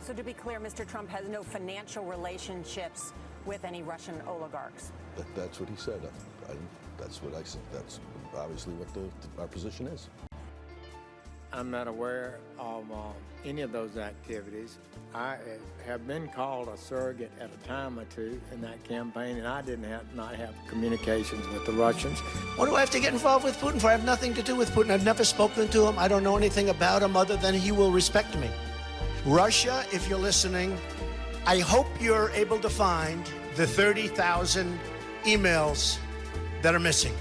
So to be clear, Mr. Trump has no financial relationships with any Russian oligarchs. That's what he said. That's what I said. That's obviously what our position is. I'm not aware of any of those activities. I have been called a surrogate at a time or two in that campaign, and I did not have communications with the Russians. What do I have to get involved with Putin for? I have nothing to do with Putin. I've never spoken to him. I don't know anything about him other than he will respect me. Russia, if you're listening, I hope you're able to find the 30,000 emails that are missing.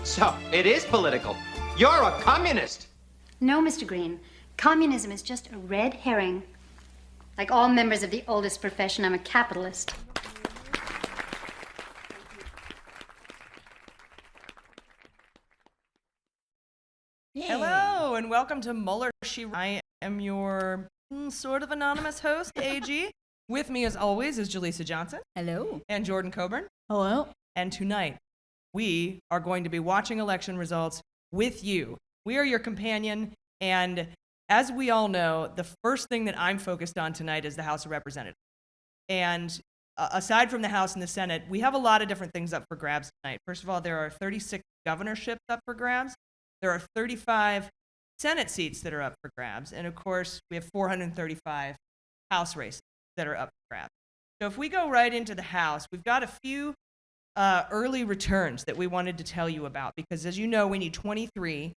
So, it is political. You're a communist. No, Mr. Green. Communism is just a red herring. Like all members of the oldest profession, I'm a capitalist. Hello, and welcome to Mueller. I am your sort of anonymous host, AG. With me, as always, is Jaleesa Johnson. Hello. And Jordan Coburn. Hello. And tonight, we are going to be watching election results with you. We are your companion, and as we all know, the first thing that I'm focused on tonight is the House of Representatives. And aside from the House and the Senate, we have a lot of different things up for grabs tonight. First of all, there are 36 governorships up for grabs. There are 35 Senate seats that are up for grabs. And of course, we have 435 House races that are up for grabs. So if we go right into the House, we've got a few early returns that we wanted to tell you about, because as you know, we need 23.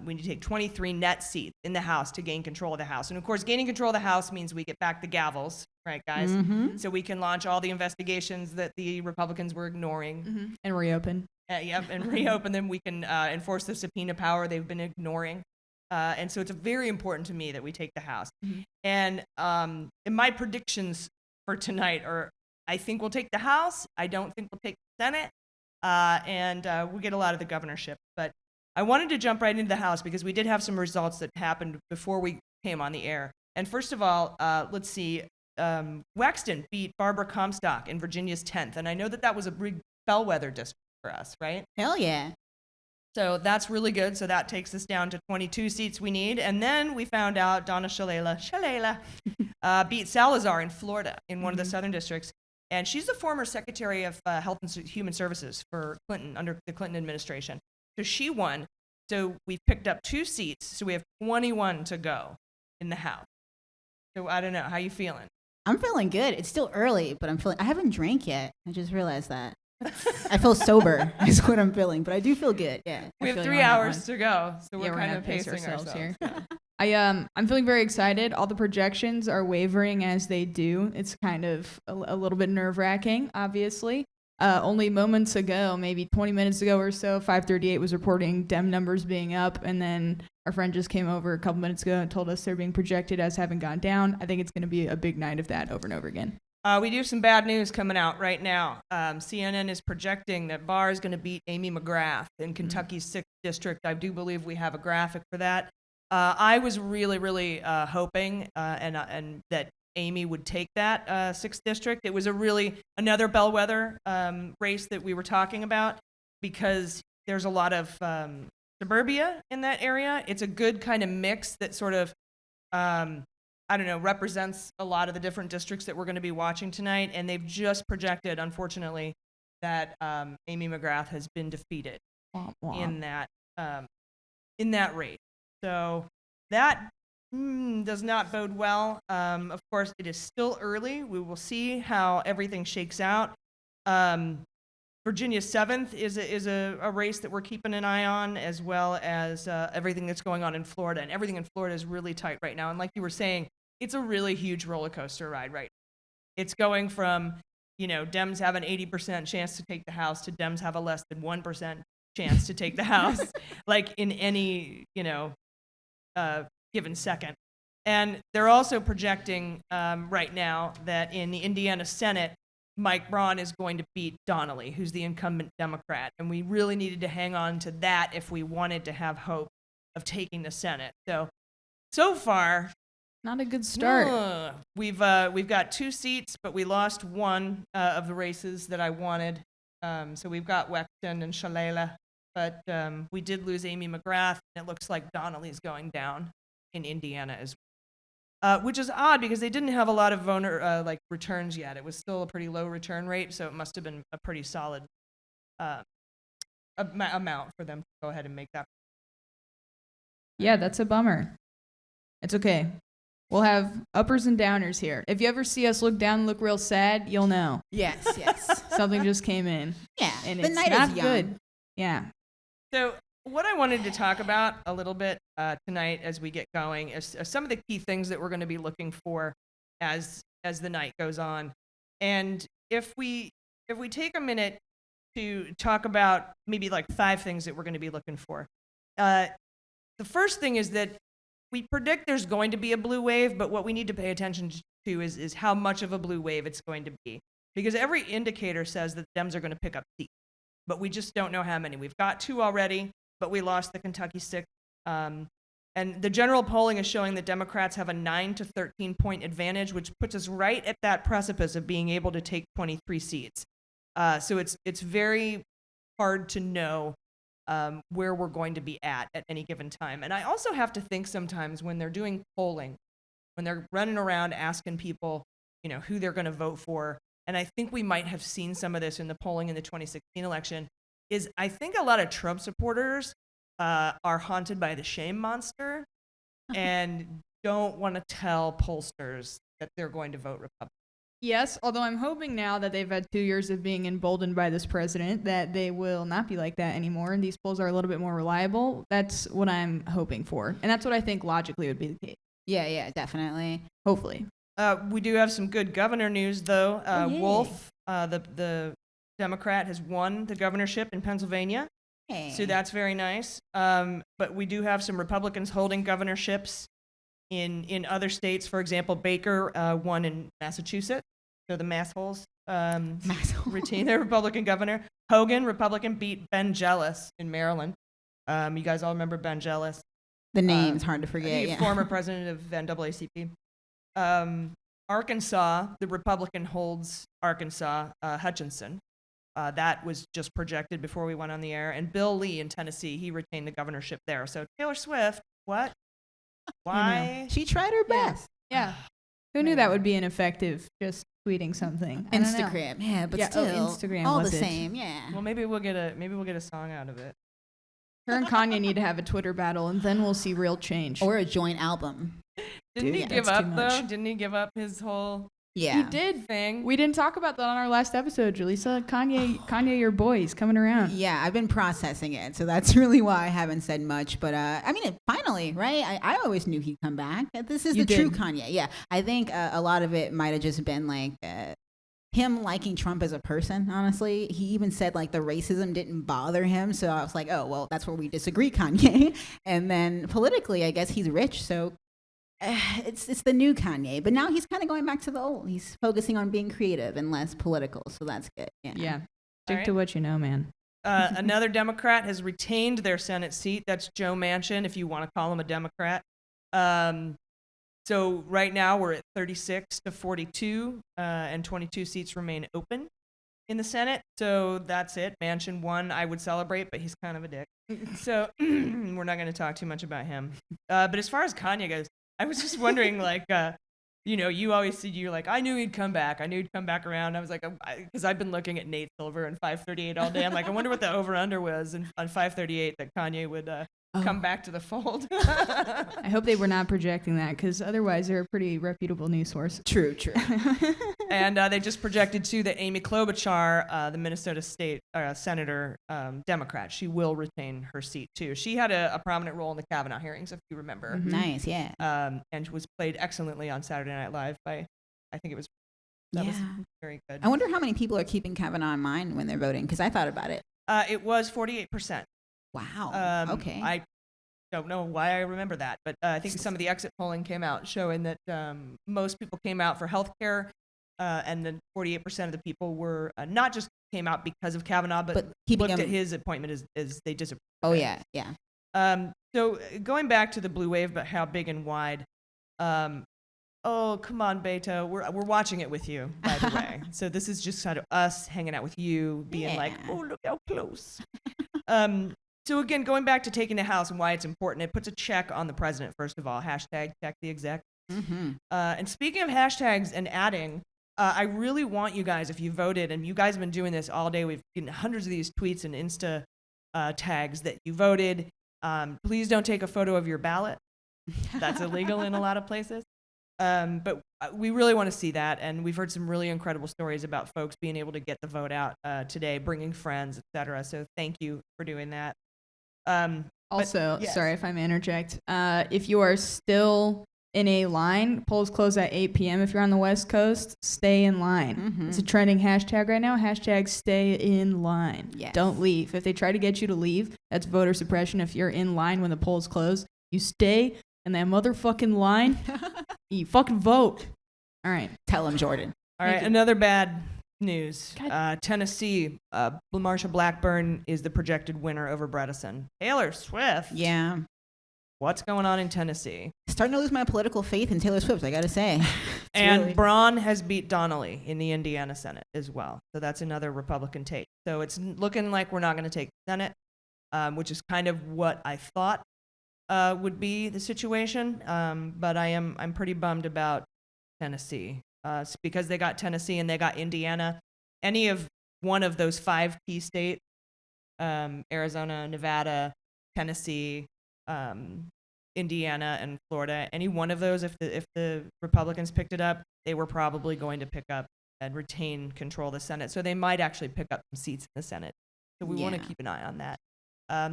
We need to take 23 net seats in the House to gain control of the House. And of course, gaining control of the House means we get back the gavels, right, guys? Mm-hmm. So we can launch all the investigations that the Republicans were ignoring. Mm-hmm. And reopen. And reopen them. We can enforce the subpoena power they've been ignoring. And so it's very important to me that we take the House. Mm-hmm. And in my predictions for tonight are, I think we'll take the House. I don't think we'll take the Senate. And we'll get a lot of the governorship. But I wanted to jump right into the House because we did have some results that happened before we came on the air. And first of all, let's see, Wexton beat Barbara Comstock in Virginia's 10th. And I know that was a big bellwether district for us, right? Hell yeah. So that's really good. So that takes us down to 22 seats we need. And then we found out Donna Shalala beat Salazar in Florida in one of the southern districts. And she's the former Secretary of Health and Human Services for Clinton, under the Clinton administration. So she won. So we've picked up 2 seats. So we have 21 to go in the House. So I don't know. How you feeling? I'm feeling good. It's still early, but I haven't drank yet. I just realized that. I feel sober is what I'm feeling, but I do feel good. Yeah. We have 3 hours to go. So we're kind of pacing ourselves here. Yeah. I'm feeling very excited. All the projections are wavering as they do. It's kind of a little bit nerve-wracking, obviously. Only moments ago, maybe 20 minutes ago or so, 538 was reporting Dem numbers being up, and then our friend just came over a couple minutes ago and told us they're being projected as having gone down. I think it's going to be a big night of that over and over again. We do have some bad news coming out right now. CNN is projecting that Barr is going to beat Amy McGrath in Kentucky's 6th district. I do believe we have a graphic for that. I was really, really hoping and that Amy would take that 6th district. It was another bellwether race that we were talking about because there's a lot of suburbia in that area. It's a good kind of mix that sort of, represents a lot of the different districts that we're going to be watching tonight. And they've just projected, unfortunately, that Amy McGrath has been defeated in that race. So that does not bode well. Of course, it is still early. We will see how everything shakes out. Virginia 7th is a race that we're keeping an eye on, as well as everything that's going on in Florida. And everything in Florida is really tight right now. And like you were saying, it's a really huge roller coaster ride right now. It's going from, Dems have an 80% chance to take the House to Dems have a less than 1% chance to take the House, like in any, given second. And they're also projecting right now that in the Indiana Senate, Mike Braun is going to beat Donnelly, who's the incumbent Democrat. And we really needed to hang on to that if we wanted to have hope of taking the Senate. So far, not a good start. We've got 2 seats, but we lost one of the races that I wanted. So we've got Wexton and Shalala, but we did lose Amy McGrath, and it looks like Donnelly's going down in Indiana as well. which is odd because they didn't have a lot of returns yet. It was still a pretty low return rate, so it must have been a pretty solid amount for them to go ahead and make that. Yeah, that's a bummer. It's okay. We'll have uppers and downers here. If you ever see us look down and look real sad, you'll know. Yes, yes. Something just came in. Yeah, and the it's night not is young. good. Yeah. So what I wanted to talk about a little bit tonight as we get going is some of the key things that we're going to be looking for as the night goes on. And if we take a minute to talk about maybe like 5 things that we're going to be looking for. The first thing is that we predict there's going to be a blue wave, but what we need to pay attention to is how much of a blue wave it's going to be. Because every indicator says that Dems are going to pick up seats, but we just don't know how many. We've got 2 already, but we lost the Kentucky 6. And the general polling is showing that Democrats have a 9 to 13 point advantage, which puts us right at that precipice of being able to take 23 seats. So it's very hard to know where we're going to be at any given time. And I also have to think sometimes when they're doing polling, when they're running around asking people, who they're going to vote for, and I think we might have seen some of this in the polling in the 2016 election, is I think a lot of Trump supporters are haunted by the shame monster and don't want to tell pollsters that they're going to vote Republican. Yes, although I'm hoping now that they've had 2 years of being emboldened by this president that they will not be like that anymore and these polls are a little bit more reliable. That's what I'm hoping for. And that's what I think logically would be the case. Yeah, definitely. Hopefully. We do have some good governor news, though. Yay. Wolf, the Democrat, has won the governorship in Pennsylvania. Hey. So that's very nice. But we do have some Republicans holding governorships in other states. For example, Baker won in Massachusetts. So the massholes retain their Republican governor. Hogan, Republican, beat Ben Jealous in Maryland. You guys all remember Ben Jealous? The name's hard to forget. Yeah. Former president of NAACP. Arkansas, the Republican holds Arkansas, Hutchinson. That was just projected before we went on the air. And Bill Lee in Tennessee, he retained the governorship there. So Taylor Swift, what? Why? She tried her best. Yeah. Who knew that would be ineffective, just tweeting something? I don't know. Instagram, yeah, but Yeah, still, Instagram all was the it. same, yeah. Well, maybe we'll get a song out of it. Her and Kanye need to have a Twitter battle, and then we'll see real change. Or a joint album. Didn't he yeah, give that's up too though? much. Didn't he give up his whole Yeah. He did. thing? We didn't talk about that on our last episode, Jaleesa. Kanye, your boy, is coming around. Yeah, I've been processing it, so that's really why I haven't said much. But I mean, finally, right? I always knew he'd come back. This is You the true did. Kanye. Yeah, I think a lot of it might have just been like him liking Trump as a person. Honestly, he even said like the racism didn't bother him. So I was like, oh well, that's where we disagree, Kanye. And then politically, I guess he's rich, so. It's the new Kanye, but now he's kind of going back to the old. He's focusing on being creative and less political, so that's good. Yeah. Stick right. to what you know, man. Another Democrat has retained their Senate seat. That's Joe Manchin, if you want to call him a Democrat. So right now we're at 36 to 42, and 22 seats remain open in the Senate. So that's it. Manchin won. I would celebrate, but he's kind of a dick. So we're not going to talk too much about him. But as far as Kanye goes, I was just wondering, like, you always said you're like, I knew he'd come back. I knew he'd come back around. I was like, because I've been looking at Nate Silver and 538 all day. I'm like, I wonder what the over-under was on 538 that Kanye would come back to the fold. I hope they were not projecting that, because otherwise they're a pretty reputable news source. True. And they just projected, too, that Amy Klobuchar, the Minnesota State Senator, Democrat, she will retain her seat, too. She had a prominent role in the Kavanaugh hearings, if you remember. Mm-hmm. Nice, yeah. And was played excellently on Saturday Night Live by, I think it was, that was very good. I wonder how many people are keeping Kavanaugh in mind when they're voting, because I thought about it. It was 48%. Wow. Okay. I don't know why I remember that, but I think some of the exit polling came out showing that most people came out for health care, and then 48% of the people were not just came out because of Kavanaugh, but looked at his appointment as they disapproved. Oh, yeah. So going back to the blue wave, but how big and wide. Oh, come on, Beto. We're watching it with you, by the way. So this is just kind of us hanging out with you, being like, oh, look how close. So again, going back to taking the House and why it's important, it puts a check on the president, first of all. Hashtag check the exec. And speaking of hashtags and adding, I really want you guys, if you voted, and you guys have been doing this all day, we've gotten hundreds of these tweets and Insta tags that you voted. Please don't take a photo of your ballot. That's illegal in a lot of places. But we really want to see that, and we've heard some really incredible stories about folks being able to get the vote out today, bringing friends, etc. So thank you for doing that. Also, yes. sorry if I'm interject. If you are still in a line, polls close at 8 p.m. If you're on the West Coast, stay in line. It's a trending hashtag right now. Hashtag stay in line. Yes. Don't leave. If they try to get you to leave, that's voter suppression. If you're in line when the polls close, you stay in that motherfucking line. You fucking vote. All right. Tell him, Jordan. All right, another bad news. Tennessee, Marsha Blackburn is the projected winner over Bredesen. Taylor Swift. Yeah. What's going on in Tennessee? Starting to lose my political faith in Taylor Swift, I gotta say. And Braun has beat Donnelly in the Indiana Senate as well. So that's another Republican take. So it's looking like we're not going to take the Senate, which is kind of what I thought would be the situation. But I'm pretty bummed about Tennessee. It's because they got Tennessee and they got Indiana. Any of one of those 5 key states, Arizona, Nevada, Tennessee, Indiana, and Florida, any one of those, if the Republicans picked it up, they were probably going to pick up and retain control of the Senate. So they might actually pick up some seats in the Senate. So we want to keep an eye on that.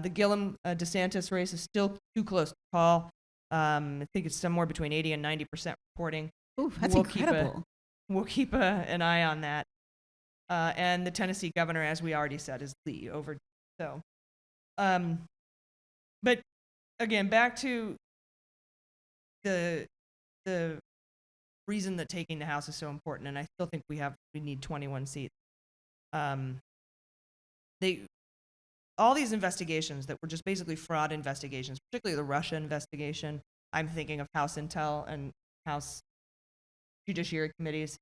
The Gillum DeSantis race is still too close to call. I think it's somewhere between 80 and 90% reporting. Ooh, that's incredible. We'll keep an eye on that. And the Tennessee governor, as we already said, is Lee over. So, but again, back to the reason that taking the House is so important, and I still think we need 21 seats. All these investigations that were just basically fraud investigations, particularly the Russia investigation. I'm thinking of House Intel and House Judiciary Committees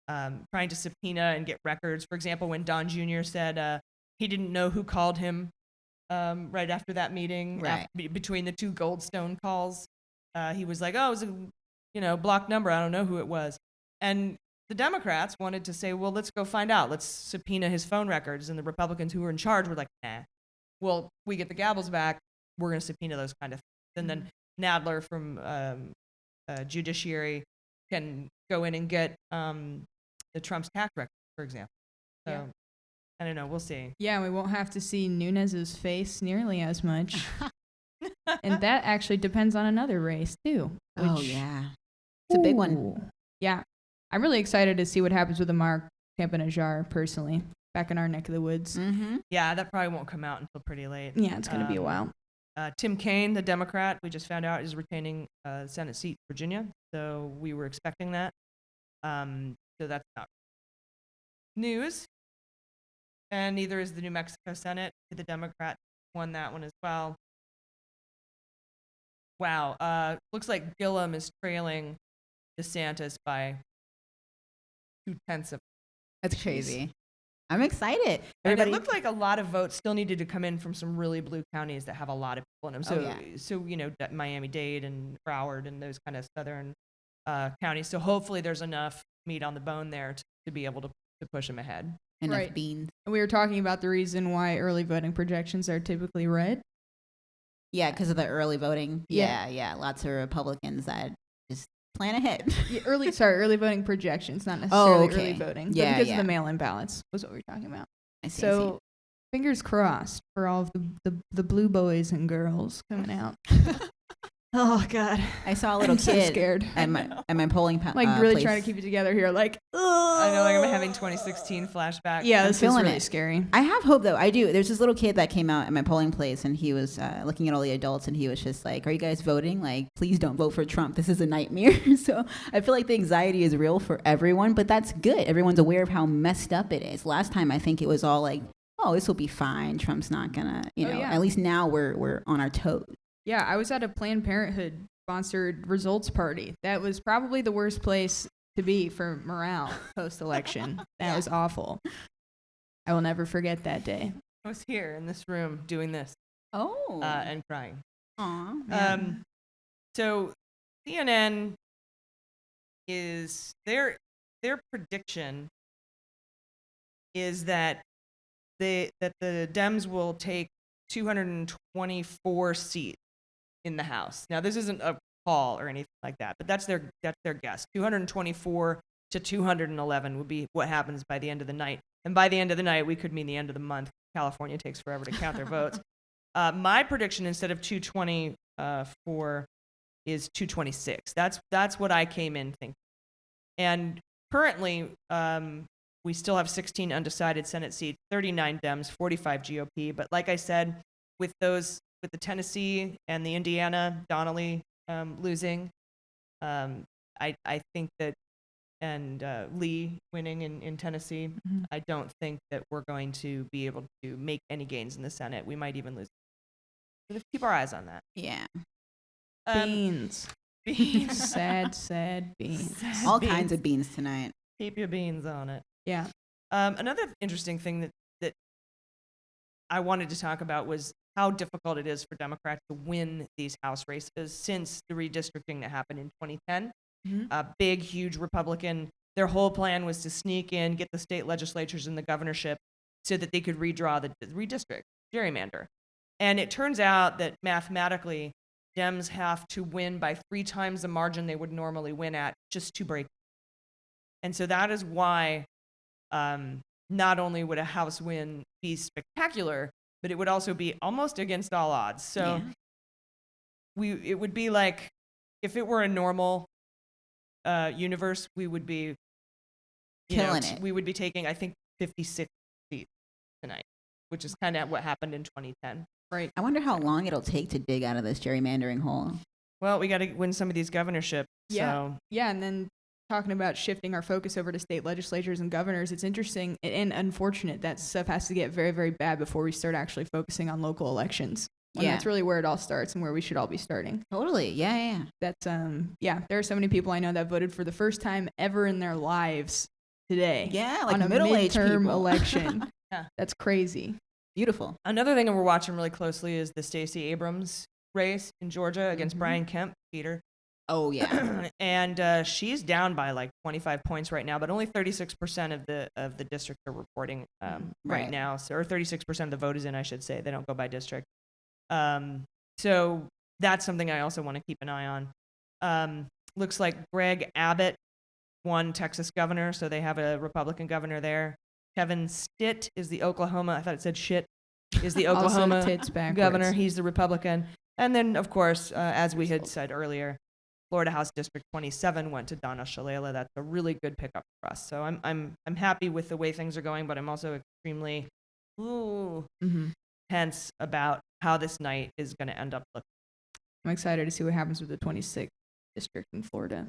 trying to subpoena and get records. For example, when Don Jr. said he didn't know who called him right after that meeting, between the 2 Goldstone calls, he was like, "Oh, it was a blocked number. I don't know who it was." And the Democrats wanted to say, "Well, let's go find out. Let's subpoena his phone records." And the Republicans who were in charge were like, "Nah. Well, we get the gavels back. We're going to subpoena those kind of things." And then Nadler from Judiciary can go in and get the Trump's tax record, for example. So I don't know. We'll see. Yeah, we won't have to see Nunez's face nearly as much. And that actually depends on another race, too. Oh, yeah. It's a big one. Yeah. I'm really excited to see what happens with Amar Campa-Najjar, personally, back in our neck of the woods. Yeah, that probably won't come out until pretty late. Yeah, it's going to be a while. Tim Kaine, the Democrat, we just found out, is retaining a Senate seat in Virginia. So we were expecting that. So that's not news. And neither is the New Mexico Senate. The Democrat won that one as well. Wow. Looks like Gillum is trailing DeSantis by 0.2. That's crazy. I'm excited. And it looked like a lot of votes still needed to come in from some really blue counties that have a lot of people in them. So Miami-Dade and Broward and those kind of southern counties. So hopefully there's enough meat on the bone there to be able to push them ahead. Enough beans. We were talking about the reason why early voting projections are typically red. Yeah, because of the early voting. Yeah. Lots of Republicans that just plan ahead. Early voting projections, not necessarily early voting. Yeah, because of the mail-in ballots was what we were talking about. I see, so fingers crossed for all of the blue boys and girls coming out. Oh God! I saw a little kid. So scared. At my polling place. Really trying to keep it together here. Like, I know, like I'm having 2016 flashbacks. Yeah, this is really scary. I have hope though. I do. There's this little kid that came out at my polling place, and he was looking at all the adults, and he was just like, "Are you guys voting? Like, please don't vote for Trump. This is a nightmare." So I feel like the anxiety is real for everyone, but that's good. Everyone's aware of how messed up it is. Last time I think it was all like, "Oh, this will be fine. Trump's not gonna," At least now we're on our toes. Yeah, I was at a Planned Parenthood sponsored results party. That was probably the worst place to be for morale post-election. That was awful. I will never forget that day. I was here in this room doing this. Oh. And crying. Aw. So CNN is their prediction is that the Dems will take 224 seats in the House. Now, this isn't a call or anything like that, but that's their guess. 224 to 211 would be what happens by the end of the night. And by the end of the night, we could mean the end of the month. California takes forever to count their votes. My prediction, instead of 224, is 226. That's what I came in thinking. And currently, we still have 16 undecided Senate seats, 39 Dems, 45 GOP. But like I said, with the Tennessee and the Indiana, Donnelly losing, I think that, and Lee winning in Tennessee, I don't think that we're going to be able to make any gains in the Senate. We might even lose. So let's keep our eyes on that. Yeah. Beans. Sad beans. All kinds of beans tonight. Keep your beans on it. Yeah. Another interesting thing that I wanted to talk about was how difficult it is for Democrats to win these House races since the redistricting that happened in 2010. A big, huge Republican, their whole plan was to sneak in, get the state legislatures and the governorship so that they could redraw the redistrict, gerrymander. And it turns out that mathematically, Dems have to win by 3 times the margin they would normally win at just to break. And so that is why not only would a House win be spectacular, but it would also be almost against all odds. So it would be like, if it were a normal universe, we would be killing it. We would be taking, I think, 56 seats tonight, which is kind of what happened in 2010. Right. I wonder how long it'll take to dig out of this gerrymandering hole. Well, we got to win some of these governorships. Yeah. So. Yeah, and then talking about shifting our focus over to state legislatures and governors, it's interesting and unfortunate that stuff has to get very, very bad before we start actually focusing on local elections. And that's really where it all starts and where we should all be starting. Totally. Yeah. That's there are so many people I know that voted for the first time ever in their lives today. Yeah, like on a middle-aged midterm people. election. Yeah. That's crazy. Beautiful. Another thing that we're watching really closely is the Stacey Abrams race in Georgia against Brian Kemp, Peter. Oh, yeah. And she's down by like 25 points right now, but only 36% of the district are reporting right now. So, or 36% of the vote is in, I should say. They don't go by district. So that's something I also want to keep an eye on. Looks like Greg Abbott won Texas governor, so they have a Republican governor there. Kevin Stitt is the Oklahoma, I thought it said shit, is the Oklahoma governor. He's the Republican. And then, of course, as we had said earlier, Florida House District 27 went to Donna Shalala. That's a really good pickup for us. So I'm happy with the way things are going, but I'm also extremely tense about how this night is going to end up looking. I'm excited to see what happens with the 26th district in Florida.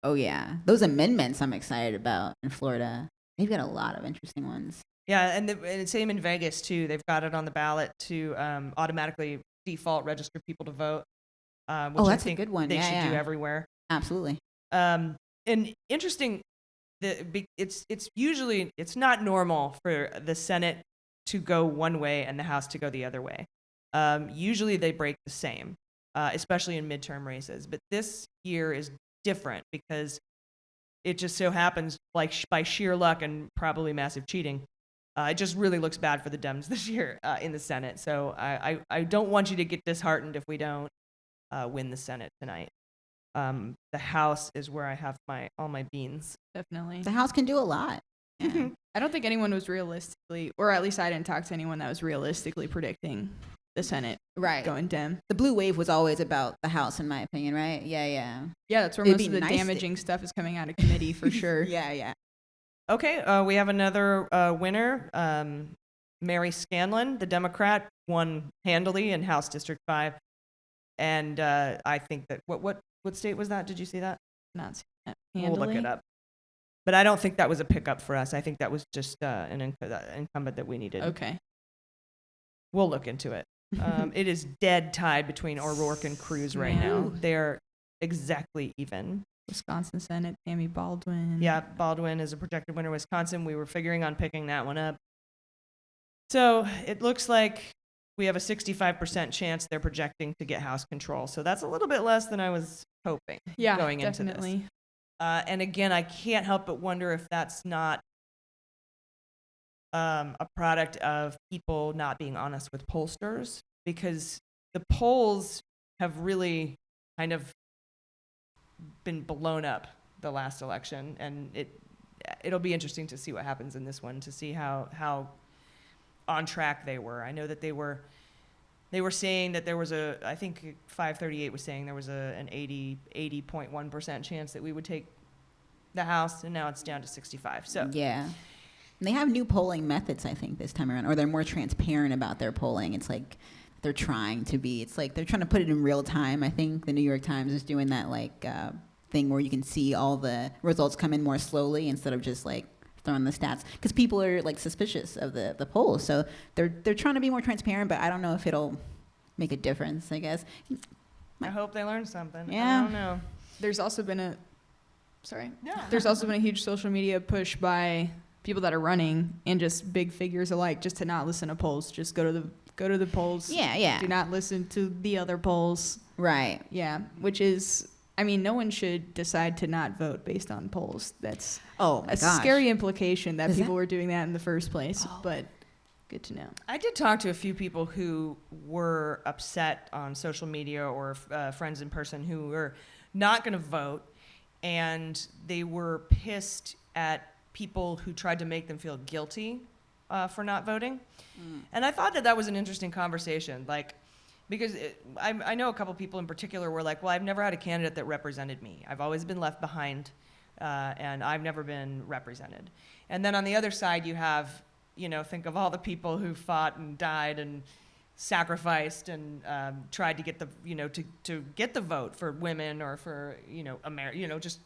Oh, yeah. Those amendments I'm excited about in Florida. They've got a lot of interesting ones. Yeah, and same in Vegas, too. They've got it on the ballot to automatically default register people to vote. Which that's I think a good one. They should do everywhere. Absolutely. And interesting, it's not normal for the Senate to go one way and the House to go the other way. Usually they break the same, especially in midterm races. But this year is different because it just so happens, like by sheer luck and probably massive cheating, it just really looks bad for the Dems this year in the Senate. So I don't want you to get disheartened if we don't win the Senate tonight. The House is where I have all my beans. Definitely. The House can do a lot. Yeah. I don't think anyone was realistically, or at least I didn't talk to anyone that was realistically predicting the Senate going Dem. The blue wave was always about the House, in my opinion, right? Yeah. Yeah, that's where most of the damaging stuff is coming out of committee for sure. Yeah. Okay, we have another winner. Mary Scanlon, the Democrat, won handily in House District 5. And I think that, what state was that? Did you see that? Not seen that. We'll look it up. But I don't think that was a pickup for us. I think that was just an incumbent that we needed. Okay. We'll look into it. It is dead tied between O'Rourke and Cruz right now. They're exactly even. Wisconsin Senate, Tammy Baldwin. Yeah, Baldwin is a projected winner. Wisconsin, we were figuring on picking that one up. So it looks like we have a 65% chance they're projecting to get House control. So that's a little bit less than I was hoping going into this. And again, I can't help but wonder if that's not a product of people not being honest with pollsters, because the polls have really kind of been blown up the last election, and it'll be interesting to see what happens in this one, to see how on track they were. I know that they were saying that there was I think 538 was saying there was an 80.1% chance that we would take the House, and now it's down to 65. So yeah. And they have new polling methods, I think, this time around, or they're more transparent about their polling. It's like they're trying to be. It's like they're trying to put it in real time. I think the New York Times is doing that thing where you can see all the results come in more slowly instead of just like throwing the stats, because people are like suspicious of the polls. So they're trying to be more transparent, but I don't know if it'll make a difference, I guess. I hope they learn something. Yeah. I don't know. There's also been a huge social media push by people that are running and just big figures alike just to not listen to polls. Just go to the polls. Yeah. Do not listen to the other polls. Right. Yeah, which is, I mean, no one should decide to not vote based on polls. That's a scary implication that people were doing that in the first place, but good to know. I did talk to a few people who were upset on social media or friends in person who were not going to vote, and they were pissed at people who tried to make them feel guilty for not voting. And I thought that was an interesting conversation, because I know a couple people in particular were like, well, I've never had a candidate that represented me. I've always been left behind, and I've never been represented. And then on the other side, you have, think of all the people who fought and died and sacrificed and tried to get to get the vote for women or for, just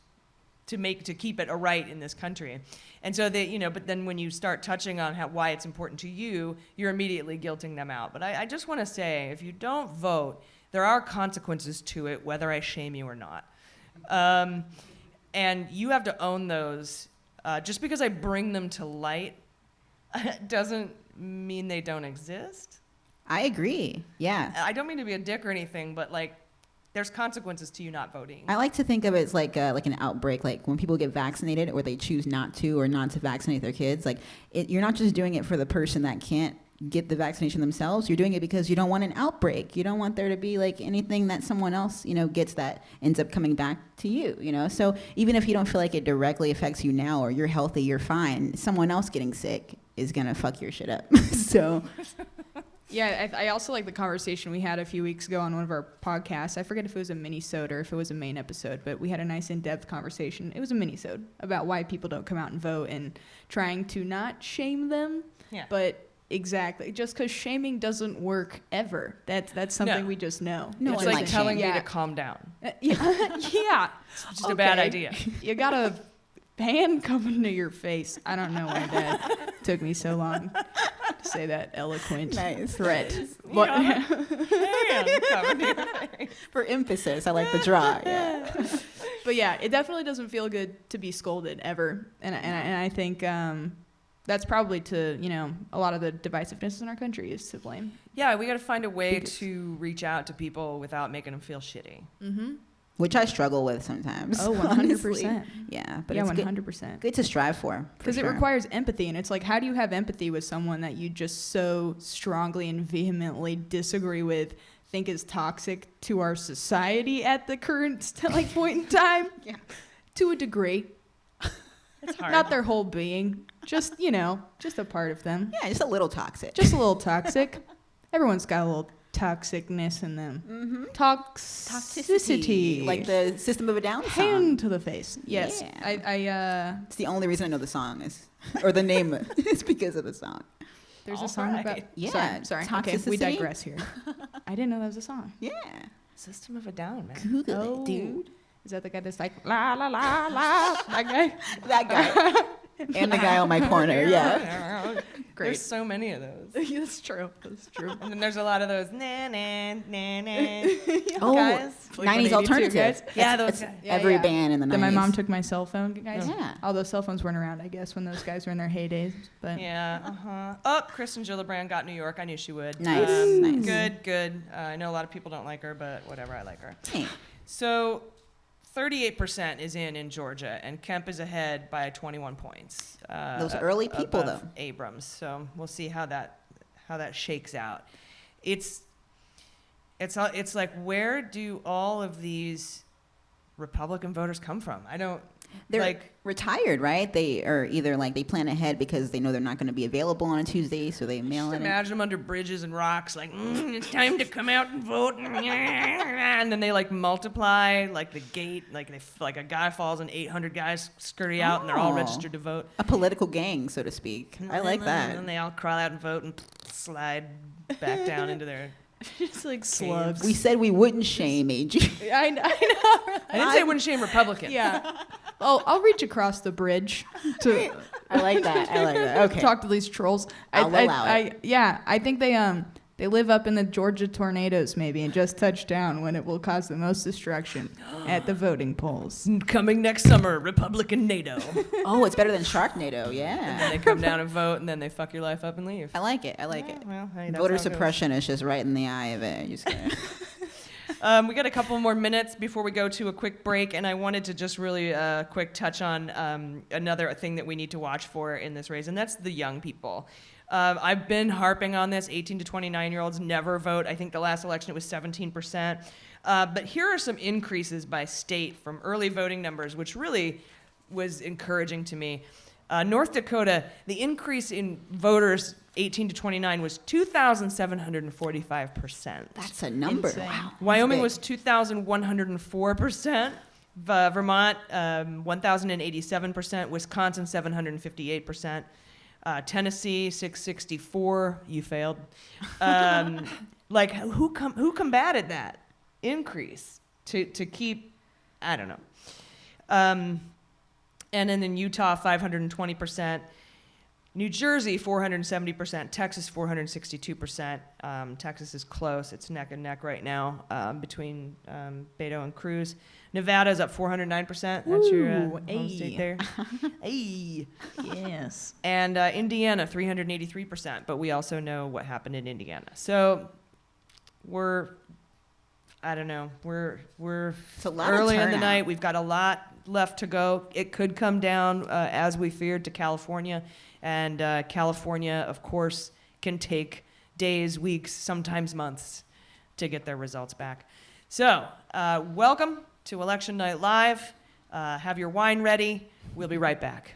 to keep it a right in this country. And so but then when you start touching on why it's important to you, you're immediately guilting them out. But I just want to say, if you don't vote, there are consequences to it, whether I shame you or not. And you have to own those. Just because I bring them to light doesn't mean they don't exist. I agree. Yeah. I don't mean to be a dick or anything, but there's consequences to you not voting. I like to think of it as like an outbreak, like when people get vaccinated or they choose not to vaccinate their kids. You're not just doing it for the person that can't get the vaccination themselves. You're doing it because you don't want an outbreak. You don't want there to be anything that someone else, gets that ends up coming back to you, So even if you don't feel like it directly affects you now, or you're healthy, you're fine, someone else getting sick is going to fuck your shit up. So... Yeah, I also like the conversation we had a few weeks ago on one of our podcasts. I forget if it was a mini-sode or if it was a main episode, but we had a nice in-depth conversation. It was a mini-sode about why people don't come out and vote and trying to not shame them. Yeah. But exactly, just because shaming doesn't work ever. That's something we just know. No, it's like telling me to calm down. Yeah. It's just a bad idea. You got a hand coming to your face. I don't know why that took me so long to say that eloquent threat. Hand coming to your face. For emphasis, I like the draw. Yeah. But yeah, it definitely doesn't feel good to be scolded ever, and I think that's probably to a lot of the divisiveness in our country is to blame. Yeah, we got to find a way to reach out to people without making them feel shitty. Mm-hmm. Which I struggle with sometimes. Oh, 100%. Yeah, but it's 100%. Good to strive for. Because it requires empathy, and it's like, how do you have empathy with someone that you just so strongly and vehemently disagree with, think is toxic to our society at the current point in time? Yeah. To a degree. It's hard. Not their whole being. Just, just a part of them. Yeah, just a little toxic. Just a little toxic. Everyone's got a little toxicness in them. Mm-hmm. Toxicity. Like the System of a Down song. Hand to the face. Yes. Yeah. It's the only reason I know the song or the name is because of the song. There's a song about... Yeah. Sorry. Okay, we digress here. I didn't know that was a song. Yeah. System of a Down, man. Google it, dude. Is that the guy that's like, la, la, la, la? That guy? That guy. And the guy on my corner, yeah. Great. There's so many of those. That's true. And then there's a lot of those na na na na guys. 90s alternative. Guys. Yeah, those guys. Every band in the 90s. Then my mom took my cell phone, guys. Yeah. All those cell phones weren't around, I guess, when those guys were in their heydays. But yeah, Oh, Kristen Gillibrand got New York. I knew she would. Nice. Good. I know a lot of people don't like her, but whatever, I like her. Hey. So 38% is in Georgia, and Kemp is ahead by 21 points. Those early people, above though. Abrams. So we'll see how that shakes out. It's like, where do all of these Republican voters come from? I don't. They're retired, right? They are either like they plan ahead because they know they're not going to be available on a Tuesday, so they mail Just in. imagine them under bridges and rocks, like, it's time to come out and vote. And then they like multiply like the gate, like a guy falls and 800 guys scurry out and they're all registered to vote. A political gang, so to speak. I like that. And then they all crawl out and vote and slide back down into their. Just like slugs. We said we wouldn't shame AG. I know. I didn't say I wouldn't shame Republicans. Yeah. I'll reach across the bridge to. I like that. Okay. Talk to these trolls. I'll allow it. Yeah, I think they live up in the Georgia tornadoes maybe and just touch down when it will cause the most destruction at the voting polls. Coming next summer, Republican NATO. Oh, it's better than Sharknado. Yeah. And then they come down and vote, and then they fuck your life up and leave. I like it. Well, hey, that's voter how it suppression is just right in the eye of it. Just kidding. We got a couple more minutes before we go to a quick break, and I wanted to just really quick touch on another thing that we need to watch for in this race, and that's the young people. I've been harping on this. 18 to 29-year-olds never vote. I think the last election it was 17%. But here are some increases by state from early voting numbers, which really was encouraging to me. North Dakota, the increase in voters 18 to 29 was 2,745%. That's a number. Insane. Wow. Wyoming was 2,104%. Vermont, 1,087%. Wisconsin, 758%. Tennessee, 664. You failed. Like, who combated that increase to keep? I don't know. And then in Utah, 520%. New Jersey, 470%. Texas, 462%. Texas is close. It's neck and neck right now between Beto and Cruz. Nevada's up 409%. That's your home state there. Hey. Yes. And Indiana, 383%. But we also know what happened in Indiana. So we're It's a lot of early in the turnout. night. We've got a lot left to go. It could come down, as we feared, to California. And California, of course, can take days, weeks, sometimes months to get their results back. So welcome to Election Night Live. Have your wine ready. We'll be right back.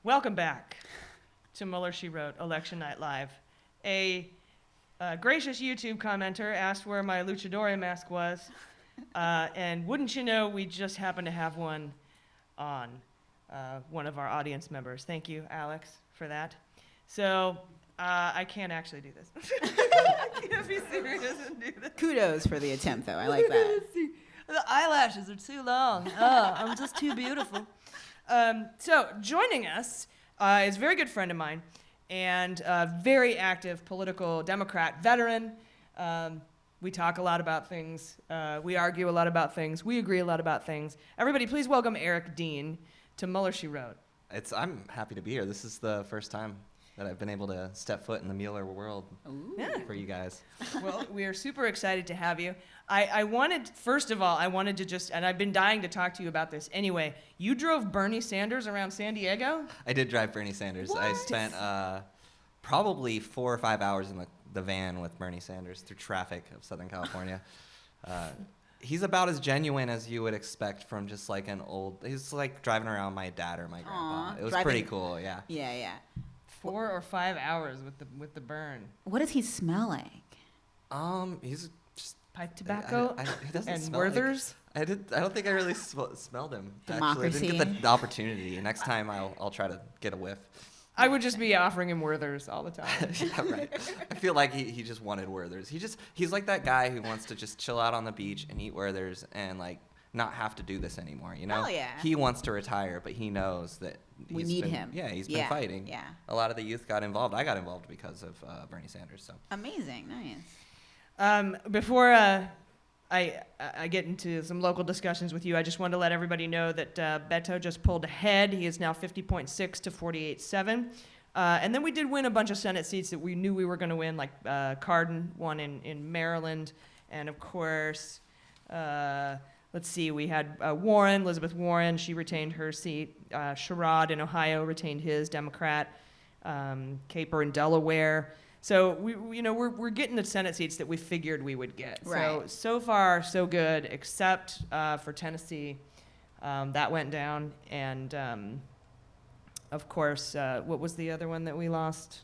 Welcome back to Mueller, She Wrote, Election Night Live. A gracious YouTube commenter asked where my luchadora mask was, and wouldn't you know, we just happened to have one on one of our audience members. Thank you, Alex, for that. So I can't actually do this. I can't be serious and do this. Kudos for the attempt, though. I like that. The eyelashes are too long. Oh, I'm just too beautiful. So joining us is a very good friend of mine and a very active political Democrat veteran. We talk a lot about things. We argue a lot about things. We agree a lot about things. Everybody, please welcome Eric Dean to Mueller, She Wrote. I'm happy to be here. This is the first time that I've been able to step foot in the Mueller world for you guys. Well, we are super excited to have you. I wanted, first of all, to just, and I've been dying to talk to you about this anyway. You drove Bernie Sanders around San Diego? I did drive Bernie Sanders. What? I spent probably 4 or 5 hours in the van with Bernie Sanders through traffic of Southern California. He's about as genuine as you would expect from just like he's like driving around my dad or my grandpa. It was pretty cool, yeah. Yeah. 4 or 5 hours with the burn. What does he smell like? He's just pipe tobacco he doesn't and smell Werther's. I don't think I really smelled him. Democracy. Actually, I didn't get the opportunity. Next time I'll try to get a whiff. I would just be offering him Werther's all the time. Yeah, right. I feel like he just wanted Werther's. He's like that guy who wants to just chill out on the beach and eat Werther's and like not have to do this anymore, you know? Oh, yeah. He wants to retire, but he knows that We need him. Yeah, he's been fighting. Yeah. A lot of the youth got involved. I got involved because of Bernie Sanders. So Amazing. Nice. Before I get into some local discussions with you, I just wanted to let everybody know that Beto just pulled ahead. He is now 50.6 to 48.7. And then we did win a bunch of Senate seats that we knew we were going to win, like Cardin won in Maryland. And, of course, let's see, we had Elizabeth Warren, she retained her seat. Sherrod in Ohio retained his, Democrat. Caper in Delaware. So we're getting the Senate seats that we figured we would get. Right. So far so good, except for Tennessee, that went down, and of course, what was the other one that we lost?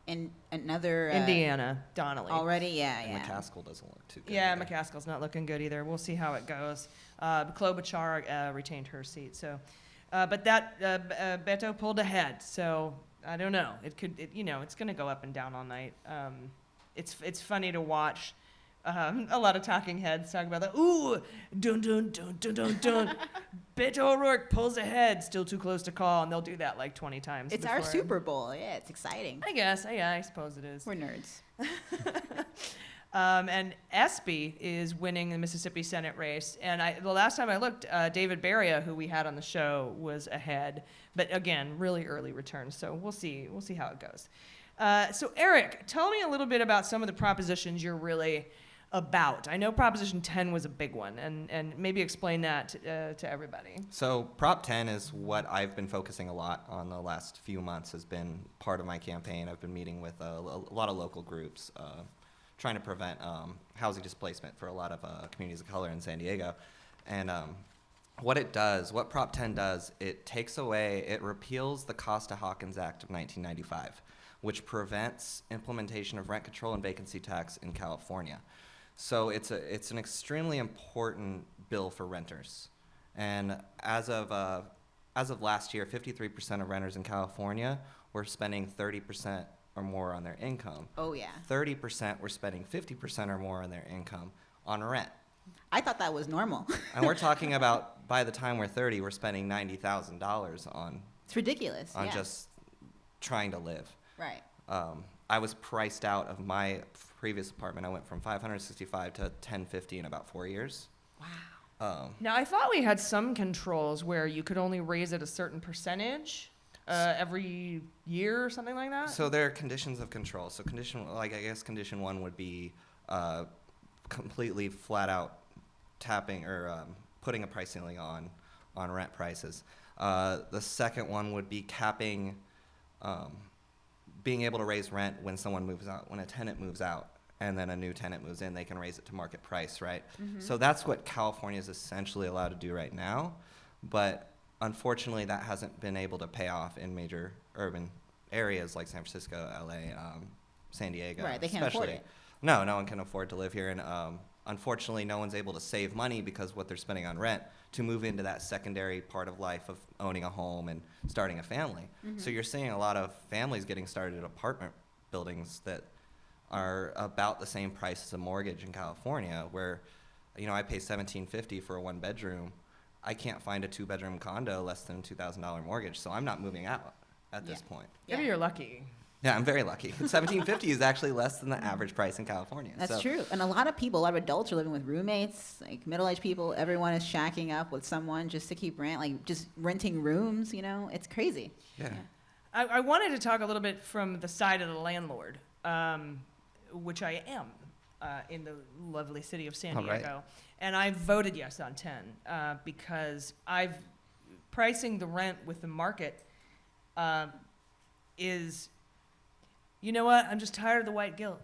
And another Indiana, Donnelly. Already, yeah. McCaskill doesn't look too good. Yeah, either. McCaskill's not looking good either. We'll see how it goes. Klobuchar retained her seat. So, but that Beto pulled ahead. So I don't know. It's going to go up and down all night. It's funny to watch. A lot of talking heads talk about that. Ooh, dun dun dun dun dun dun. Beto O'Rourke pulls ahead, still too close to call, and they'll do that like 20 times. It's our Super Bowl. Yeah, it's exciting. I guess. Yeah, I suppose it is. We're nerds. And Espy is winning the Mississippi Senate race. And the last time I looked, David Beria, who we had on the show, was ahead. But again, really early returns. So we'll see how it goes. So Eric, tell me a little bit about some of the propositions you're really about. I know Proposition 10 was a big one, and maybe explain that to everybody. So Prop 10 is what I've been focusing a lot on the last few months, has been part of my campaign. I've been meeting with a lot of local groups, trying to prevent housing displacement for a lot of communities of color in San Diego. And what Prop 10 does, it repeals the Costa-Hawkins Act of 1995, which prevents implementation of rent control and vacancy tax in California. So it's an extremely important bill for renters. And as of last year, 53% of renters in California were spending 30% or more on their income. Oh, yeah. 30% were spending 50% or more on their income on rent. I thought that was normal. And we're talking about, by the time we're 30, we're spending $90,000 on... It's ridiculous, on yeah. just trying to live. Right. I was priced out of my previous apartment. I went from $565 to $1,050 in about 4 years. Wow. Now, I thought we had some controls where you could only raise it a certain percentage every year or something like that. So there are conditions of control. So condition 1 would be completely flat out tapping or putting a price ceiling on rent prices. The second one would be capping, being able to raise rent when someone moves out. When a tenant moves out and then a new tenant moves in, they can raise it to market price, right? Mm-hmm. So that's what California is essentially allowed to do right now. But unfortunately, that hasn't been able to pay off in major urban areas like San Francisco, LA, San Diego. Right, they can't afford it. No one can afford to live here, and unfortunately, no one's able to save money because what they're spending on rent to move into that secondary part of life of owning a home and starting a family. So you're seeing a lot of families getting started at apartment buildings that are about the same price as a mortgage in California, where, I pay $1,750 for a 1-bedroom. I can't find a 2-bedroom condo less than $2,000 mortgage, so I'm not moving out at this point. Maybe you're lucky. Yeah, I'm very lucky. $1,750 is actually less than the average price in California. That's true. And a lot of adults are living with roommates, like middle-aged people. Everyone is shacking up with someone just to keep rent, like just renting rooms, It's crazy. Yeah. I wanted to talk a little bit from the side of the landlord, which I am in the lovely city of San Diego. Right. And I voted yes on 10 because pricing the rent with the market is... You know what? I'm just tired of the white guilt.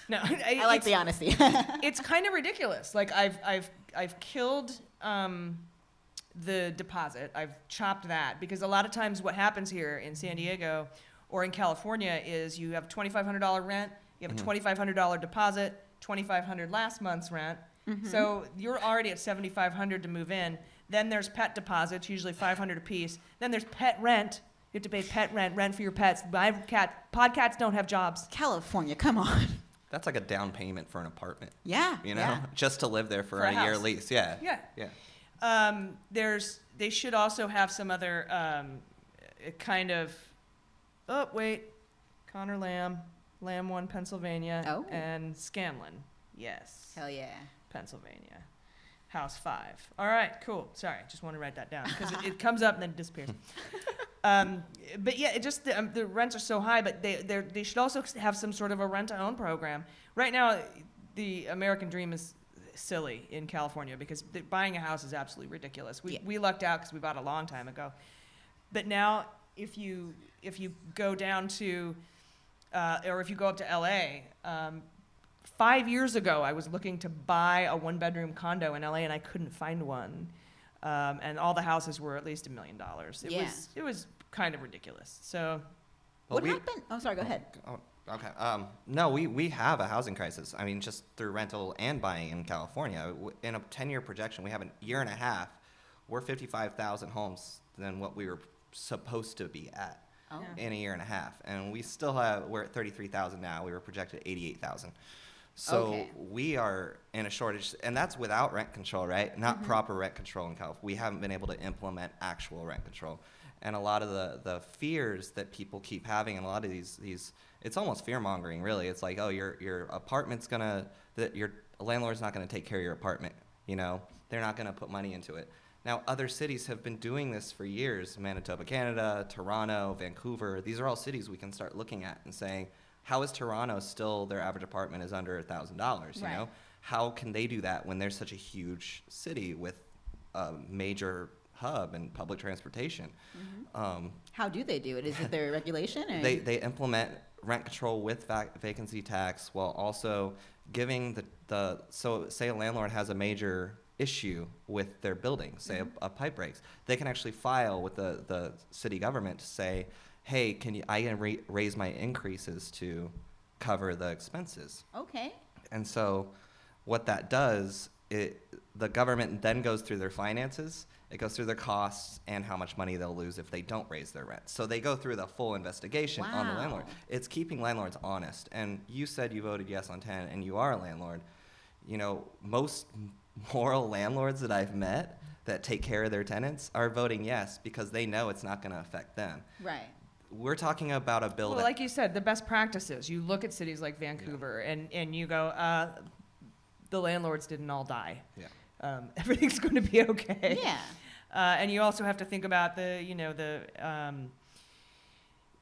No, I like the honesty. It's kind of ridiculous. Like I've killed the deposit. I've chopped that because a lot of times what happens here in San Diego or in California is you have a $2,500 rent, you have a $2,500 deposit, $2,500 last month's rent. So you're already at $7,500 to move in. Then there's pet deposits, usually $500 a piece. Then there's pet rent. You have to pay pet rent for your pets. Podcats don't have jobs. California, come on. That's like a down payment for an apartment. Yeah. Just to live there for a year lease. Yeah. Yeah. They should also have some other kind of. Oh wait, Connor Lamb, Lamb 1, Pennsylvania, and Scanlon. Yes. Hell yeah. Pennsylvania. House 5. All right, cool. Sorry, just want to write that down because it comes up and then it disappears. But yeah, it just the rents are so high. But they should also have some sort of a rent-to-own program. Right now, the American dream is silly in California because buying a house is absolutely ridiculous. We lucked out because we bought a long time ago. But now, if you go down to or if you go up to LA. 5 years ago, I was looking to buy a 1-bedroom condo in LA, and I couldn't find one. And all the houses were at least $1 million. It was kind of ridiculous. So, what happened? Oh, sorry. Go ahead. Okay. No, we have a housing crisis. I mean, just through rental and buying in California. In a 10-year projection, we have a year and a half. We're 55,000 homes than what we were supposed to be at in a year and a half, and we're at 33,000 now. We were projected 88,000. So we are in a shortage, and that's without rent control, right? Not proper rent control in California. We haven't been able to implement actual rent control. And a lot of the fears that people keep having, and a lot of these it's almost fear-mongering, really. It's like, oh, your apartment's your landlord's not gonna take care of your apartment, They're not gonna put money into it. Now, other cities have been doing this for years. Manitoba, Canada, Toronto, Vancouver. These are all cities we can start looking at and saying, how is Toronto still, their average apartment is under $1,000, you know? How can they do that when there's such a huge city with a major hub and public transportation? How do they do it? Is it their regulation? Or? They implement rent control with vacancy tax while also giving so say a landlord has a major issue with their building, say a pipe breaks, they can actually file with the city government to say, hey, I can raise my increases to cover the expenses. Okay. And so what that does, the government then goes through their finances, it goes through their costs and how much money they'll lose if they don't raise their rent. So they go through the full investigation on the landlord. It's keeping landlords honest. And you said you voted yes on 10 and you are a landlord. Most moral landlords that I've met that take care of their tenants are voting yes because they know it's not going to affect them. Right. We're talking about a bill well, like you said, the best practices. You look at cities like Vancouver and you go, the landlords didn't all die. Yeah. Everything's going to be okay. Yeah. And you also have to think about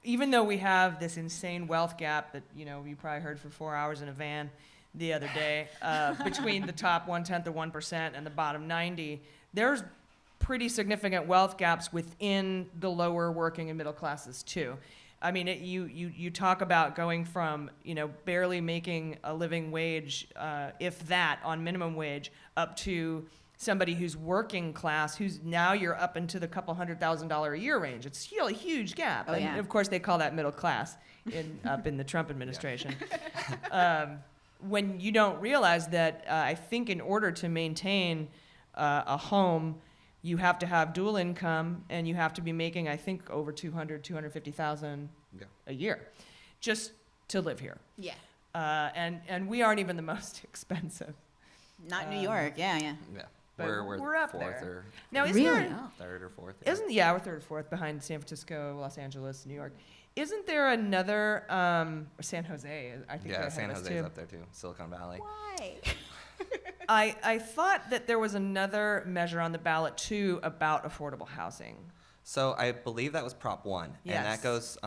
even though we have this insane wealth gap that, you probably heard for 4 hours in a van the other day, between the top 1/10 of 1% and the bottom 90, there's pretty significant wealth gaps within the lower working and middle classes too. I mean, you talk about going from, barely making a living wage, if that, on minimum wage, up to somebody who's working class, who's now you're up into the couple $100,000 a year range. It's still a huge gap. Oh, and yeah. of course, they call that middle class up in the Trump administration. When you don't realize that, I think in order to maintain a home, you have to have dual income, and you have to be making, I think, over $250,000 a year just to live here. Yeah. And we aren't even the most expensive. Not New York. Yeah. Yeah. But We're we're up fourth there. or Now, is Really? there, Oh. third or fourth. we're third or fourth behind San Francisco, Los Angeles, New York. Isn't there another, San Jose, I think Yeah, they San have us Jose's too. up there too. Silicon Valley. Why? I thought that there was another measure on the ballot too about affordable housing. So I believe that was Prop 1, and Yes. that goes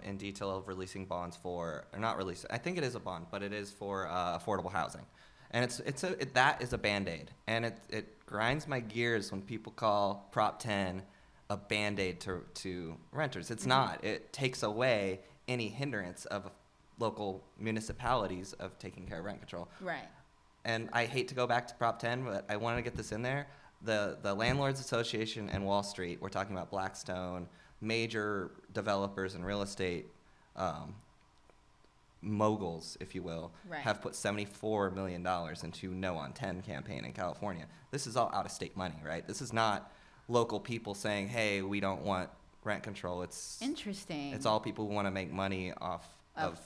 in detail of releasing bonds for, or not releasing. I think it is a bond, but it is for affordable housing, and that is a Band-Aid, and it grinds my gears when people call Prop 10 a Band-Aid to renters. It's not. It takes away any hindrance of local municipalities of taking care of rent control. Right. And I hate to go back to Prop 10, but I want to get this in there. The Landlords Association and Wall Street, we're talking about Blackstone, major developers and real estate moguls, if you will, Right. have put $74 million into No on 10 campaign in California. This is all out-of-state money, right? This is not local people saying, hey, we don't want rent control. It's Interesting. It's all people who want to make money off of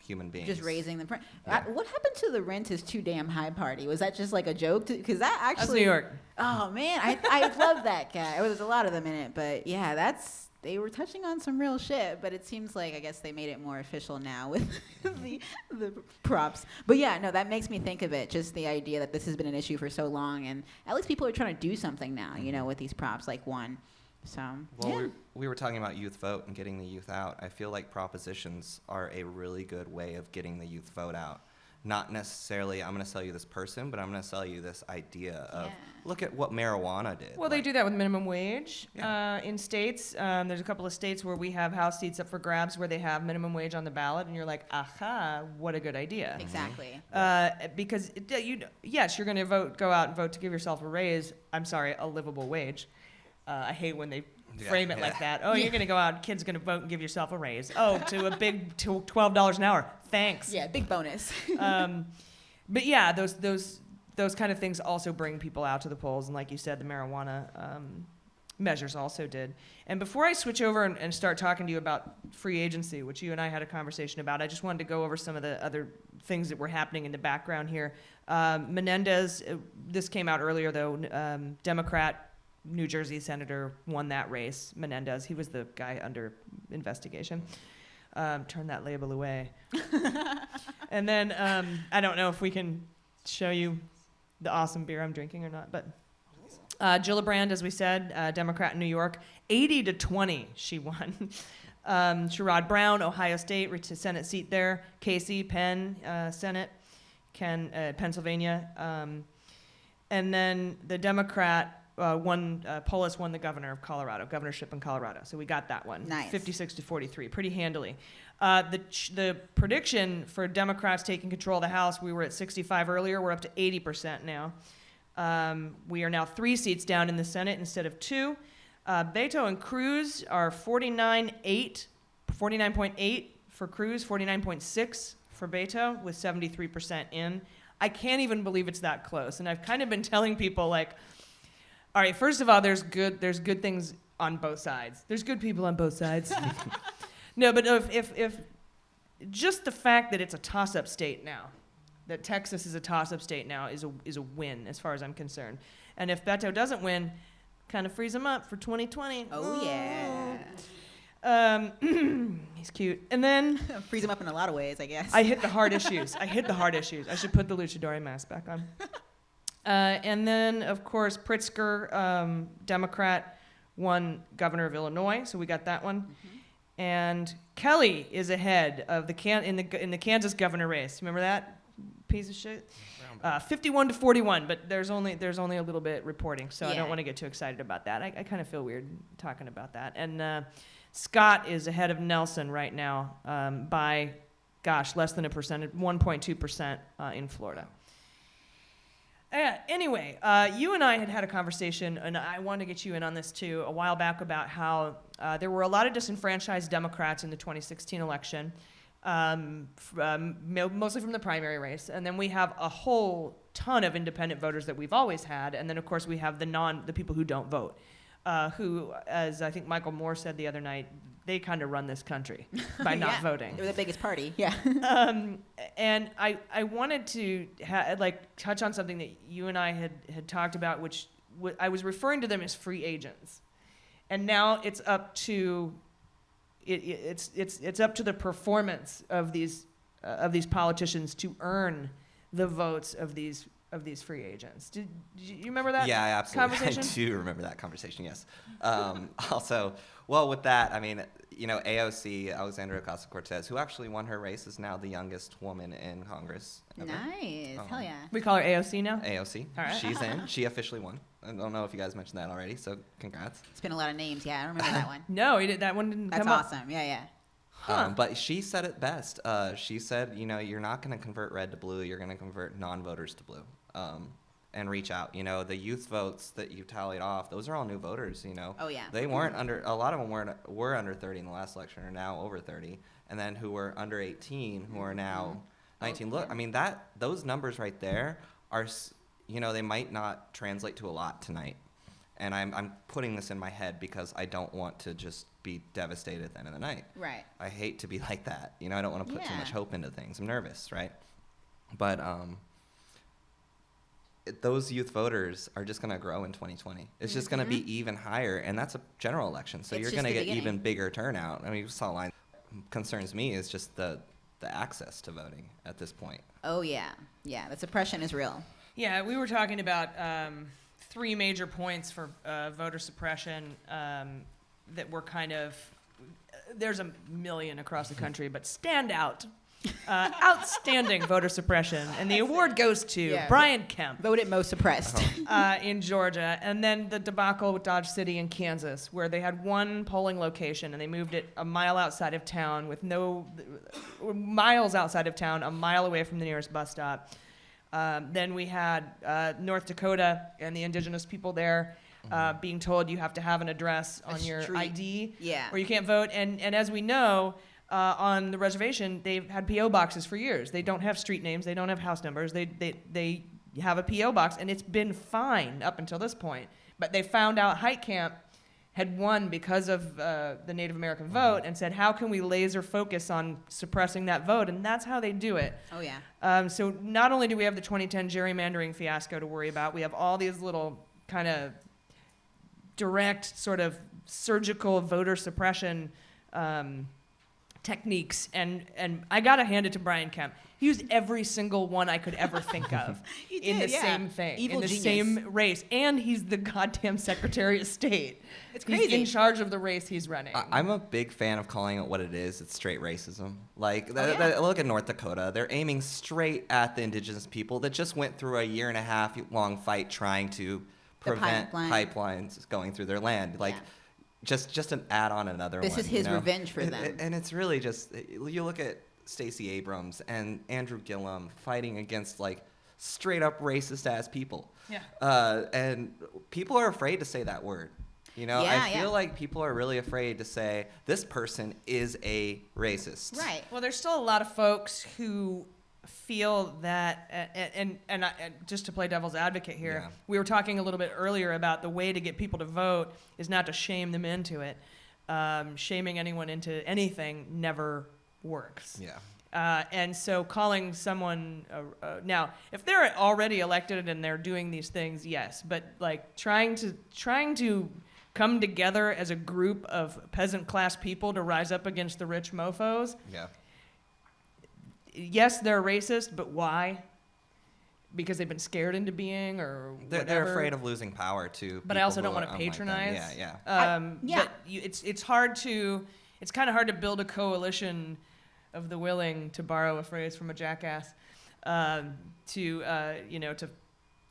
human beings. Just raising the price. Yeah. What happened to the rent is too damn high party? Was that just like a joke? Because that actually. That's New York. Oh man, I love that guy. There was a lot of them in it, but yeah, they were touching on some real shit. But it seems like I guess they made it more official now with the props. But yeah, no, that makes me think of it. Just the idea that this has been an issue for so long, and at least people are trying to do something now. You know, with these props like one. So Well, yeah. we were talking about youth vote and getting the youth out. I feel like propositions are a really good way of getting the youth vote out. Not necessarily, I'm going to sell you this person, but I'm going to sell you this idea of, look at what marijuana did. Well, they do that with minimum wage Yeah. in states. There's a couple of states where we have House seats up for grabs where they have minimum wage on the ballot, and you're like, aha, what a good idea. Exactly. Because yes, you're going to go out and vote to give yourself a raise. I'm sorry, a livable wage. I hate when they frame it like that. Oh, you're going to go out, kid's going to vote and give yourself a raise. Oh, to a big $12 an hour. Thanks. Yeah, big bonus. But yeah, those kind of things also bring people out to the polls. And like you said, the marijuana measures also did. And before I switch over and start talking to you about free agency, which you and I had a conversation about, I just wanted to go over some of the other things that were happening in the background here. Menendez, this came out earlier though, Democrat, New Jersey senator won that race. Menendez, he was the guy under investigation. Turn that label away. And then I don't know if we can show you the awesome beer I'm drinking or not, but Gillibrand, as we said, Democrat in New York, 80-20 she won. Sherrod Brown, Ohio State, Senate seat there. Casey, Penn, Senate, Pennsylvania. And then the Democrat Polis won the governorship in Colorado. So we got that one. Nice. 56-43, pretty handily. The prediction for Democrats taking control of the House, we were at 65 earlier. We're up to 80% now. We are now 3 seats down in the Senate instead of 2. Beto and Cruz are 49.8 for Cruz, 49.6 for Beto, with 73% in. I can't even believe it's that close. And I've kind of been telling people, like, all right, first of all, there's good things on both sides. There's good people on both sides. No, but if just the fact that it's a toss-up state now, that Texas is a toss-up state now is a win as far as I'm concerned. And if Beto doesn't win, kind of frees him up for 2020. Oh yeah. He's cute. And then Frees him up in a lot of ways, I guess. I hit the hard issues. I should put the luchador mask back on. And then, of course, Pritzker, Democrat, won governor of Illinois, so we got that one. Mm-hmm. And Kelly is ahead of in the Kansas governor race. Remember that piece of shit? 51-41, but there's only a little bit reporting, so I don't want to get too excited about that. I kind of feel weird talking about that. And Scott is ahead of Nelson right now by, less than 1.2% in Florida. Anyway, you and I had a conversation, and I wanted to get you in on this too, a while back about how there were a lot of disenfranchised Democrats in the 2016 election, mostly from the primary race, and then we have a whole ton of independent voters that we've always had, and then of course we have the people who don't vote, who, as I think Michael Moore said the other night, they kind of run this country by not voting. They're the biggest party. Yeah. And I wanted to touch on something that you and I had talked about, which I was referring to them as free agents, and now it's up to it's up to the performance of these politicians to earn the votes of these free agents. Did you remember that? Yeah, absolutely. Conversation? I do remember that conversation. Yes. Also, well, with that, I mean, AOC, Alexandria Ocasio-Cortez, who actually won her race, is now the youngest woman in Congress ever. Nice. Hell yeah. We call her AOC now? AOC. All right. She's in. She officially won. I don't know if you guys mentioned that already, so congrats. It's been a lot of names. Yeah, I remember that one. No, that one didn't That's come up. awesome. Yeah, yeah. But she said it best. She said, you're not going to convert red to blue. You're going to convert non-voters to blue, and reach out. The youth votes that you tallied off, those are all new voters. Oh, yeah. They weren't a lot of them were under 30 in the last election, are now over 30, and then who were under 18, who are now 19. Look, I mean, those numbers right there are, they might not translate to a lot tonight. And I'm putting this in my head because I don't want to just be devastated at the end of the night. Right. I hate to be like that. I don't want to put too much hope into things. I'm nervous, right? But those youth voters are just going to grow in 2020. It's just going to be even higher, and that's a general election. So you're going to get even bigger turnout. I mean, you saw line. Concerns me is just the access to voting at this point. Oh, yeah. Yeah, the suppression is real. Yeah, we were talking about three major points for voter suppression that were kind of, there's a million across the country, but stand out. Outstanding voter suppression. And the award goes to Brian Kemp. Voted most suppressed. In Georgia. And then the debacle with Dodge City in Kansas, where they had one polling location and they moved it a mile outside of town miles outside of town, a mile away from the nearest bus stop. Then we had North Dakota and the indigenous people there being told you have to have an address on your ID or you can't vote. And as we know, on the reservation, they've had P.O. boxes for years. They don't have street names. They don't have house numbers. They have a P.O. box, and it's been fine up until this point. But they found out Heitkamp had won because of the Native American vote and said, how can we laser focus on suppressing that vote? And that's how they do it. Oh, yeah. So not only do we have the 2010 gerrymandering fiasco to worry about, we have all these little kind of direct sort of surgical voter suppression techniques. And I got to hand it to Brian Kemp. He used every single one I could ever think of in the same thing, Evil in the genius. Same race. And he's the goddamn Secretary of State. It's crazy. He's in charge of the race he's running. I'm a big fan of calling it what it is. It's straight racism. Look at North Dakota. They're aiming straight at the indigenous people that just went through a 1.5-year long fight trying to prevent pipelines going through their land. Just an add on another one. This is his revenge for them. And it's really just, you look at Stacey Abrams and Andrew Gillum fighting against straight up racist ass people. Yeah. And people are afraid to say that word. I feel like people are really afraid to say this person is a racist. Right. Well, there's still a lot of folks who feel that, and just to play devil's advocate here, we were talking a little bit earlier about the way to get people to vote is not to shame them into it. Shaming anyone into anything never works. Yeah. And so calling someone now, if they're already elected and they're doing these things, yes, but trying to come together as a group of peasant class people to rise up against the rich mofos. Yeah. Yes, they're racist, but why? Because they've been scared into being, or whatever. They're afraid of losing power too. But I also don't want to patronize. But it's hard to. It's kind of hard to build a coalition of the willing, to borrow a phrase from a jackass, to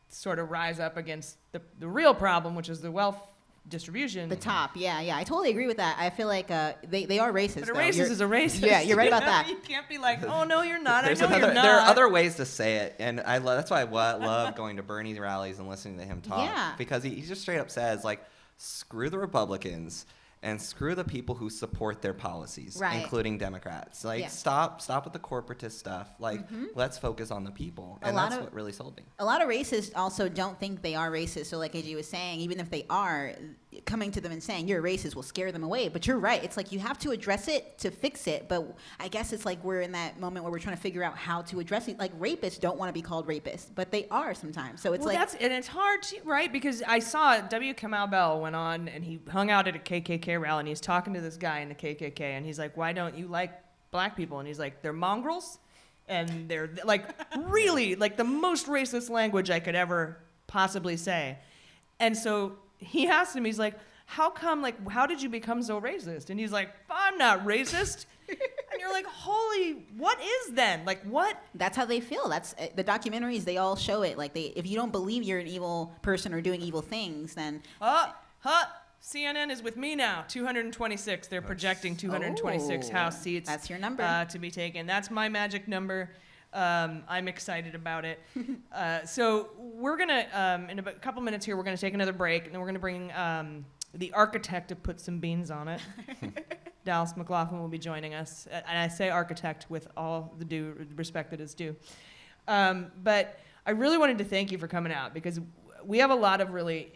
sort of rise up against the real problem, which is the distribution. The top, yeah. I totally agree with that. I feel like they are racist. But a though. racist is a racist. Yeah, you're right about that. You can't be like, oh no, you're not. I There's know you're not. There are other ways to say it, and that's why I love going to Bernie rallies and listening to him talk. Yeah. Because he just straight up says, like, screw the Republicans and screw the people who support their policies, Right. including Democrats. Like, Yeah. stop with the corporatist stuff. Like, let's focus on the people, and that's what really sold me. A lot of racists also don't think they are racist. So like AJ was saying, even if they are, coming to them and saying you're a racist will scare them away. But you're right. It's like you have to address it to fix it. But I guess it's like we're in that moment where we're trying to figure out how to address it. Like rapists don't want to be called rapists, but they are sometimes. So it's and it's hard to, right? Because I saw W. Kamau Bell went on and he hung out at a KKK rally and he's talking to this guy in the KKK and he's like, why don't you like black people? And he's like, they're mongrels. And they're like really like the most racist language I could ever possibly say. And so he asked him, he's like, how come, like, how did you become so racist? And he's like, I'm not racist. And you're like, holy, what is then? Like, what? That's how they feel. That's the documentaries. They all show it. Like if you don't believe you're an evil person or doing evil things, then. CNN is with me now. 226. They're projecting 226 House seats. That's your number. To be taken. That's my magic number. I'm excited about it. So we're going to, in a couple minutes here, we're going to take another break, and then we're going to bring the architect to put some beans on it. Dallas McLaughlin will be joining us. And I say architect with all the due respect that is due. But I really wanted to thank you for coming out, because we have a lot of really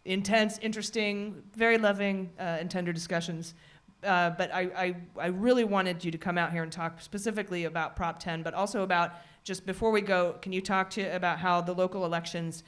intense, interesting, very loving and tender discussions. But I really wanted you to come out here and talk specifically about Prop 10, but also about, just before we go, can you talk about how the local elections,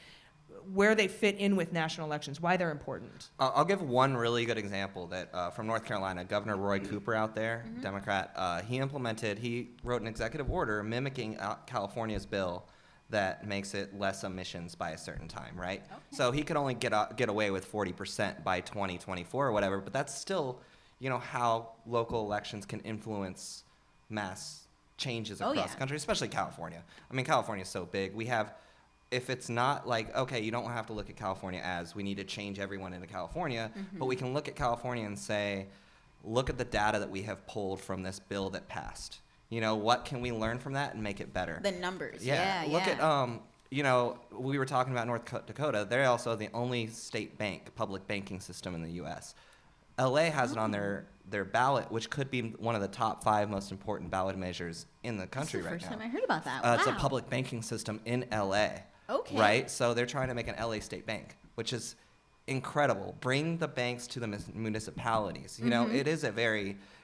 where they fit in with national elections, why they're important? I'll give one really good example that from North Carolina, Governor Roy Cooper out there, Democrat, he wrote an executive order mimicking California's bill that makes it less emissions by a certain time, right? Okay. So he could only get away with 40% by 2024 or whatever, but that's still, how local elections can influence mass changes across the country, especially California. I mean, California is so big. We have, if it's not like, okay, you don't have to look at California as we need to change everyone into California, but we can look at California and say, look at the data that we have pulled from this bill that passed. What can we learn from that and make it better? The numbers. Look at, we were talking about North Dakota. They're also the only state public banking system in the U.S. LA has it on their ballot, which could be one of the top 5 most important ballot measures in the country right now. That's the first time I heard about that. Wow. It's a public banking system in LA. Okay. Right? So they're trying to make an LA state bank, which is incredible. Bring the banks to the municipalities. It is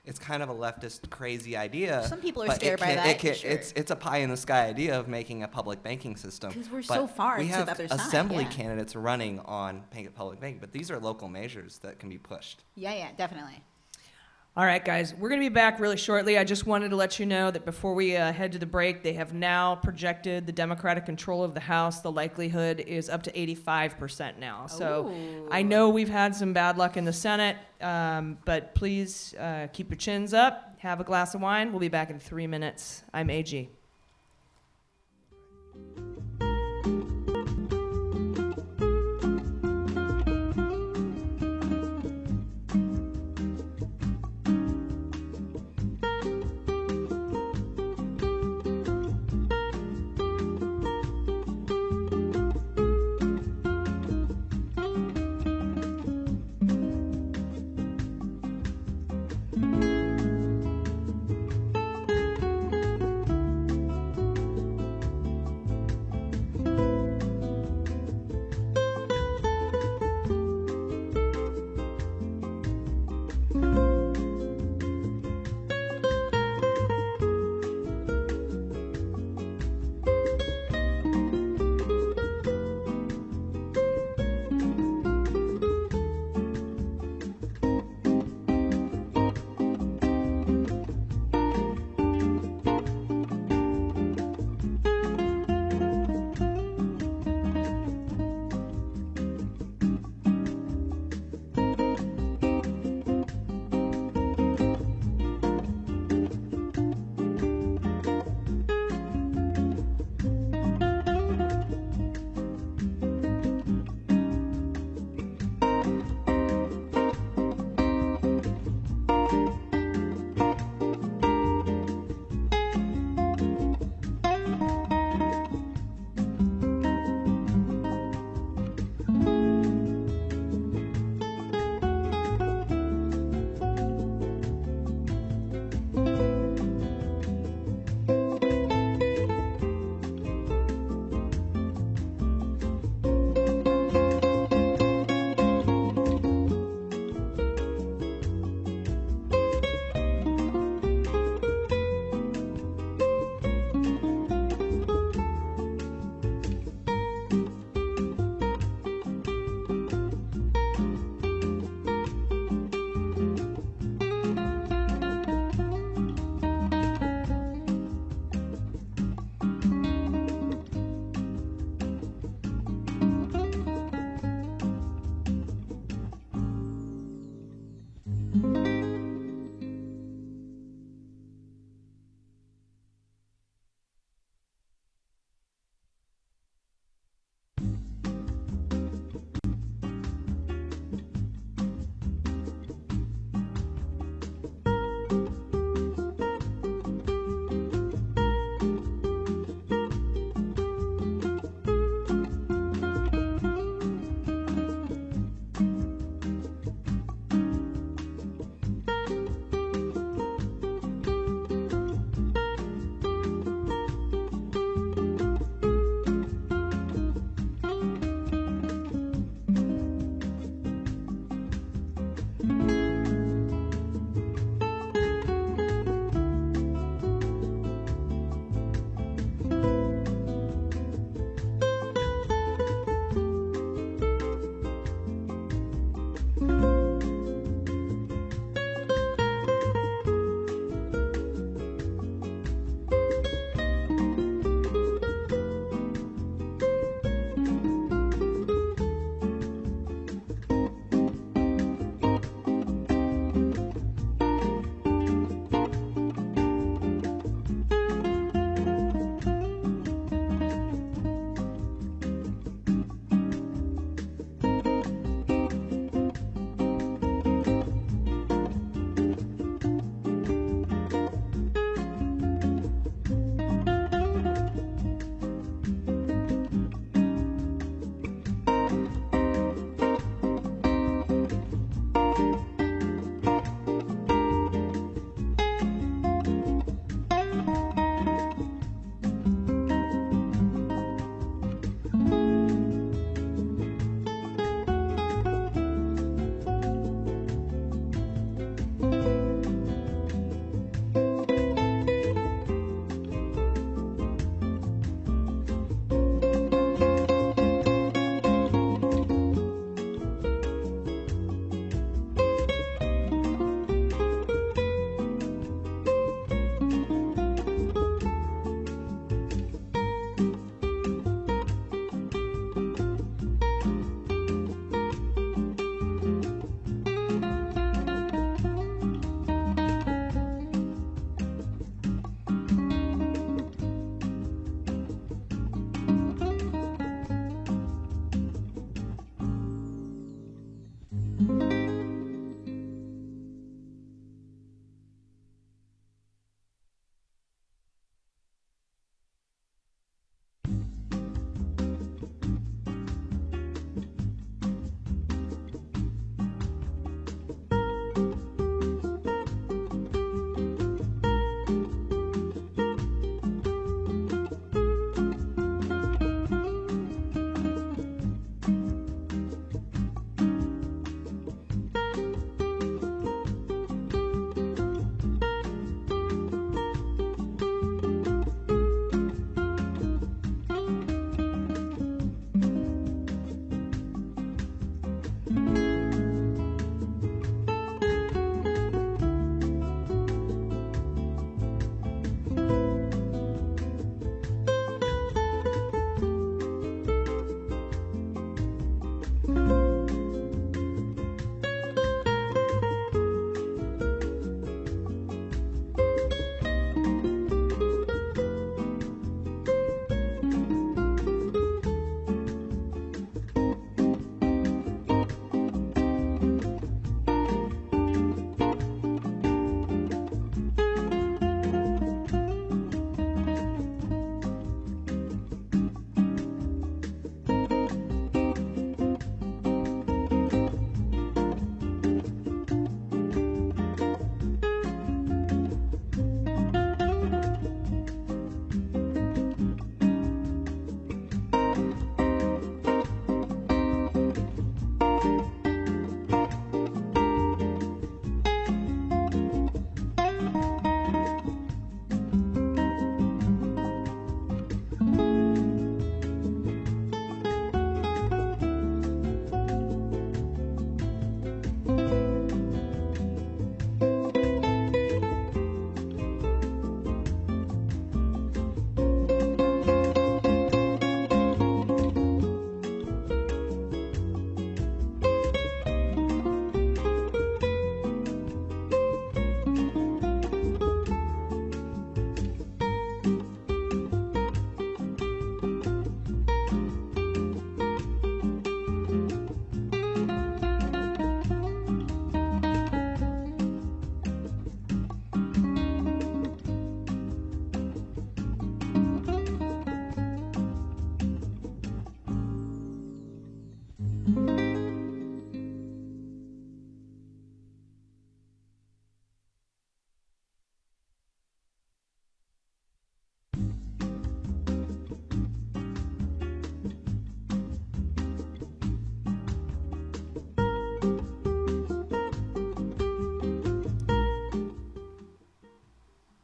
it's kind of a leftist crazy idea. Some people are scared by that. Sure. It's a pie in the sky idea of making a public banking system. Because we're so far to the other side. We have assembly candidates running on public banking, but these are local measures that can be pushed. Yeah, definitely. All right, guys, we're going to be back really shortly. I just wanted to let you know that before we head to the break, they have now projected the Democratic control of the House. The likelihood is up to 85% now. So I know we've had some bad luck in the Senate, but please keep your chins up, have a glass of wine. We'll be back in 3 minutes. I'm AG.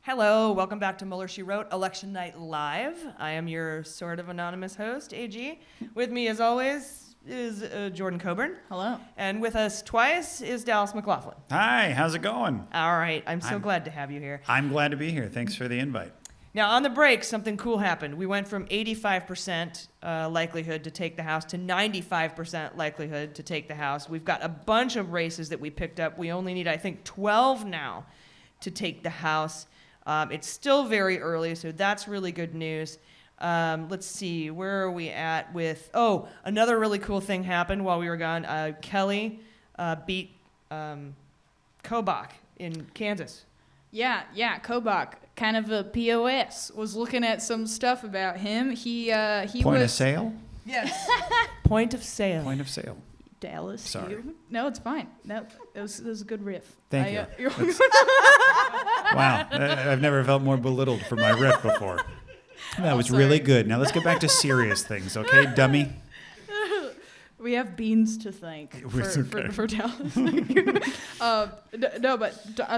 Hello, welcome back to Mueller, She Wrote, Election Night Live. I am your sort of anonymous host, AG. With me, as always, is Jordan Coburn. Hello. And with us twice is Dallas McLaughlin. Hi, how's it going? All right, I'm so glad to have you here. I'm glad to be here. Thanks for the invite. Now, on the break, something cool happened. We went from 85% likelihood to take the House to 95% likelihood to take the House. We've got a bunch of races that we picked up. We only need, I think, 12 now to take the House. It's still very early, so that's really good news. Let's see, where are we at with... Oh, another really cool thing happened while we were gone. Kelly beat Kobach in Kansas. Yeah, Kobach, kind of a POS. Was looking at some stuff about him. He Point of sale? Yes. Point of sale. Point of sale. Dallas. Sorry. No, it's fine. No, it was a good riff. Thank you. Wow, I've never felt more belittled for my riff before. That was really good. Now let's get back to serious things, okay, dummy? We have beans to thank for Dallas.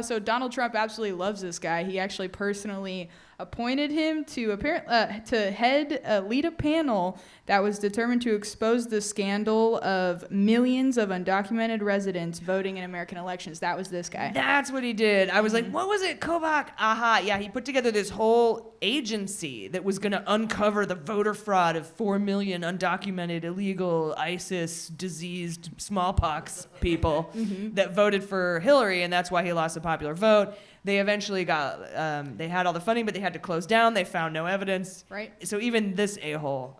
So Donald Trump absolutely loves this guy. He actually personally appointed him to lead a panel that was determined to expose the scandal of millions of undocumented residents voting in American elections. That was this guy. That's what he did. I was like, what was it, Kobach? Aha, yeah, he put together this whole agency that was going to uncover the voter fraud of 4 million undocumented, illegal, ISIS, diseased, smallpox people that voted for Hillary, and that's why he lost the popular vote. They eventually got, they had all the funding, but they had to close down. They found no evidence. Right. So even this a-hole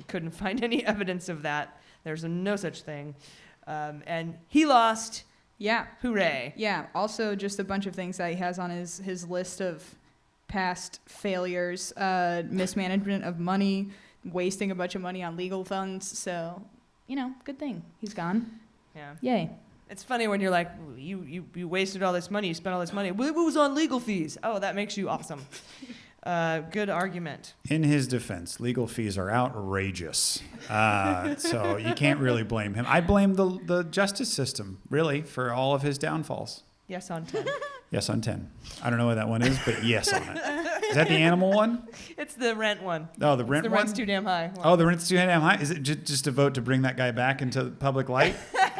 couldn't find any evidence of that. There's no such thing. And he lost. Yeah. Hooray. Yeah. Also, just a bunch of things that he has on his list of past failures, mismanagement of money, wasting a bunch of money on legal funds. So, good thing. He's gone. Yeah. Yay. It's funny when you're like, you wasted all this money, you spent all this money. Well, it was on legal fees. Oh, that makes you awesome. Good argument. In his defense, legal fees are outrageous. So you can't really blame him. I blame the justice system, really, for all of his downfalls. Yes on 10. Yes on 10. I don't know what that one is, but yes on it. Is that the animal one? It's the rent one. Oh, the rent's too damn high. Oh, the rent's too damn high? Is it just a vote to bring that guy back into public light?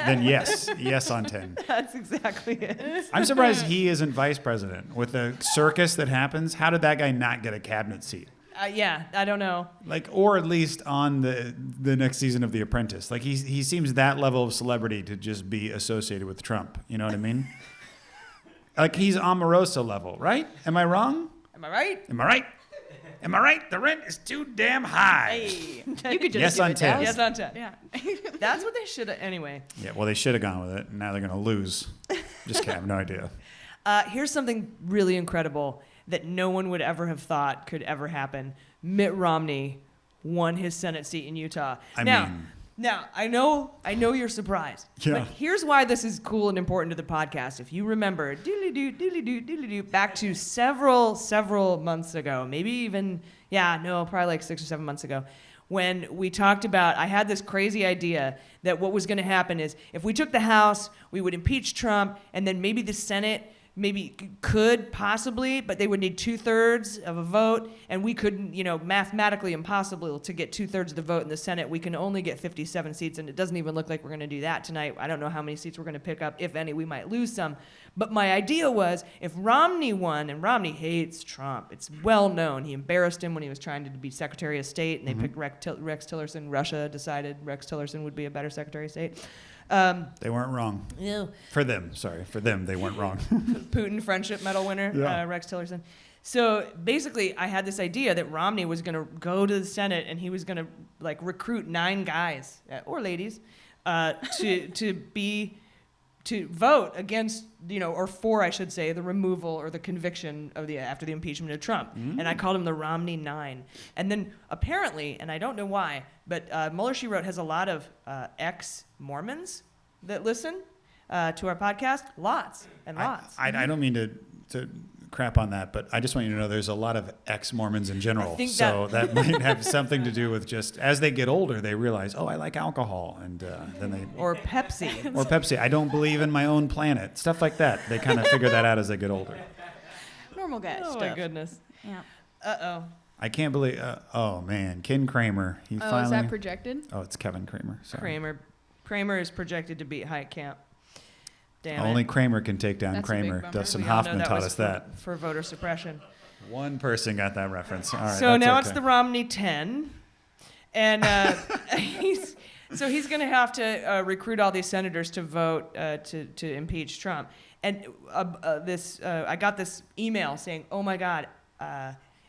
then yes. Yes on 10. That's exactly it. I'm surprised he isn't vice president. With the circus that happens, how did that guy not get a cabinet seat? Yeah, I don't know. Like, or at least on the next season of The Apprentice. Like, he seems that level of celebrity to just be associated with Trump. You know what I mean? Like, he's Omarosa level, right? Am I wrong? Am I right? Am I right? Am I right? The rent is too damn high. Hey. You could just Yes give on it 10. to us. Yes on 10. Yeah. That's what they should have. Anyway. Yeah, well, they should have gone with it, and now they're going to lose. Just kidding. I have no idea. Here's something really incredible that no one would ever have thought could ever happen. Mitt Romney won his Senate seat in Utah. Now, I know you're surprised. Yeah. But here's why this is cool and important to the podcast. If you remember, doodly-doo, back to several months ago, maybe even, probably like 6 or 7 months ago, when we talked about, I had this crazy idea that what was going to happen is if we took the House, we would impeach Trump, and then maybe the Senate could possibly, but they would need 2/3 of a vote, and we couldn't, mathematically impossible to get 2/3 of the vote in the Senate. We can only get 57 seats, and it doesn't even look like we're going to do that tonight. I don't know how many seats we're going to pick up, if any. We might lose some. But my idea was if Romney won, and Romney hates Trump, it's well known. He embarrassed him when he was trying to be Secretary of State, and they picked Rex Tillerson. Russia decided Rex Tillerson would be a better Secretary of State. They weren't wrong. Yeah. For them, they weren't wrong. Putin Friendship Medal winner, Rex Tillerson. So basically, I had this idea that Romney was going to go to the Senate and he was going to recruit 9 guys or ladies to vote against, or for, I should say, the removal or the conviction of after the impeachment of Trump. And I called him the Romney 9. And then apparently, and I don't know why, but Mueller, She Wrote has a lot of ex-Mormons that listen to our podcast. Lots and lots. I don't mean to crap on that, but I just want you to know there's a lot of ex-Mormons in general. So that might have something to do with just as they get older, they realize, oh, I like alcohol. And then they... Or Pepsi. Or Pepsi. I don't believe in my own planet. Stuff like that. They kind of figure that out as they get older. Normal guy stuff. Oh, my goodness. Yeah. Uh-oh. I can't believe... oh, man. Ken Kramer. He finally... Is that projected? Oh, it's Kevin Kramer. Sorry. Kramer is projected to beat Heitkamp. Damn Only it. Kramer can take down That's a big Kramer. bummer. Dustin We all know Hoffman taught was us that. For voter suppression. One person got that reference. All right, So now that's it's okay. the Romney 10. And he's going to have to recruit all these senators to vote to impeach Trump. And I got this email saying, oh, my God,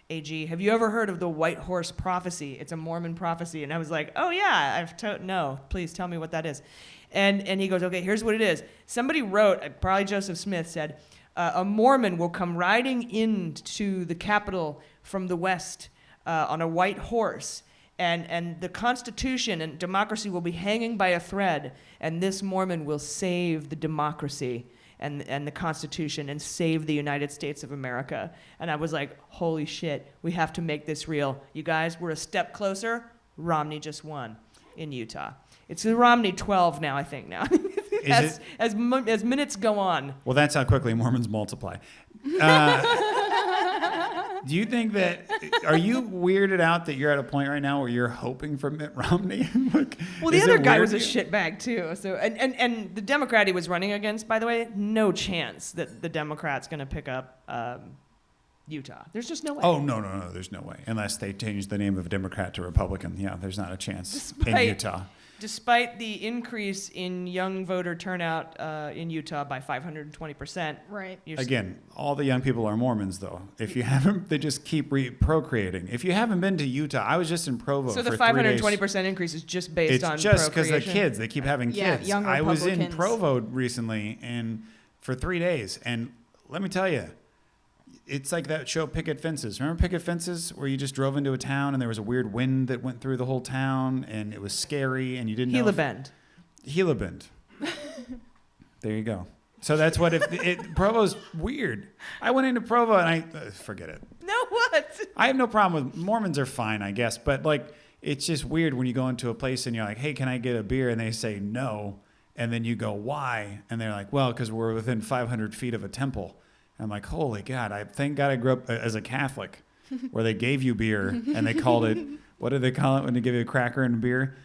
AG, have you ever heard of the White Horse Prophecy? It's a Mormon prophecy. And I was like, oh, yeah, no, please tell me what that is. And he goes, okay, here's what it is. Somebody wrote, probably Joseph Smith said, a Mormon will come riding into the Capitol from the west on a white horse, and the Constitution and democracy will be hanging by a thread, and this Mormon will save the democracy and the Constitution and save the United States of America. And I was like, holy shit, we have to make this real. You guys, we're a step closer. Romney just won in Utah. It's the Romney 12 now, I think, now. as minutes go on. Well, that's how quickly Mormons multiply. Do you think that, are you weirded out that you're at a point right now where you're hoping for Mitt Romney? Well, the other guy was a shitbag, too. So, and the Democrat he was running against, by the way, no chance that the Democrat's going to pick up Utah. There's just no way. Oh, no, there's no way. Unless they change the name of Democrat to Republican. Yeah, there's not a chance in Utah. Despite the increase in young voter turnout in Utah by 520%. Right. Again, all the young people are Mormons, though. If you haven't, they just keep procreating. If you haven't been to Utah, I was just in Provo for 3 days. So the 520% increase is just based on procreation? It's just because the kids, they keep having kids. Young I was in Republicans. Provo recently and for 3 days, and let me tell you, it's like that show Picket Fences. Remember Picket Fences, where you just drove into a town and there was a weird wind that went through the whole town and it was scary and you didn't know. Gila Bend. There you go. So that's what Provo's weird. I went into Provo and I forget it. No, what? I have no problem with Mormons are fine, I guess, but it's just weird when you go into a place and you're like, hey, can I get a beer? And they say no, and then you go, why? And they're like, well, because we're within 500 feet of a temple. I'm like, holy God, thank God I grew up as a Catholic where they gave you beer and they called it, what did they call it when they give you a cracker and a beer?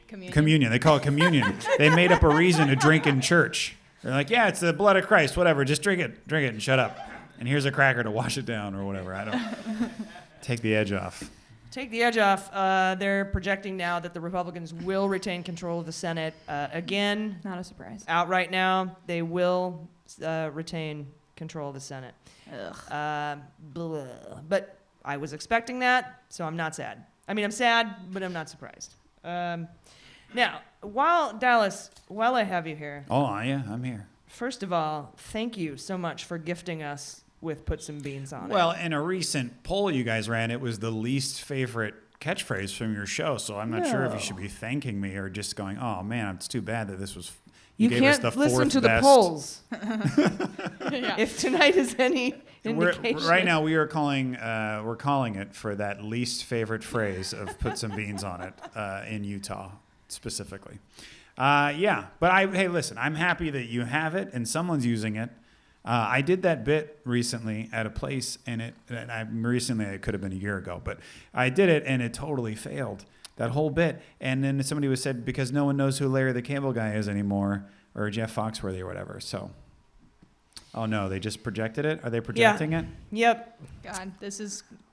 Communion. They call it communion. They made up a reason to drink in church. They're like, yeah, it's the blood of Christ, whatever. Just drink it and shut up. And here's a cracker to wash it down or whatever. I don't take the edge off. Take the edge off. They're projecting now that the Republicans will retain control of the Senate. Again, Not a surprise. out right now, they will retain control of the Senate. But I was expecting that, so I'm not sad. I mean, I'm sad, but I'm not surprised. Now, Dallas, while I have you here, Oh, yeah, I'm here. first of all, thank you so much for gifting us with Put Some Beans on It. Well, in a recent poll you guys ran, it was the least favorite catchphrase from your show, so I'm not sure if you should be thanking me or just going, oh, man, it's too bad that this was... You gave can't us the listen fourth to the best. polls. If tonight is any indication. Right now, we're calling it for that least favorite phrase of "put some beans on it" in Utah specifically. Yeah, but hey, listen, I'm happy that you have it and someone's using it. I did that bit recently at a place, and it could have been a year ago, but I did it and it totally failed. That whole bit. And then somebody was said, because no one knows who Larry the Cable Guy is anymore, or Jeff Foxworthy or whatever. So, oh no, they just projected it? Are they projecting it? Yep. God,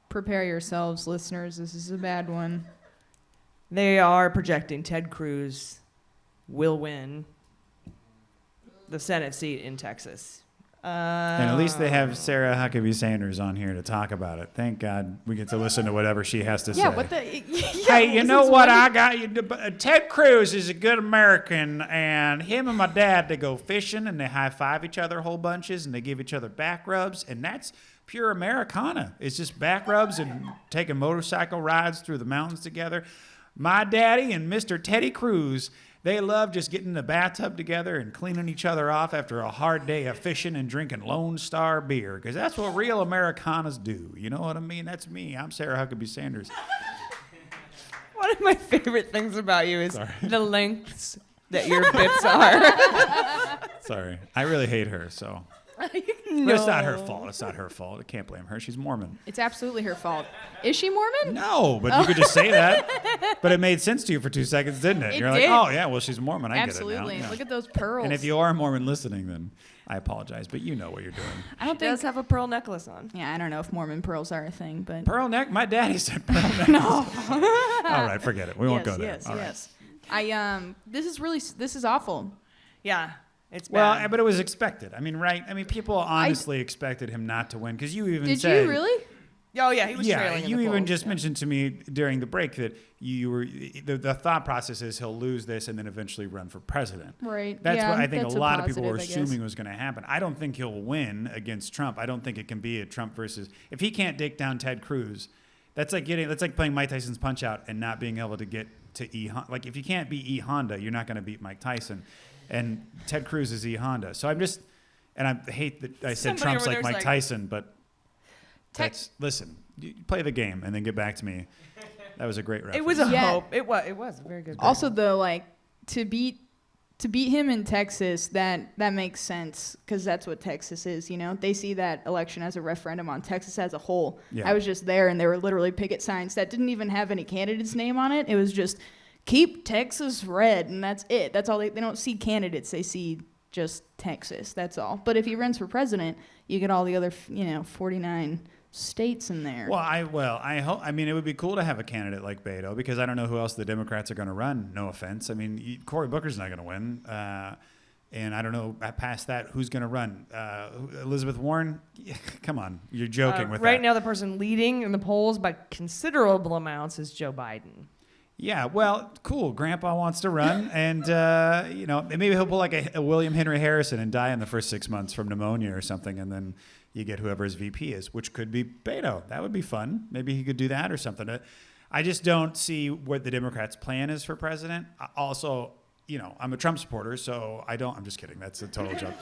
prepare yourselves, listeners. This is a bad one. They are projecting Ted Cruz will win the Senate seat in Texas. And at least they have Sarah Huckabee Sanders on here to talk about it. Thank God we get to listen to whatever she has to say. Yeah, what the... Hey, you know what I got you? Ted Cruz is a good American, and him and my dad, they go fishing, and they high-five each other whole bunches, and they give each other back rubs, and that's pure Americana. It's just back rubs and taking motorcycle rides through the mountains together. My daddy and Mr. Teddy Cruz, they love just getting in the bathtub together and cleaning each other off after a hard day of fishing and drinking Lone Star beer, because that's what real Americanas do. You know what I mean? That's me. I'm Sarah Huckabee Sanders. One of my favorite things about you is the lengths that your bits are. Sorry. I really hate her, so... No. But it's not her fault. It's not her fault. I can't blame her. She's Mormon. It's absolutely her fault. Is she Mormon? No, but you could just say that. But it made sense to you for 2 seconds, didn't it? You're did. like, oh, yeah, well, she's Mormon. I Absolutely. get it now. Yeah. Look at those pearls. And if you are a Mormon listening, then I apologize. But you know what you're doing. I don't She does have a pearl necklace on. Yeah, I don't know if Mormon pearls are a thing, but... Pearl neck? My daddy said pearl necklace. No. All right, forget it. We won't go there. Yes, All yes. Right. This is awful. Yeah. It's well, bad. but it was expected. I mean, right? I mean, people honestly expected him not to win, because you even Did said... you really? Oh, yeah, he was trailing in you the even polls. just mentioned to me during the break that you were the thought process is he'll lose this and then eventually run for president. Right. That's yeah, what I think that's a lot of people were positive, I assuming guess. was going to happen. I don't think he'll win against Trump. I don't think it can be a Trump versus... If he can't take down Ted Cruz, that's like playing Mike Tyson's Punch-Out and not being able to get to E. Like, if you can't beat E. Honda, you're not going to beat Mike Tyson. And Ted Cruz is E. Honda. So I'm just... And I hate that I said Somebody Trump's over like there's Mike Tyson, but... Listen, you play the game and then get back to me. That was a great reference. It was a Yeah. hope. It was a very good. Also, though, like to beat him in Texas, that makes sense because that's what Texas is. You know, they see that election as a referendum on Texas as a whole. Yeah. I was just there, and there were literally picket signs that didn't even have any candidate's name on it. It was just keep Texas red, and that's it. That's all they don't see candidates. They see just Texas. That's all. But if he runs for president, you get all the other 49 states in there. Well, I hope. I mean, it would be cool to have a candidate like Beto, because I don't know who else the Democrats are going to run. No offense. I mean, Cory Booker's not going to win, and I don't know past that who's going to run. Elizabeth Warren. Come on, you're joking with that. Right now, the person leading in the polls by considerable amounts is Joe Biden. Yeah, well, cool. Grandpa wants to run, and maybe he'll pull like a William Henry Harrison and die in the first 6 months from pneumonia or something, and then you get whoever his VP is, which could be Beto. That would be fun. Maybe he could do that or something. I just don't see what the Democrats' plan is for president. Also, I'm a Trump supporter, so I don't. I'm just kidding. That's a total joke.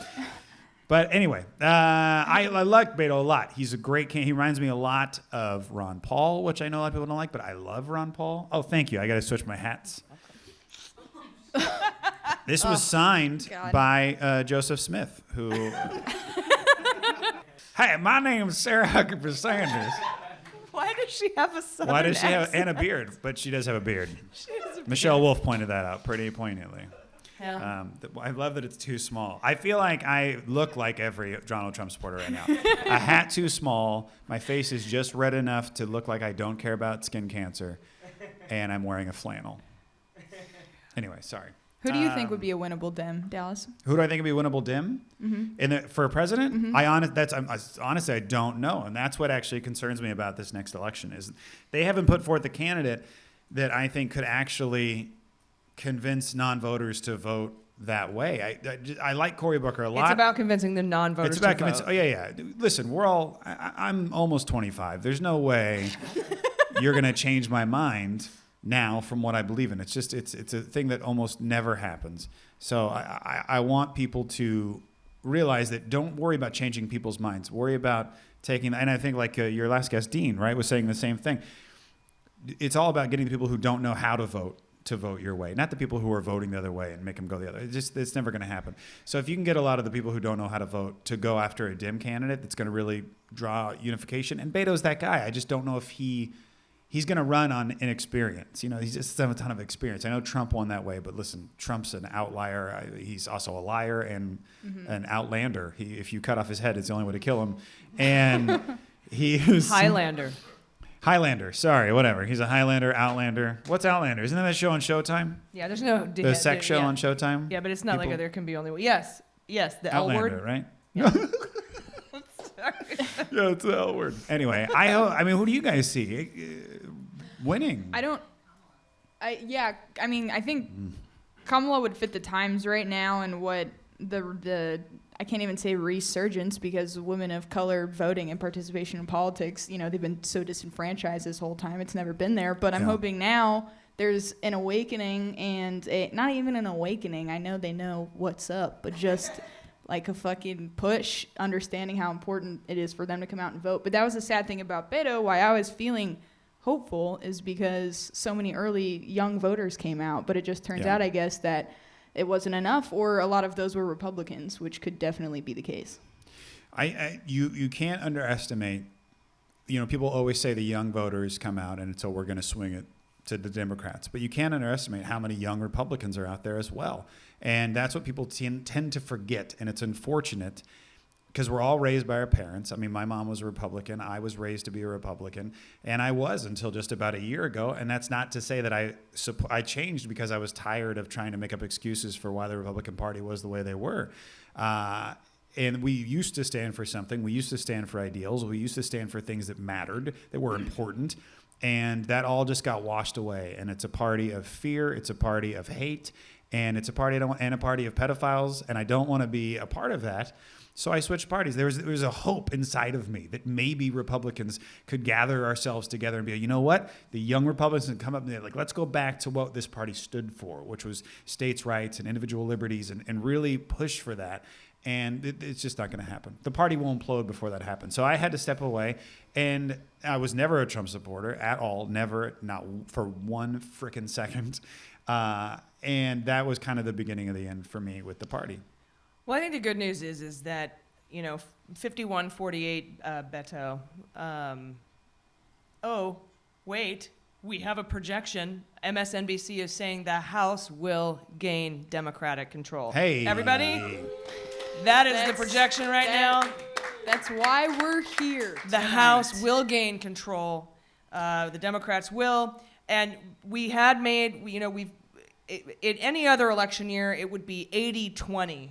But anyway, I like Beto a lot. He's a great candidate. He reminds me a lot of Ron Paul, which I know a lot of people don't like, but I love Ron Paul. Oh, thank you. I got to switch my hats. This was signed by Joseph Smith, who... Hey, my name is Sarah Huckabee Sanders. Why does she have a southern Why does she have accent? and a beard? But she does have a beard. She has a Michelle beard. Wolf pointed that out pretty poignantly. Yeah. I love that it's too small. I feel like I look like every Donald Trump supporter right now. A hat too small. My face is just red enough to look like I don't care about skin cancer. And I'm wearing a flannel. Anyway, sorry. Who do you think would be a winnable Dem, Dallas? Who do I think would be a winnable Dem? For president? Honestly, I don't know. And that's what actually concerns me about this next election is they haven't put forth a candidate that I think could actually convince non-voters to vote that way. I like Cory Booker a lot. It's about convincing the non-voters It's about to vote. convincing. Oh yeah. Listen, I'm almost 25. There's no way you're gonna change my mind now from what I believe in. It's a thing that almost never happens. So I want people to realize that don't worry about changing people's minds. Worry about taking. And I think like your last guest, Dean, right, was saying the same thing. It's all about getting the people who don't know how to vote your way, not the people who are voting the other way and make them go the other. It's never going to happen. So if you can get a lot of the people who don't know how to vote to go after a Dem candidate that's going to really draw unification, and Beto's that guy. I just don't know if he's going to run on inexperience. You know, he just doesn't have a ton of experience. I know Trump won that way, but listen, Trump's an outlier. He's also a liar and an outlander. If you cut off his head, it's the only way to kill him. And he is Highlander, sorry, whatever. He's a Highlander, Outlander. What's Outlander? Isn't that show on Showtime? Yeah, there's no... The sex show on Showtime? Yeah, but it's not like there can be only one. Yes, the L Outlander, word. right? Yeah. Yeah, it's the L word. Anyway, I mean, who do you guys see winning? I think Kamala would fit the times right now and what the I can't even say resurgence because women of color voting and participation in politics, you know, they've been so disenfranchised this whole time. It's never been there. But I'm hoping now there's an awakening and not even an awakening. I know they know what's up, but just like a fucking push, understanding how important it is for them to come out and vote. But that was the sad thing about Beto. Why I was feeling hopeful is because so many early young voters came out. But it just turns out, I guess, that it wasn't enough, or a lot of those were Republicans, which could definitely be the case. You can't underestimate, you know, people always say the young voters come out and so we're going to swing it to the Democrats, but you can't underestimate how many young Republicans are out there as well. And that's what people tend to forget. And it's unfortunate because we're all raised by our parents. I mean, my mom was a Republican. I was raised to be a Republican. And I was until just about a year ago. And that's not to say that I changed because I was tired of trying to make up excuses for why the Republican Party was the way they were. And we used to stand for something. We used to stand for ideals. We used to stand for things that mattered, that were important. And that all just got washed away. And it's a party of fear. It's a party of hate. And it's a party and a party of pedophiles. And I don't want to be a part of that. So I switched parties. There was a hope inside of me that maybe Republicans could gather ourselves together and be like, you know what? The young Republicans would come up and they're like, let's go back to what this party stood for, which was states' rights and individual liberties and really push for that. And it's just not going to happen. The party will implode before that happens. So I had to step away. And I was never a Trump supporter at all. Never, not for one frickin' second. And that was kind of the beginning of the end for me with the party. Well, I think the good news is that, you know, 51-48 Beto. Oh, wait, we have a projection. MSNBC is saying the House will gain Democratic control. Hey. Everybody, that's the projection right now. That's why we're here The House will gain control. The Democrats will. And we had made, you know, in any other election year, it would be 80-20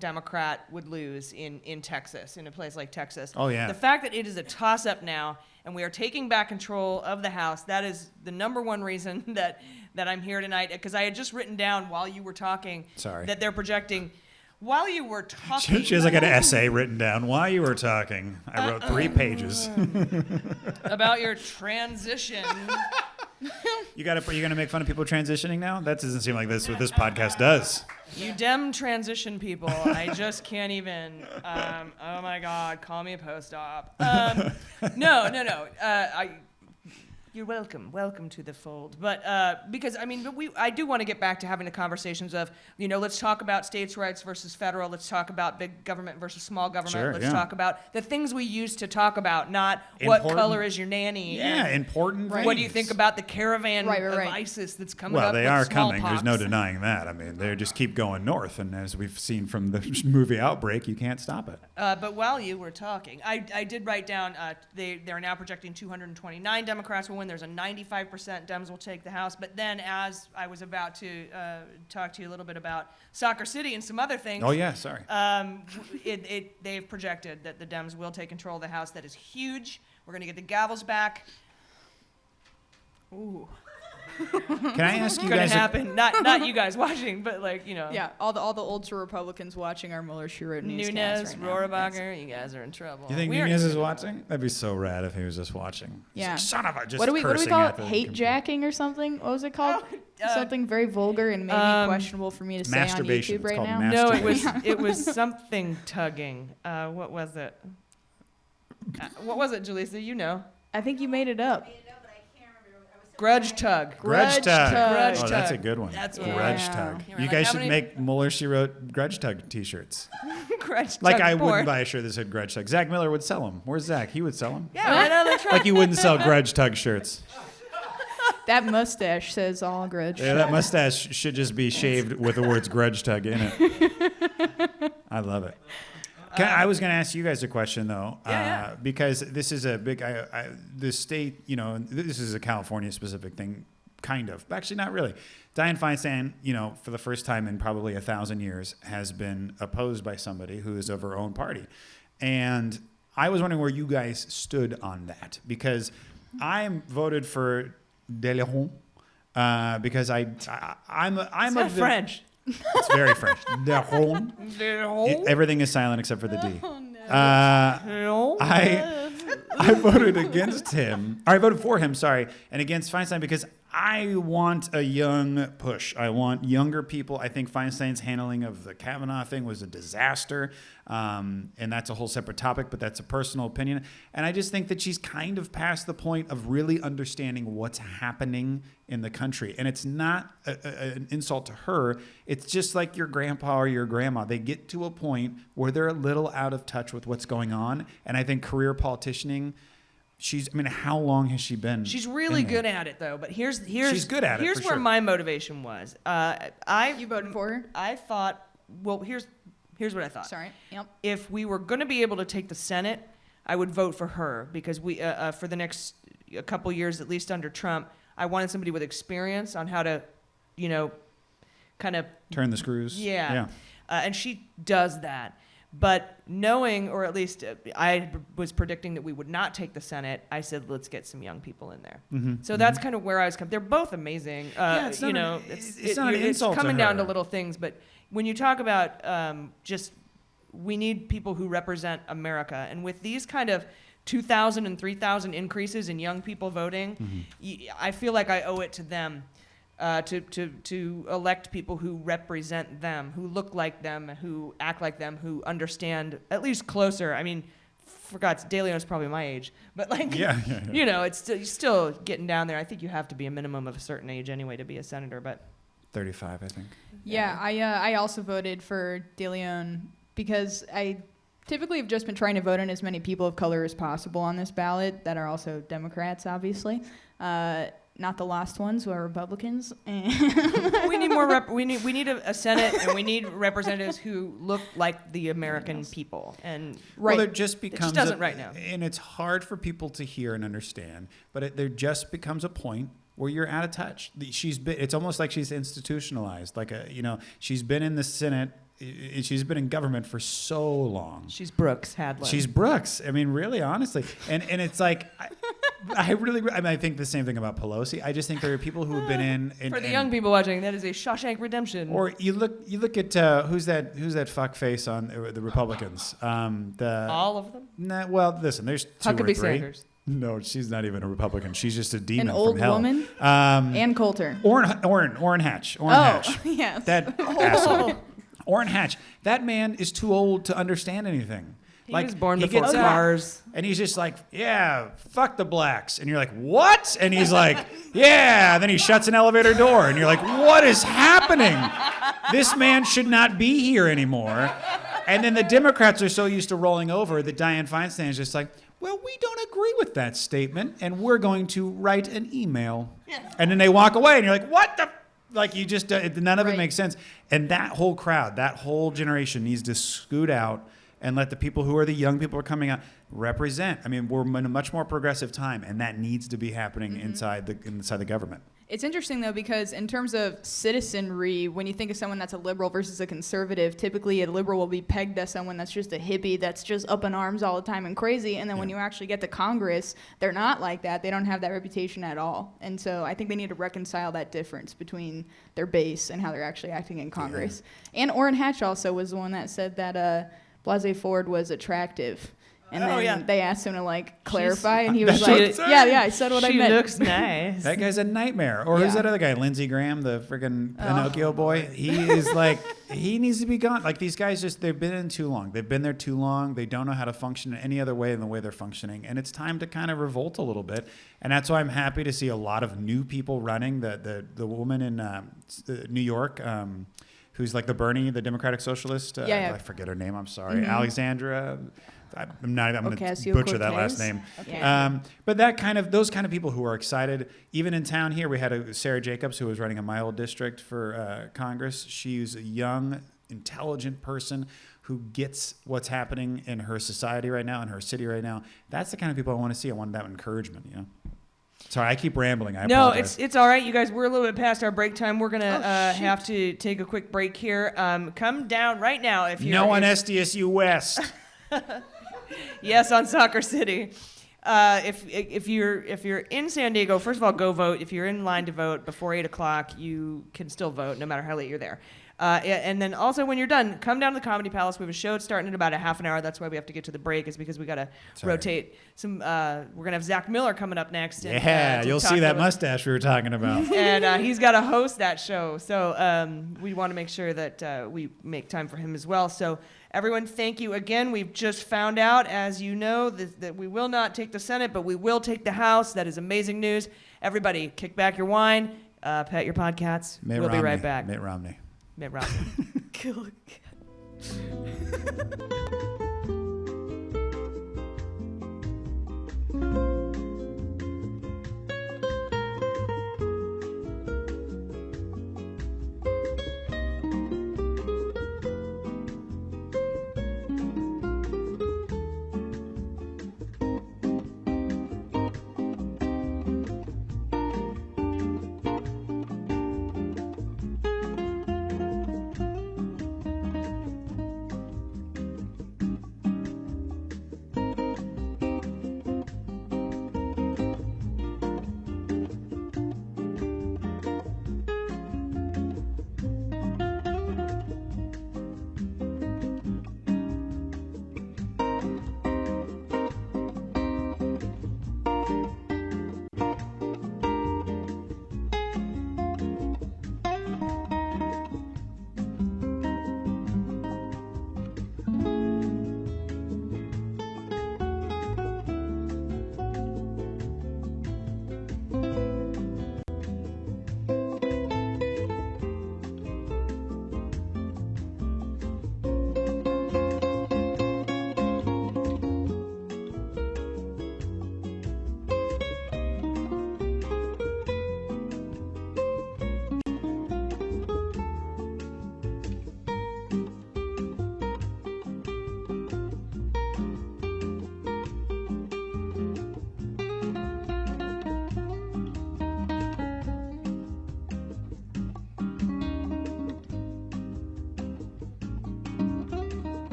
Democrat would lose in Texas, in a place like Texas. Oh, yeah. The fact that it is a toss-up now, and we are taking back control of the House, that is the number one reason that I'm here tonight, because I had just written down while you were talking that they're projecting. While you were talking... She has like an essay written down while you were talking. I wrote 3 pages. About your transition. You're gonna make fun of people transitioning now? That doesn't seem like this what this podcast does. You Dem transition people. I just can't even. Oh my God, call me a post-op. No. You're welcome. Welcome to the fold. But because I do want to get back to having the conversations of, let's talk about states' rights versus federal. Let's talk about big government versus small government. Sure, let's talk about the things we used to talk about, not what color is your nanny. Yeah, and important. What do you think about the caravan of ISIS that's coming up? Well, they are coming. There's no smallpox? denying that. I mean, they just keep going north, and as we've seen from the movie Outbreak, you can't stop it. But while you were talking, I did write down they're now projecting 229 Democrats will win. There's a 95% Dems will take the House. But then, as I was about to talk to you a little bit about Soccer City and some other things. Oh yeah, sorry. They've projected that the Dems will take control of the House. That is huge. We're going to get the gavels back. Ooh. Can I ask you gonna guys? Happen. Not you guys watching, but Yeah, all the ultra Republicans watching our Mueller she wrote newscast Nunes, right now. Rohrabacher, you guys are in trouble. You think Nunez is watching? That'd be so rad if he was just watching. Yeah. Son of a, just what do we cursing call at it? the Hate computer. jacking or something? What was it called? Something very vulgar and maybe questionable for me to say on masturbation. YouTube It's right called now. No, masturbation. it was something tugging. What was it? What was it, Jaleesa? You know. I think you made it up. Grudge tug. Grudge tug. Grudge Oh, that's a tug. good one. That's Grudge one. tug. You were You like, guys how should many- make Mueller she wrote Grudge tug T-shirts. Grudge tug. Like I porn. wouldn't buy a shirt that said Grudge tug. Zach Miller would sell them. Where's Zach? He would sell them. Yeah, right on the track. Like you wouldn't sell Grudge tug shirts. That mustache says all grudge. Yeah, that mustache should just be shaved with the words Grudge tug in it. I love it. I was going to ask you guys a question though, because this is a big. The state, this is a California specific thing, kind of. Actually, not really. Dianne Feinstein, for the first time in probably 1,000 years, has been opposed by somebody who is of her own party, and I was wondering where you guys stood on that because I'm voted for De Leon because I'm It's French. It's very French. De Leon. Everything is silent except for the D. No. I voted against him. Or I voted for him, sorry, and against Feinstein because I want a young push. I want younger people. I think Feinstein's handling of the Kavanaugh thing was a disaster, and that's a whole separate topic, but that's a personal opinion. And I just think that she's kind of past the point of really understanding what's happening in the country. And it's not an insult to her. It's just like your grandpa or your grandma. They get to a point where they're a little out of touch with what's going on. And I think career politicianing, how long has she been? She's really good at it, though. But here's she's good at it. Here's for where sure. my motivation was. You voted for her? I thought. Well, here's what I thought. Sorry. Yep. If we were going to be able to take the Senate, I would vote for her because we for the next a couple years, at least under Trump, I wanted somebody with experience on how to, kind of turn the screws. Yeah. And she does that. But knowing, or at least I was predicting that we would not take the Senate, I said, let's get some young people in there. Mm-hmm. So that's kind of where I was coming. They're both amazing. It's not an insult it's coming to down to her. little things. But when you talk about we need people who represent America. And with these kind of 2,000 and 3,000 increases in young people voting, I feel like I owe it to them. To elect people who represent them, who look like them, who act like them, who understand at least closer. I mean, De Leon's probably my age, but it's still getting down there. I think you have to be a minimum of a certain age anyway to be a senator. But 35, I think. Yeah, I also voted for De Leon because I typically have just been trying to vote in as many people of color as possible on this ballot that are also Democrats, obviously. Not the lost ones who are Republicans. We need more. We need a Senate, and we need representatives who look like the American people. And Well, there just becomes it just doesn't right now. And it's hard for people to hear and understand. But there just becomes a point where you're out of touch. It's almost like she's institutionalized. She's been in the Senate. She's been in government for so long. She's Brooks Hadley. She's Brooks. I mean, really, honestly. And it's like, I think the same thing about Pelosi. I just think there are people who have been in. For the young people watching, that is a Shawshank Redemption. Or you look at who's that fuck face on the Republicans? All of them? Nah, well, listen, there's two Huckabee or three. Sanders. No, she's not even a Republican. She's just a demon An old from hell. woman? Ann Coulter. Orrin Hatch. Hatch. Yes. That asshole. Orrin Hatch. That man is too old to understand anything. He was born before gets up, cars. and he's just like, yeah, fuck the blacks. And you're like, what? And he's like, yeah. And then he shuts an elevator door, and you're like, what is happening? This man should not be here anymore. And then the Democrats are so used to rolling over that Dianne Feinstein is just like, well, we don't agree with that statement, and we're going to write an email. And then they walk away, and you're like, what the? Like, you just, none of it makes sense. And that whole crowd, that whole generation needs to scoot out and let the people who are the young people who are coming out represent. I mean, we're in a much more progressive time, and that needs to be happening inside the government. It's interesting, though, because in terms of citizenry, when you think of someone that's a liberal versus a conservative, typically a liberal will be pegged as someone that's just a hippie, that's just up in arms all the time and crazy. And then when you actually get to Congress, they're not like that. They don't have that reputation at all. And so I think they need to reconcile that difference between their base and how they're actually acting in Congress. Yeah. And Orrin Hatch also was the one that said that Blasey Ford was attractive. And then they asked him to, like, clarify, and he was like, yeah, I said what I meant. She looks nice. That guy's a nightmare. Or who's that other guy? Lindsey Graham, the friggin' Pinocchio boy? He is like, he needs to be gone. Like, these guys just, they've been in too long. They've been there too long. They don't know how to function in any other way than the way they're functioning. And it's time to kind of revolt a little bit. And that's why I'm happy to see a lot of new people running. The woman in New York, who's like the Bernie, the Democratic Socialist. I forget her name. I'm sorry. Alexandra. I'm going to butcher that last name. Okay. But those kind of people who are excited. Even in town here, we had Sarah Jacobs who was running in my old district for Congress. She's a young, intelligent person who gets what's happening in her society right now, in her city right now. That's the kind of people I want to see. I want that encouragement, you know. Sorry, I keep rambling. I apologize. No, it's all right. You guys, we're a little bit past our break time. We're going to have to take a quick break here. Come down right now if you're... No on SDSU West. Yes, on Soccer City. If you're in San Diego, first of all, go vote. If you're in line to vote before 8 o'clock, you can still vote no matter how late you're there. And then also when you're done, come down to the Comedy Palace. We have a show starting in about a half an hour. That's why we have to get to the break, is because we got to rotate some. We're going to have Zach Miller coming up next. And, you'll see that mustache we were talking about. And he's got to host that show. So we want to make sure that we make time for him as well. So everyone, thank you again. We've just found out, as you know, that we will not take the Senate, but we will take the House. That is amazing news. Everybody, kick back your wine, pet your podcats. We'll be right back. Mitt Romney. Mitt Romney. Cool.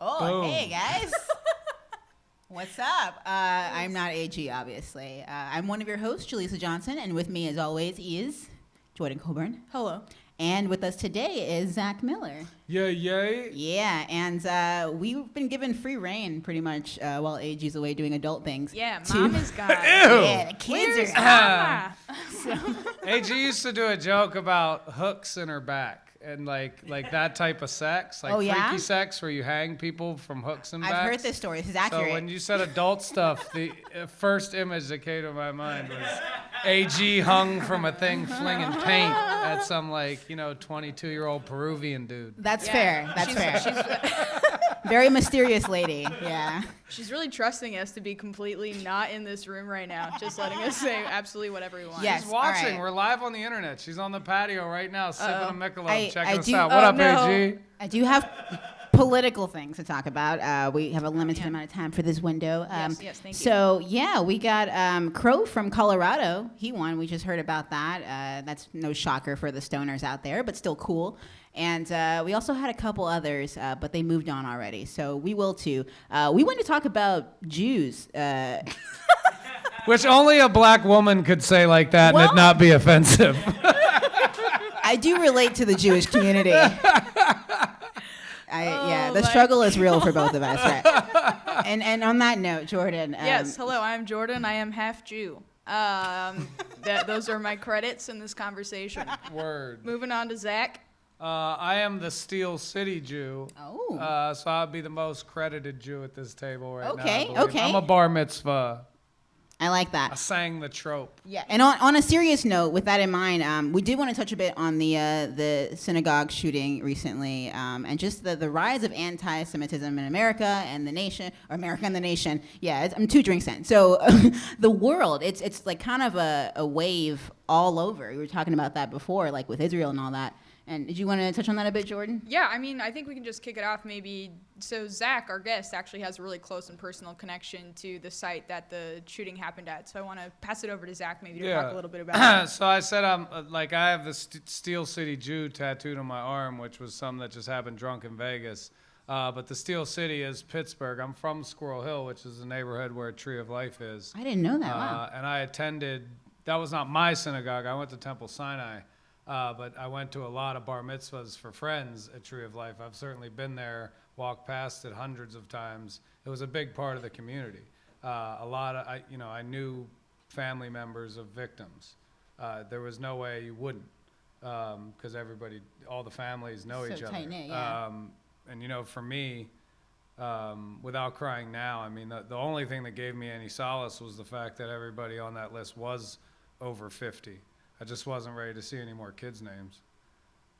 Oh, hey guys. What's up? I'm not AG, obviously. I'm one of your hosts, Jaleesa Johnson, and with me, as always, is Jordan Coburn. Hello. And with us today is Zach Miller. Yay. Yeah, and we've been given free reign pretty much while AG's away doing adult things. Yeah, Mom is gone. Yeah, the kids are Mama? AG used to do a joke about hooks in her back and like that type of sex, like freaky sex where you hang people from hooks and backs. I've heard this story. This is accurate. So when you said adult stuff, the first image that came to my mind was AG hung from a thing flinging paint at some 22-year-old Peruvian dude. That's fair. That's fair. Very mysterious lady. Yeah. She's really trusting us to be completely not in this room right now, just letting us say absolutely whatever we want. Yes. She's watching. Right. We're live on the internet. She's on the patio right now, sipping a Michelob. Check us do, out. What up, AG? I do have political things to talk about. We have a limited amount of time for this window. Yes, thank you. So, yeah, we got Crow from Colorado. He won. We just heard about that. That's no shocker for the stoners out there, but still cool. And we also had a couple others, but they moved on already. So we will too. We want to talk about Jews. Which only a black woman could say like that and it not be offensive. I do relate to the Jewish community. The struggle is real for both of us. Right? And on that note, Jordan. Yes, hello, I'm Jordan. I am half Jew. Those are my credits in this conversation. Word. Moving on to Zach. I am the Steel City Jew. Oh. So I'll be the most credited Jew at this table right now. Okay, okay. I'm a bar mitzvah. I like that. I sang the trope. Yeah, and on a serious note, with that in mind, we did want to touch a bit on the synagogue shooting recently, and just the rise of anti-Semitism in America and the nation, or America and the nation. Yeah, I'm 2 drinks in. So the world, it's like kind of a wave all over. We were talking about that before, like with Israel and all that. And did you want to touch on that a bit, Jordan? Yeah, I mean, I think we can just kick it off maybe. So Zach, our guest, actually has a really close and personal connection to the site that the shooting happened at. So I want to pass it over to Zach maybe to talk a little bit about it. So I said I have the Steel City Jew tattooed on my arm, which was something that just happened drunk in Vegas. But the Steel City is Pittsburgh. I'm from Squirrel Hill, which is the neighborhood where Tree of Life is. I didn't know that. Wow. And I attended, that was not my synagogue. I went to Temple Sinai. But I went to a lot of bar mitzvahs for friends at Tree of Life. I've certainly been there, walked past it hundreds of times. It was a big part of the community. I knew family members of victims. There was no way you wouldn't, because all the families know each other. Tight-knit, yeah. And for me, without crying now, I mean, the only thing that gave me any solace was the fact that everybody on that list was over 50. I just wasn't ready to see any more kids' names,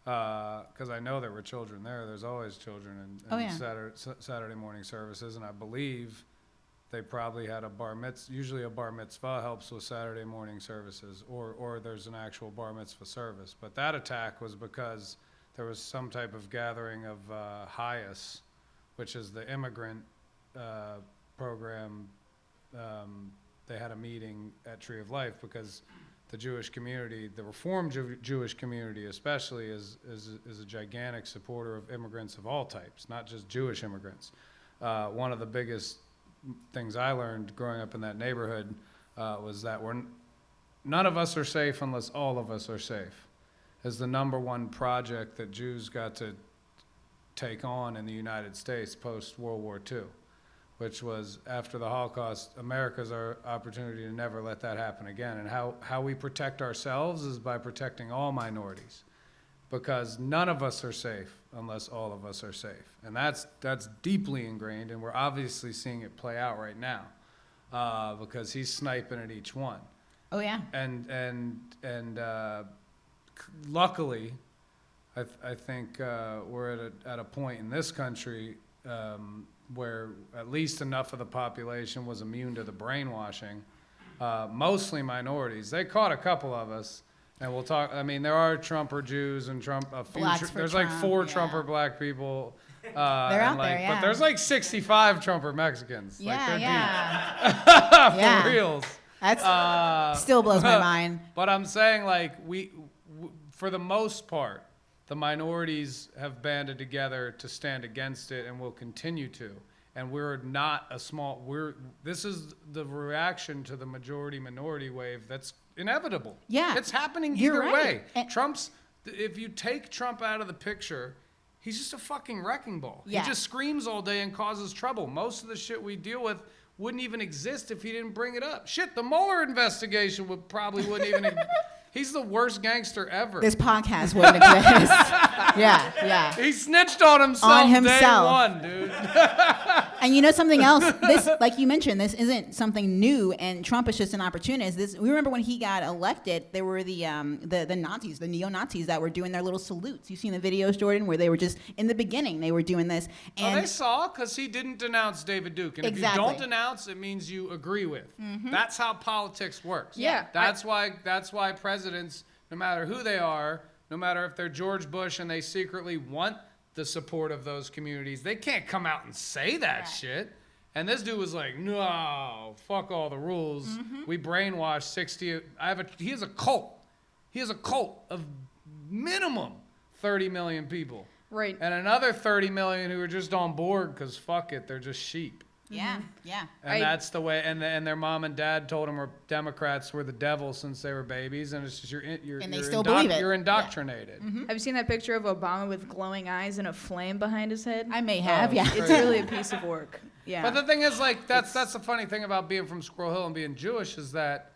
because I know there were children there. There's always children in Saturday morning services, and I believe they probably had a bar mitzvah. Usually a bar mitzvah helps with Saturday morning services, or there's an actual bar mitzvah service. But that attack was because there was some type of gathering of HIAS, which is the immigrant program. They had a meeting at Tree of Life because the Jewish community, the Reformed Jewish community especially, is a gigantic supporter of immigrants of all types, not just Jewish immigrants. One of the biggest things I learned growing up in that neighborhood was that none of us are safe unless all of us are safe, is the #1 project that Jews got to take on in the United States post-World War II. Which was, after the Holocaust, America's our opportunity to never let that happen again. And how we protect ourselves is by protecting all minorities, because none of us are safe unless all of us are safe. And that's deeply ingrained, and we're obviously seeing it play out right now, because he's sniping at each one. Oh yeah. And luckily, I think we're at a point in this country where at least enough of the population was immune to the brainwashing, mostly minorities. They caught a couple of us, and we'll talk. I mean, there are Trumper Jews and there's like 4 Trumper black people. They're out there, yeah. But there's like 65 Trumper Mexicans. Yeah, for reals. That's still blows my mind. But I'm saying, like, we for the most part, the minorities have banded together to stand against it and will continue to. And we're not a small, this is the reaction to the majority-minority wave that's inevitable. Yeah. It's happening You're either right. way. And- If you take Trump out of the picture, he's just a fucking wrecking ball. Yeah. He just screams all day and causes trouble. Most of the shit we deal with wouldn't even exist if he didn't bring it up. Shit, the Mueller investigation wouldn't even. He's the worst gangster ever. This podcast wouldn't exist. Yeah. He snitched on himself. Day one, dude. And you know something else? This, like you mentioned, this isn't something new, and Trump is just an opportunist. We remember when he got elected, there were the Nazis, the neo-Nazis that were doing their little salutes. You seen the videos, Jordan, where they were just in the beginning they were doing this. And they saw because he didn't denounce David Duke, and Exactly. if you don't denounce, it means you agree with. That's how politics works. Yeah. That's why presidents, no matter who they are, no matter if they're George Bush and they secretly want the support of those communities, they can't come out and say that shit. And this dude was like, no, fuck all the rules. We brainwashed 60. He has a cult. He has a cult of minimum 30 million people. Right. And another 30 million who are just on board because fuck it, they're just sheep. Yeah. And that's the way. And their mom and dad told them Democrats were the devil since they were babies, and it's just And they still believe it. You're indoctrinated. Have you seen that picture of Obama with glowing eyes and a flame behind his head? I may have, yeah. It's really a piece of work. Yeah. But the thing is, like, that's the funny thing about being from Squirrel Hill and being Jewish is that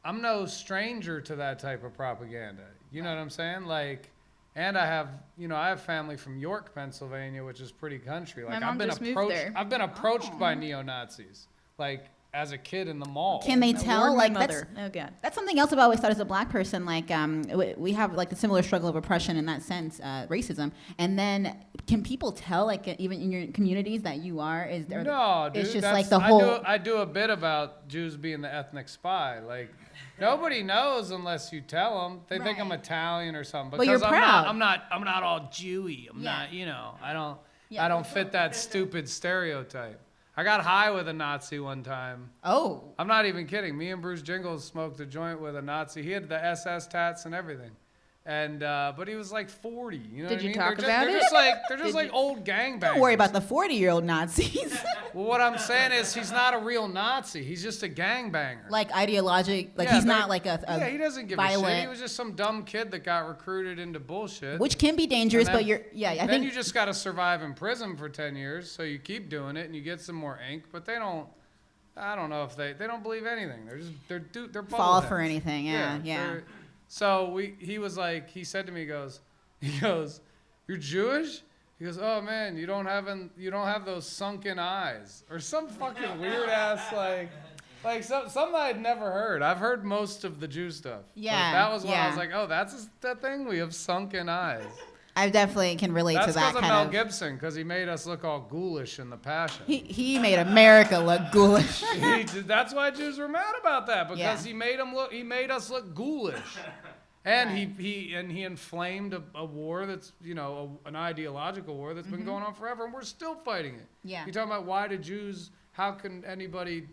I'm no stranger to that type of propaganda. You know what I'm saying? Like, and I have family from York, Pennsylvania, which is pretty country. Like, My mom just moved there. I've been approached by neo-Nazis, like, as a kid in the mall. Can they tell? Like, mother. Oh God. That's something else I've always thought as a black person. Like, we have like a similar struggle of oppression in that sense, racism. And then, can people tell, like, even in your communities, that you are? No, dude. It's just like the whole. I do a bit about Jews being the ethnic spy. Like, nobody knows unless you tell them. They think I'm Italian or something. But you're proud. I'm not all Jewy. I'm not. You know. I don't fit that stupid stereotype. I got high with a Nazi one time. Oh. I'm not even kidding. Me and Bruce Jingles smoked a joint with a Nazi. He had the SS tats and everything. And but he was like 40. You know Did what I you mean? talk They're about just it? they're just like old gangbangers. Don't worry about the 40-year-old Nazis. Well, what I'm saying is he's not a real Nazi. He's just a gangbanger. Like ideologic. Like Yeah, he's not like a he doesn't give violent. a shit. He was just some dumb kid that got recruited into bullshit. Which can be dangerous, And then- but you're. Yeah, I then think. you just got to survive in prison for 10 years, so you keep doing it and you get some more ink. But they don't. I don't know if they don't believe anything. They're Fall bubbleheads. for anything. Yeah. they're- So he said to me, he goes, you're Jewish? He goes, oh man, you don't have those sunken eyes, or some fucking weird ass like something I'd never heard. I've heard most of the Jew stuff. Yeah, But that was when I was yeah. like, oh, that's that thing. We have sunken eyes. I definitely can relate That's to that because of kind Mel of. Gibson, because he made us look all ghoulish in The Passion. He made America look ghoulish. That's why Jews were mad about that, because Yeah. he made us look ghoulish. And he inflamed a war that's, an ideological war that's been going on forever, and we're still fighting it. Yeah. You're talking about how can anybody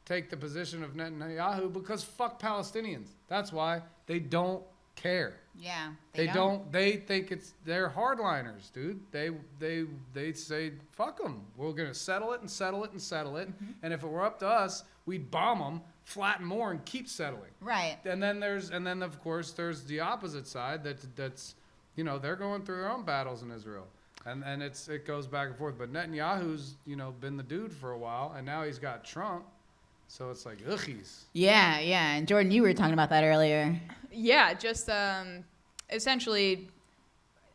take the position of Netanyahu? Because fuck Palestinians. That's why. They don't care. Yeah. They think they're hardliners, dude. They say, fuck them. We're going to settle it and settle it and settle it. And if it were up to us, we'd bomb them, flatten more, and keep settling. Right. And then of course there's the opposite side that's they're going through their own battles in Israel. And it goes back and forth. But Netanyahu's, been the dude for a while, and now he's got Trump. So it's like, ughies. Yeah. And Jordan, you were talking about that earlier. Yeah, just essentially,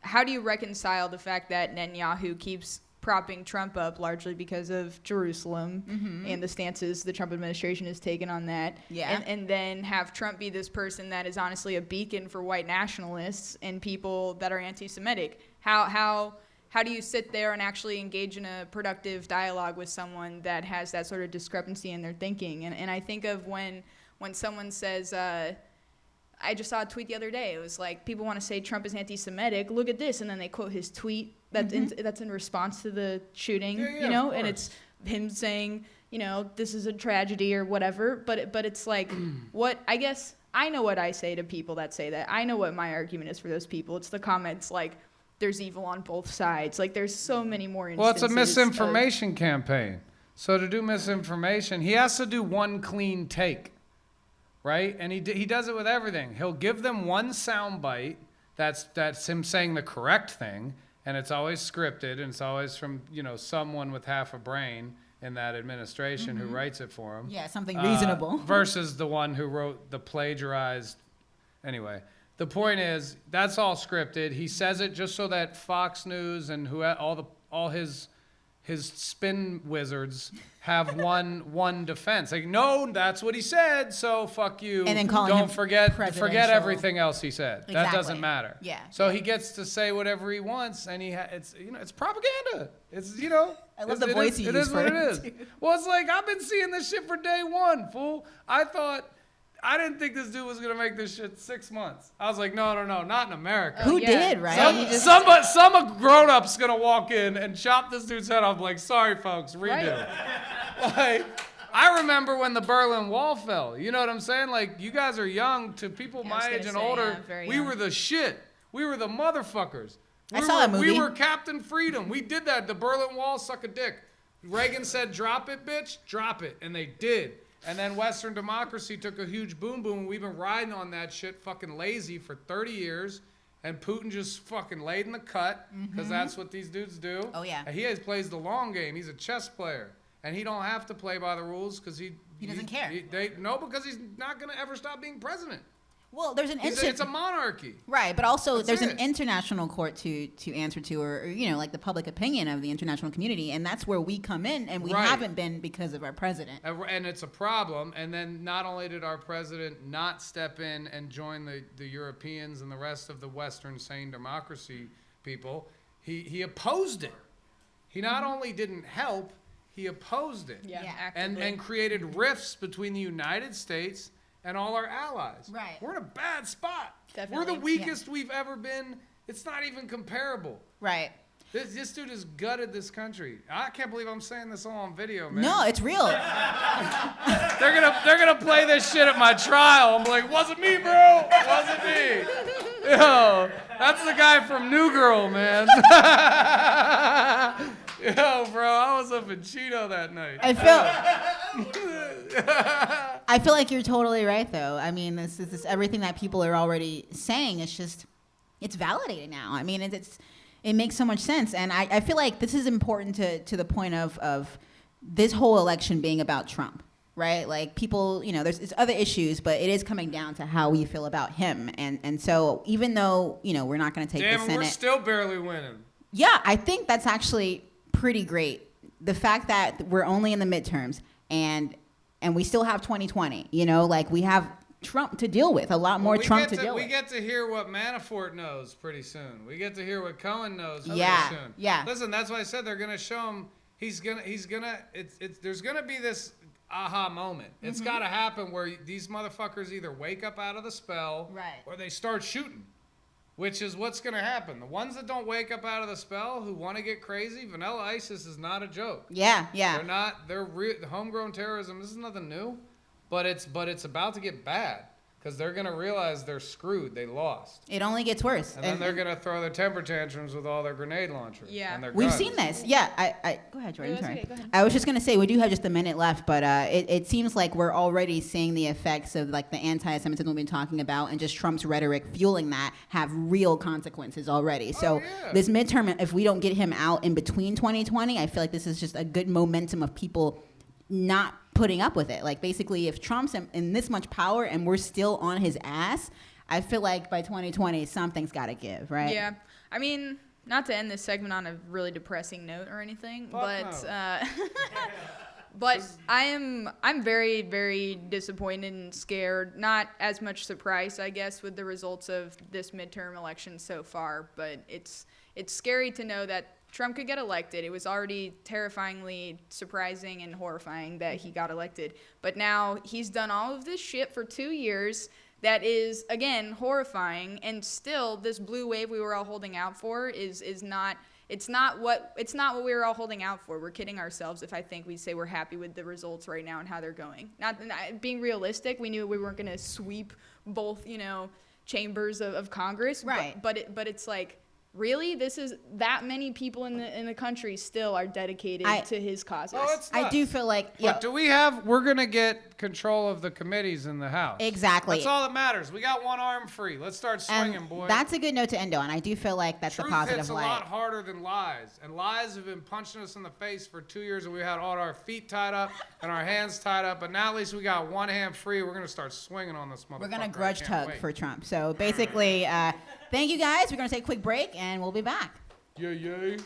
how do you reconcile the fact that Netanyahu keeps propping Trump up largely because of Jerusalem and the stances the Trump administration has taken on that? Yeah. And then have Trump be this person that is honestly a beacon for white nationalists and people that are anti-Semitic? How do you sit there and actually engage in a productive dialogue with someone that has that sort of discrepancy in their thinking? And I think of when someone says, I just saw a tweet the other day. It was like, people want to say Trump is anti-Semitic. Look at this. And then they quote his tweet that's in response to the shooting, and it's him saying, this is a tragedy or whatever. But it's like, what, I guess I know what I say to people that say that. I know what my argument is for those people. It's the comments like, there's evil on both sides. Like, there's so many more instances. Well, it's a misinformation campaign. So to do misinformation, he has to do one clean take, right? And he does it with everything. He'll give them one sound bite that's him saying the correct thing, and it's always scripted, and it's always from, someone with half a brain in that administration who writes it for him. Yeah, something reasonable. Versus the one who wrote the plagiarized. Anyway, the point is, that's all scripted. He says it just so that Fox News and all his spin wizards have one defense. Like, no, that's what he said, so fuck you. And then calling Don't him forget presidential. everything else he said. Exactly. That doesn't matter. Yeah. So he gets to say whatever he wants, and it's propaganda. It's I love the voice you use for it. it. Is. Well, it's like, I've been seeing this shit for day one, fool. I didn't think this dude was gonna make this shit 6 months. I was like, no, not in America. Who did, right? Some grown-up's gonna walk in and chop this dude's head off. Like, sorry, folks, redo. Like, I remember when the Berlin Wall fell. You know what I'm saying? Like, you guys are young. To people my age and older, we were the shit. We were the motherfuckers. I saw that movie. We were Captain Freedom. We did that. The Berlin Wall, suck a dick. Reagan said, drop it, bitch. Drop it. And they did. And then Western democracy took a huge boom. And we've been riding on that shit fucking lazy for 30 years. And Putin just fucking laid in the cut, because that's what these dudes do. Oh, yeah. And he plays the long game. He's a chess player. And he don't have to play by the rules because he doesn't care. Because he's not going to ever stop being president. Well, there's it's a monarchy. Right, but also That's there's it. an international court to answer to, or like the public opinion of the international community, and that's where we come in, and we haven't been because of our president. And it's a problem. And then not only did our president not step in and join the Europeans and the rest of the Western sane democracy people, he opposed it. He not only didn't help, he opposed it. Yeah. And created rifts between the United States and all our allies. Right. We're in a bad spot. Definitely. We're the weakest we've ever been. It's not even comparable. Right. This dude has gutted this country. I can't believe I'm saying this all on video, man. No, it's real. They're gonna play this shit at my trial. I'm like, wasn't me, bro. Wasn't me. Yo, that's the guy from New Girl, man. Yo, bro, I was up in Cheeto that night. I feel like you're totally right, though. I mean, this is everything that people are already saying. It's validated now. I mean, it makes so much sense, and I feel like this is important to the point of this whole election being about Trump, right? Like, people, there's other issues, but it is coming down to how we feel about him, and so even though we're not going to take the Senate, we're still barely winning. Yeah, I think that's actually pretty great. The fact that we're only in the midterms and we still have 2020, like we have Trump to deal with, a lot more Trump to deal with. We get to hear what Manafort knows pretty soon. We get to hear what Cohen knows pretty soon. Yeah. Listen, that's why I said they're gonna show him. There's gonna be this aha moment. It's gotta happen where these motherfuckers either wake up out of the spell, or they start shooting. Which is what's going to happen. The ones that don't wake up out of the spell, who want to get crazy, vanilla ISIS is not a joke. Yeah. They're homegrown terrorism. This is nothing new, but it's about to get bad. Because they're going to realize they're screwed. They lost. It only gets worse. And then they're going to throw their temper tantrums with all their grenade launchers. Yeah. And their We've guns. seen this. Yeah. Go ahead, Jordan. No, Sorry. okay, go ahead. I was just going to say, we do have just a minute left, but it seems like we're already seeing the effects of like the anti-Semitism we've been talking about and just Trump's rhetoric fueling that have real consequences already. So this midterm, if we don't get him out in between 2020, I feel like this is just a good momentum of people not putting up with it. Like, basically, if Trump's in this much power and we're still on his ass, I feel like by 2020 something's got to give, right? Yeah. I mean, not to end this segment on a really depressing note or anything, but I'm very, very disappointed and scared. Not as much surprised, I guess, with the results of this midterm election so far, but it's scary to know that Trump could get elected. It was already terrifyingly surprising and horrifying that he got elected. But now he's done all of this shit for 2 years that is, again, horrifying. And still, this blue wave we were all holding out for is not It's not what we were all holding out for. We're kidding ourselves if I think we say we're happy with the results right now and how they're going. Not being realistic, we knew we weren't going to sweep both, chambers of Congress. Right. But it's like, really, this is that many people in the country still are dedicated to his causes. Oh, it's I do feel like But we're going to get control of the committees in the House. Exactly. That's all that matters. We got one arm free. Let's start swinging, and boy. that's a good note to end on. I do feel like that's Truth a positive hits a light. lot harder than lies. And lies have been punching us in the face for 2 years, and we had all our feet tied up and our hands tied up. But now at least we got one hand free. We're going to start swinging on this motherfucker. We're going to I grudge can't tug wait. for Trump. So basically, thank you guys. We're going to take a quick break, and we'll be back. Yay.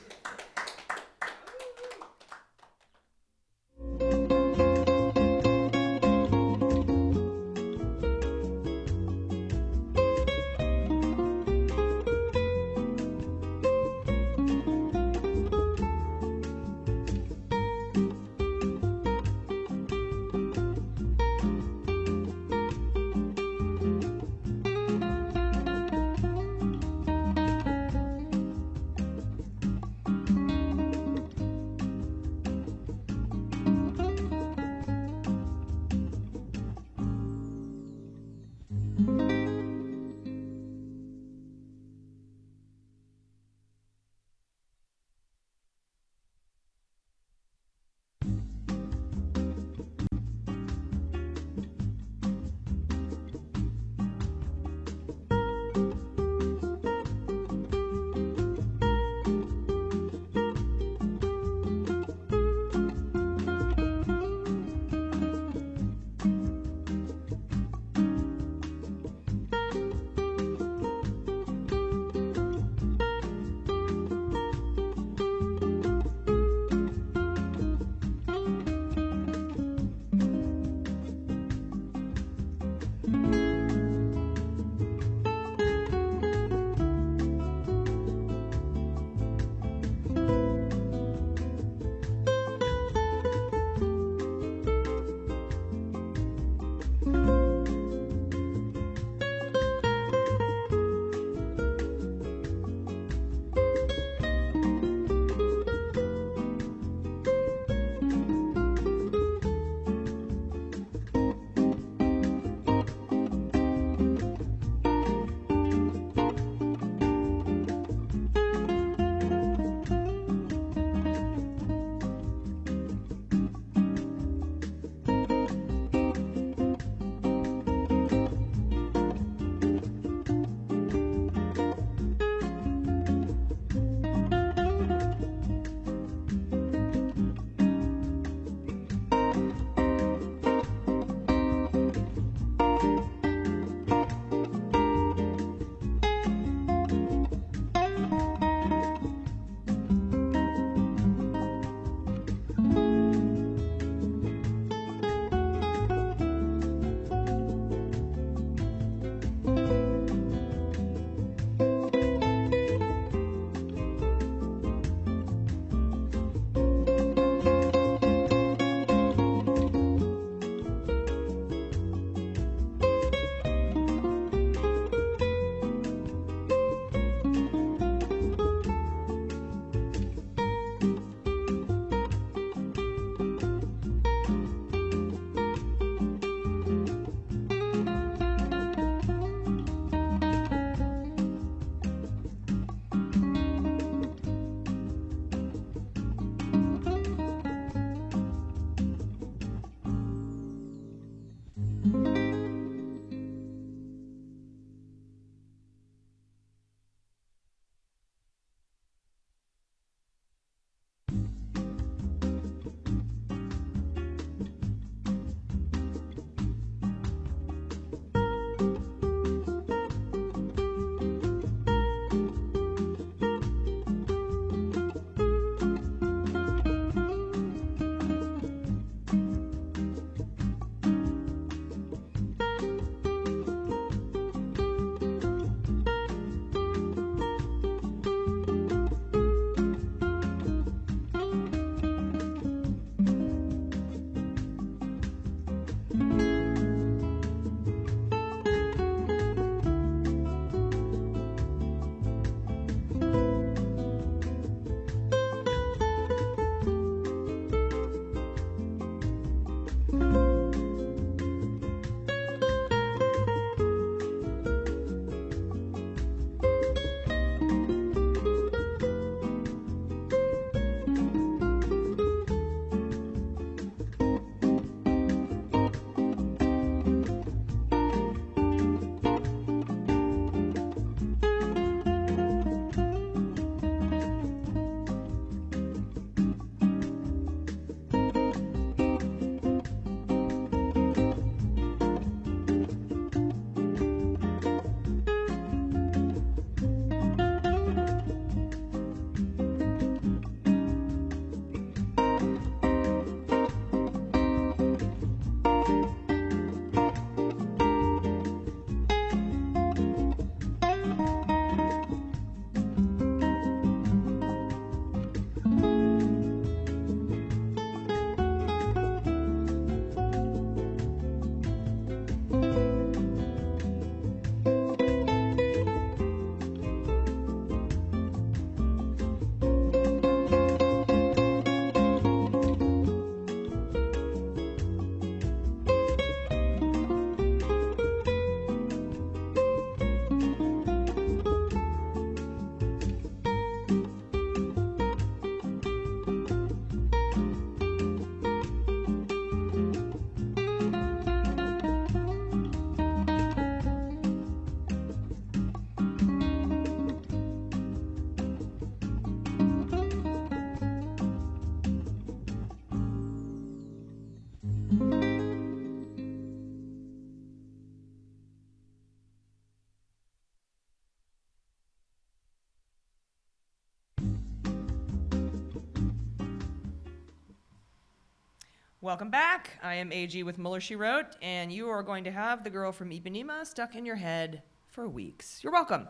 Welcome back. I am AG with Mueller, She Wrote, and you are going to have the girl from Ipanema stuck in your head for weeks. You're welcome.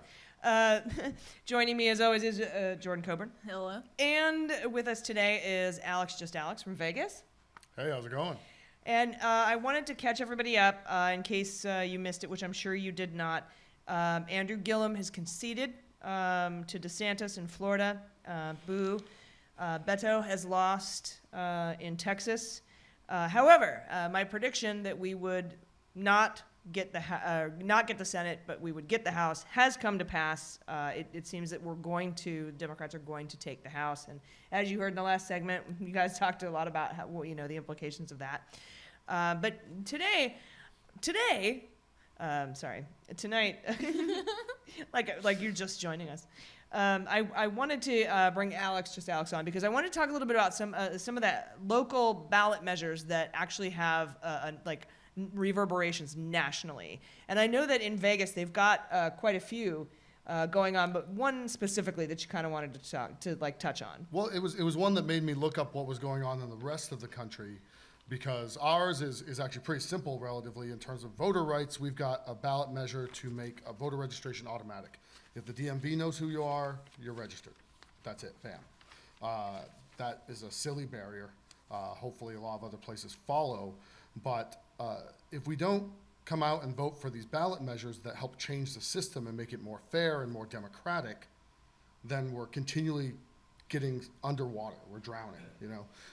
Joining me as always is Jordan Coburn. Hello. And with us today is Alex from Vegas. Hey, how's it going? And I wanted to catch everybody up in case you missed it, which I'm sure you did not. Andrew Gillum has conceded to DeSantis in Florida. Boo. Beto has lost in Texas. However, my prediction that we would not get the Senate, but we would get the House has come to pass. It seems that Democrats are going to take the House. And as you heard in the last segment, you guys talked a lot about how, the implications of that. But tonight, like you're just joining us. I wanted to bring Alex on because I wanted to talk a little bit about some of the local ballot measures that actually have reverberations nationally. And I know that in Vegas they've got quite a few going on, but one specifically that you kind of wanted to touch on. Well, it was one that made me look up what was going on in the rest of the country, because ours is actually pretty simple relatively in terms of voter rights. We've got a ballot measure to make a voter registration automatic. If the DMV knows who you are, you're registered. That's it, bam. That is a silly barrier. Hopefully a lot of other places follow. But if we don't come out and vote for these ballot measures that help change the system and make it more fair and more democratic, then we're continually getting underwater. We're drowning,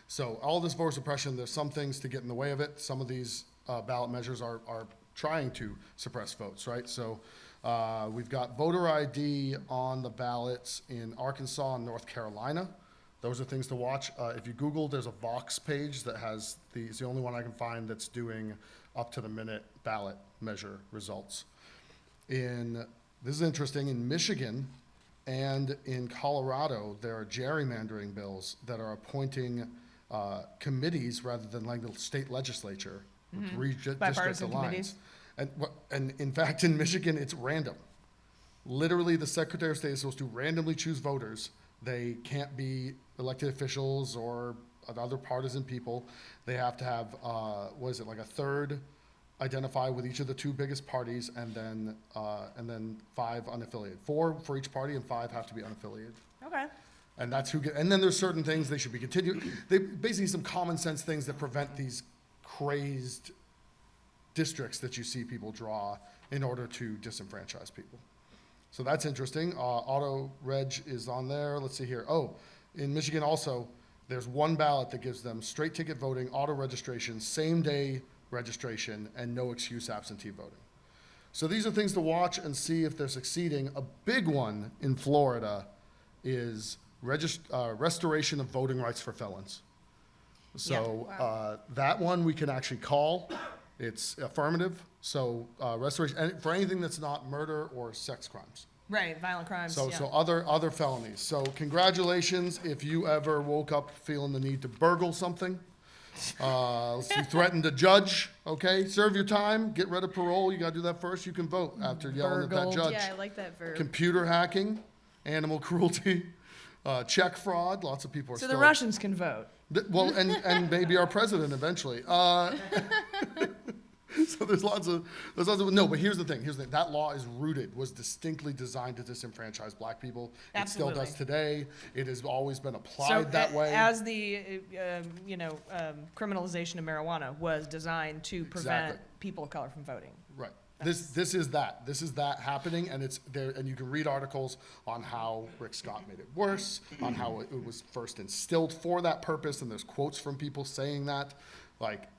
So all this voter suppression, there's some things to get in the way of it. Some of these ballot measures are trying to suppress votes, right? So we've got voter ID on the ballots in Arkansas and North Carolina. Those are things to watch. If you Google, there's a Vox page that has it's the only one I can find that's doing up to the minute ballot measure results. This is interesting, in Michigan and in Colorado, there are gerrymandering bills that are appointing committees rather than like the state legislature with redistricted lines. And in fact, in Michigan, it's random. Literally, the Secretary of State is supposed to randomly choose voters. They can't be elected officials or other partisan people. They have to have, a third identify with each of the two biggest parties, and then 5 unaffiliated. 4 for each party, and 5 have to be unaffiliated. Okay. And that's and then there's certain things they should be continued. They basically some common sense things that prevent these crazed districts that you see people draw in order to disenfranchise people. So that's interesting. Auto reg is on there. Let's see here. Oh, in Michigan also, there's one ballot that gives them straight ticket voting, auto registration, same day registration, and no excuse absentee voting. So these are things to watch and see if they're succeeding. A big one in Florida is restoration of voting rights for felons. So that one we can actually call. It's affirmative. So restoration, and for anything that's not murder or sex crimes. Right, violent crimes. So other felonies. So congratulations if you ever woke up feeling the need to burgle something. You threatened a judge, okay? Serve your time, get rid of parole. You got to do that first. You can vote after yelling at that judge. Yeah, I like that verb. Computer hacking, animal cruelty, check fraud. Lots of people are so still. the Russians can vote. Well, and maybe our president eventually. So there's lots of no, but here's the thing. That law was distinctly designed to disenfranchise black people. Absolutely. It still does today. It has always been applied that way. As the criminalization of marijuana was designed to prevent people of color from voting. Right. This is that happening, and it's there, and you can read articles on how Rick Scott made it worse, on how it was first instilled for that purpose, and there's quotes from people saying that.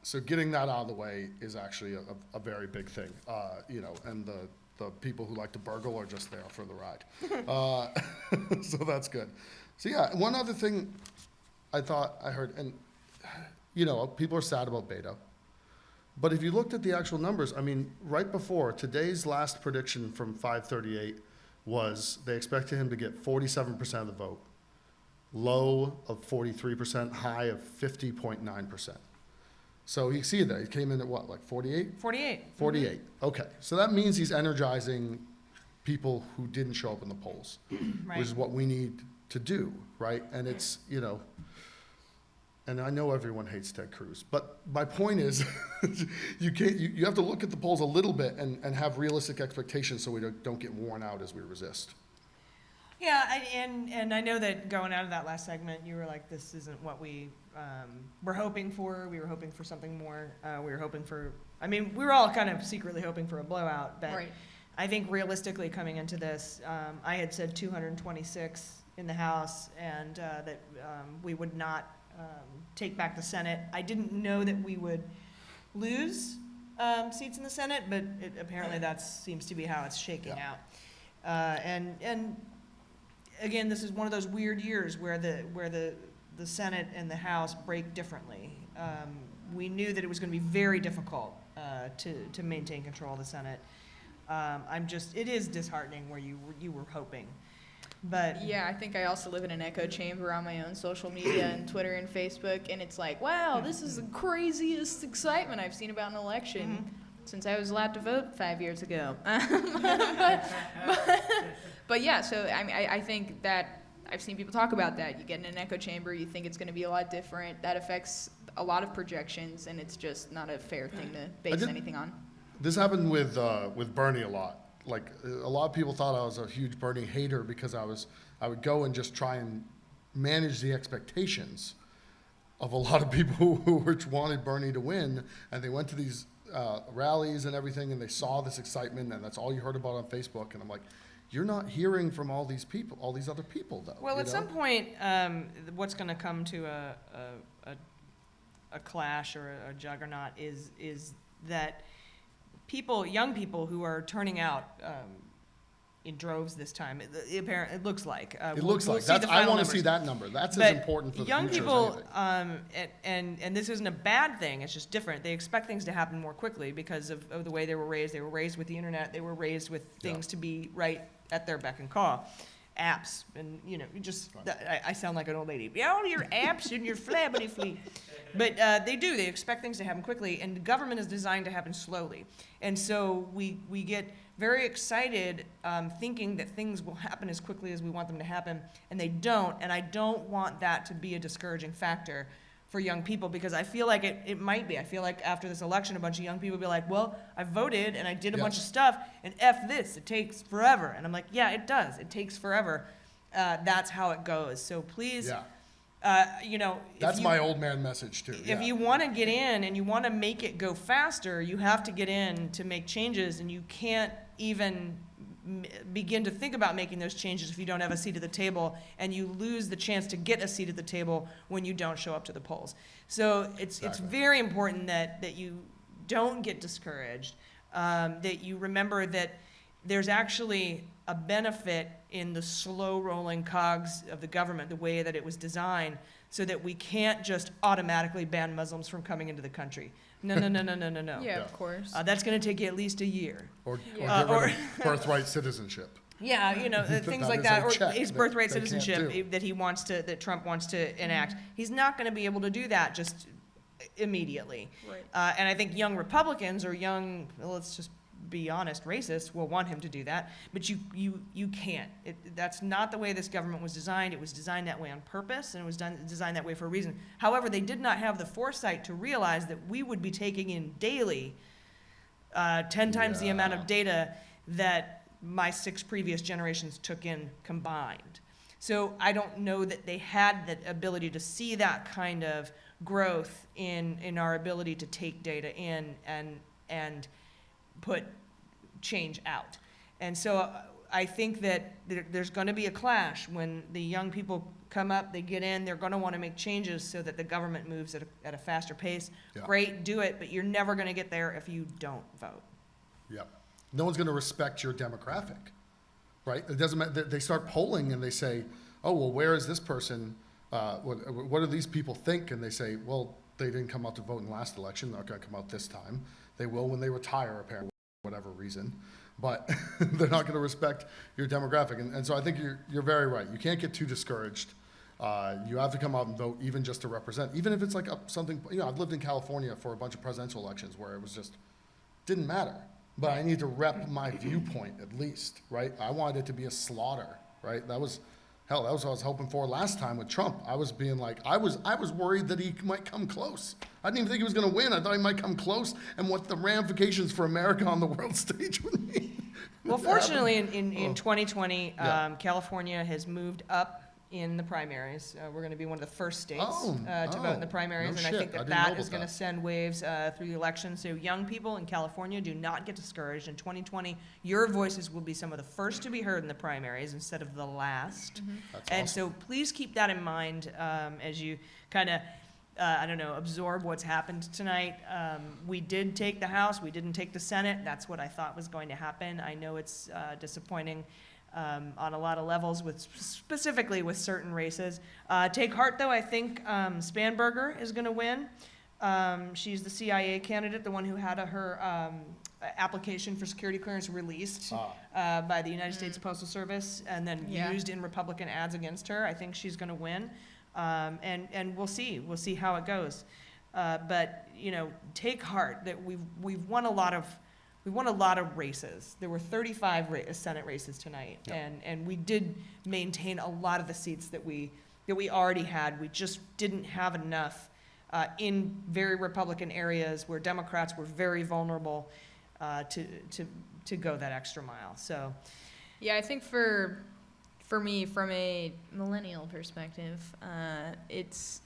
So getting that out of the way is actually a very big thing, and the people who like to burgle are just there for the ride. So that's good. So yeah, one other thing I thought I heard, and people are sad about Beto, but if you looked at the actual numbers, I mean, right before today's last prediction from 538 was they expected him to get 47% of the vote, low of 43%, high of 50.9%. So you see that he came in at what, like 48? 48. 48. Mm-hmm. Okay. So that means he's energizing people who didn't show up in the polls, right. Which is what we need to do, right? And it's, and I know everyone hates Ted Cruz, but my point is, you have to look at the polls a little bit and have realistic expectations so we don't get worn out as we resist. Yeah, and I know that going out of that last segment, you were like, this isn't what we were hoping for. We were hoping for something more. We were hoping for, we were all kind of secretly hoping for a blowout, but Right. I think realistically coming into this, I had said 226 in the House, and that we would not take back the Senate. I didn't know that we would lose seats in the Senate, but apparently that seems to be how it's shaking out. And again, this is one of those weird years where the Senate and the House break differently. We knew that it was going to be very difficult to maintain control of the Senate. It is disheartening where you were hoping. But yeah, I think I also live in an echo chamber on my own social media and Twitter and Facebook, and it's like, wow, this is the craziest excitement I've seen about an election since I was allowed to vote 5 years ago. But yeah, so I think that I've seen people talk about that. You get in an echo chamber, you think it's going to be a lot different. That affects a lot of projections, and it's just not a fair thing to base anything on. This happened with Bernie a lot. Like, a lot of people thought I was a huge Bernie hater because I would go and just try and manage the expectations of a lot of people who wanted Bernie to win, and they went to these rallies and everything, and they saw this excitement, and that's all you heard about on Facebook. And I'm like, you're not hearing from all these people, all these other people, though. Well, at some point, what's going to come to a clash or a juggernaut is that young people who are turning out in droves this time. It looks like. It looks like. I want to see that number. That's as important for the young future people, as anything. and this isn't a bad thing. It's just different. They expect things to happen more quickly because of the way they were raised. They were raised with the internet. They were raised with things to be right at their beck and call. Apps and I sound like an old lady. Yeah, all your apps and your flabbity flee. But they do. They expect things to happen quickly, and the government is designed to happen slowly. And so we get very excited thinking that things will happen as quickly as we want them to happen, and they don't. And I don't want that to be a discouraging factor for young people, because I feel like it might be. I feel like after this election, a bunch of young people will be like, well, I voted and I did a bunch of stuff, and F this, it takes forever. And I'm like, yeah, it does. It takes forever. That's how it goes. So please, that's my old man message too. If you want to get in and you want to make it go faster, you have to get in to make changes, and you can't even begin to think about making those changes if you don't have a seat at the table, and you lose the chance to get a seat at the table when you don't show up to the polls. So it's very important that you don't get discouraged, that you remember that there's actually a benefit in the slow rolling cogs of the government, the way that it was designed, so that we can't just automatically ban Muslims from coming into the country. No. Yeah, of course. That's going to take you at least a year. Or get rid of birthright citizenship. Yeah, things like that, or his birthright citizenship that Trump wants to enact. He's not going to be able to do that just immediately. Right. And I think young Republicans or young, let's just be honest, racists will want him to do that, but you can't. That's not the way this government was designed. It was designed that way on purpose, and it was designed that way for a reason. However, they did not have the foresight to realize that we would be taking in daily 10 times the amount of data that my 6 previous generations took in combined. So I don't know that they had the ability to see that kind of growth in our ability to take data in and put change out. And so I think that there's going to be a clash when the young people come up, they get in, they're going to want to make changes so that the government moves at a faster pace. Yeah. Great, do it, but you're never going to get there if you don't vote. Yeah. No one's going to respect your demographic, right? It doesn't matter. They start polling and they say, oh, well, where is this person? What do these people think? And they say, well, they didn't come out to vote in the last election. They're not going to come out this time. They will when they retire, apparently, for whatever reason. But they're not going to respect your demographic. And so I think you're very right. You can't get too discouraged. You have to come out and vote, even just to represent. Even if it's like something, I've lived in California for a bunch of presidential elections where it was just, didn't matter. But I need to rep my viewpoint at least, right? I wanted it to be a slaughter, right? That was Hell, that was what I was hoping for last time with Trump. I was being like, I was worried that he might come close. I didn't even think he was going to win. I thought he might come close, and what the ramifications for America on the world stage would mean. Well, fortunately, in 2020, California has moved up in the primaries. We're going to be one of the first states to vote in the primaries, no and I shit. think I that didn't know that is about going to that. send waves through the election. So young people in California, do not get discouraged. In 2020, your voices will be some of the first to be heard in the primaries instead of the last. That's And awesome. so please keep that in mind as you kind of, absorb what's happened tonight. We did take the House. We didn't take the Senate. That's what I thought was going to happen. I know it's disappointing on a lot of levels, specifically with certain races. Take heart, though. I think Spanberger is going to win. She's the CIA candidate, the one who had her application for security clearance released by the United States Postal Service and then used in Republican ads against her. I think she's going to win. And we'll see. We'll see how it goes. But take heart that we've won a lot of races. There were 35 Senate races tonight, and we did maintain a lot of the seats that we already had. We just didn't have enough in very Republican areas where Democrats were very vulnerable to go that extra mile. So, Yeah, I think for me, from a millennial perspective, it's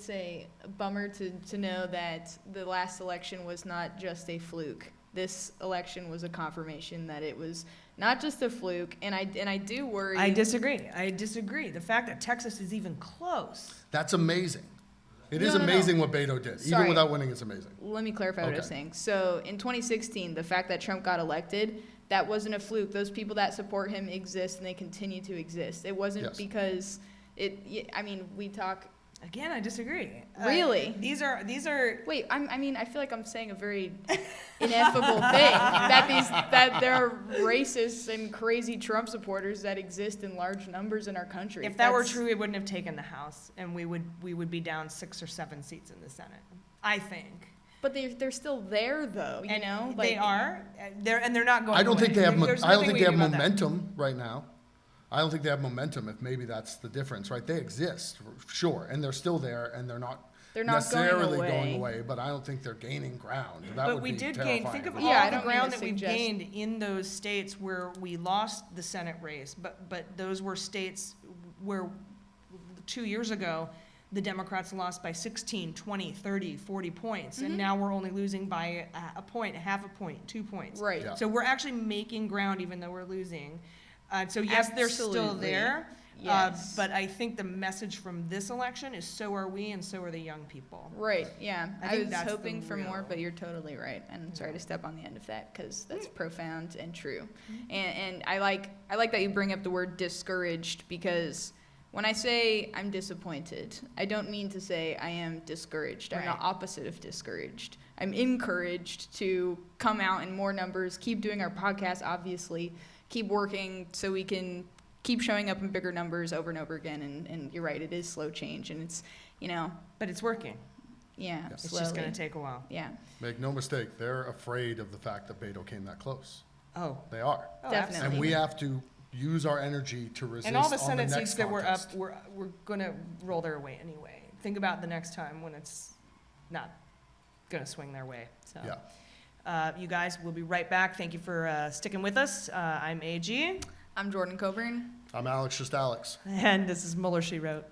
a bummer to know that the last election was not just a fluke. This election was a confirmation that it was not just a fluke, and I do worry. I disagree. The fact that Texas is even close. That's amazing. It is No. amazing what Beto did. Sorry. Even without winning, it's amazing. Let me clarify what I was Okay. saying. So in 2016, the fact that Trump got elected, that wasn't a fluke. Those people that support him exist, and they continue to exist. It wasn't Yes. because we talk. Again, I disagree. Really? These are. Wait, I feel like I'm saying a very ineffable thing that there are racists and crazy Trump supporters that exist in large numbers in our country. If that were true, we wouldn't have taken the House, and we would be down 6 or 7 seats in the Senate. I think. But they're still there, though. You know, they are. They're not going. I don't think away. they have. There's I don't nothing think we they can have do about that. momentum right now. I don't think they have momentum. If maybe that's the difference, right? They exist, sure, and they're still there, and they're not necessarily going away. But I don't think they're gaining ground. That But would we be did terrifying. gain. Think of for all them. the ground that we've gained in those states where we lost the Senate race. But those were states where 2 years ago the Democrats lost by 16, 20, 30, 40 points, and now we're only losing by a point, a half a point, 2 points. Right. Yeah. So we're actually making ground even though we're losing. So yes, they're still Absolutely. there. Yes. But I think the message from this election is so are we and so are the young people. Right, yeah. I I think was that's the hoping for more, real- but you're totally right. And I'm sorry to step on the end of that because that's profound and true. And I like that you bring up the word discouraged because when I say I'm disappointed, I don't mean to say I am discouraged. I'm the Right. opposite of discouraged. I'm encouraged to come out in more numbers, keep doing our podcast, obviously, keep working so we can keep showing up in bigger numbers over and over again. And you're right, it is slow change, and it's, But it's working. yeah, It's just going to take a while. Yeah, Make no mistake, they're afraid of the fact that Beto came that close. Oh. They are. Oh, Definitely. And we have to use our energy to resist And all the on Senate the seats next that were contest. up, we're going to roll their way anyway. Think about the next time when it's not going to swing their way. So, Yeah. you guys, we'll be right back. Thank you for sticking with us. I'm AG. I'm Jordan Coburn. I'm Alex, just Alex. And this is Mueller, She Wrote.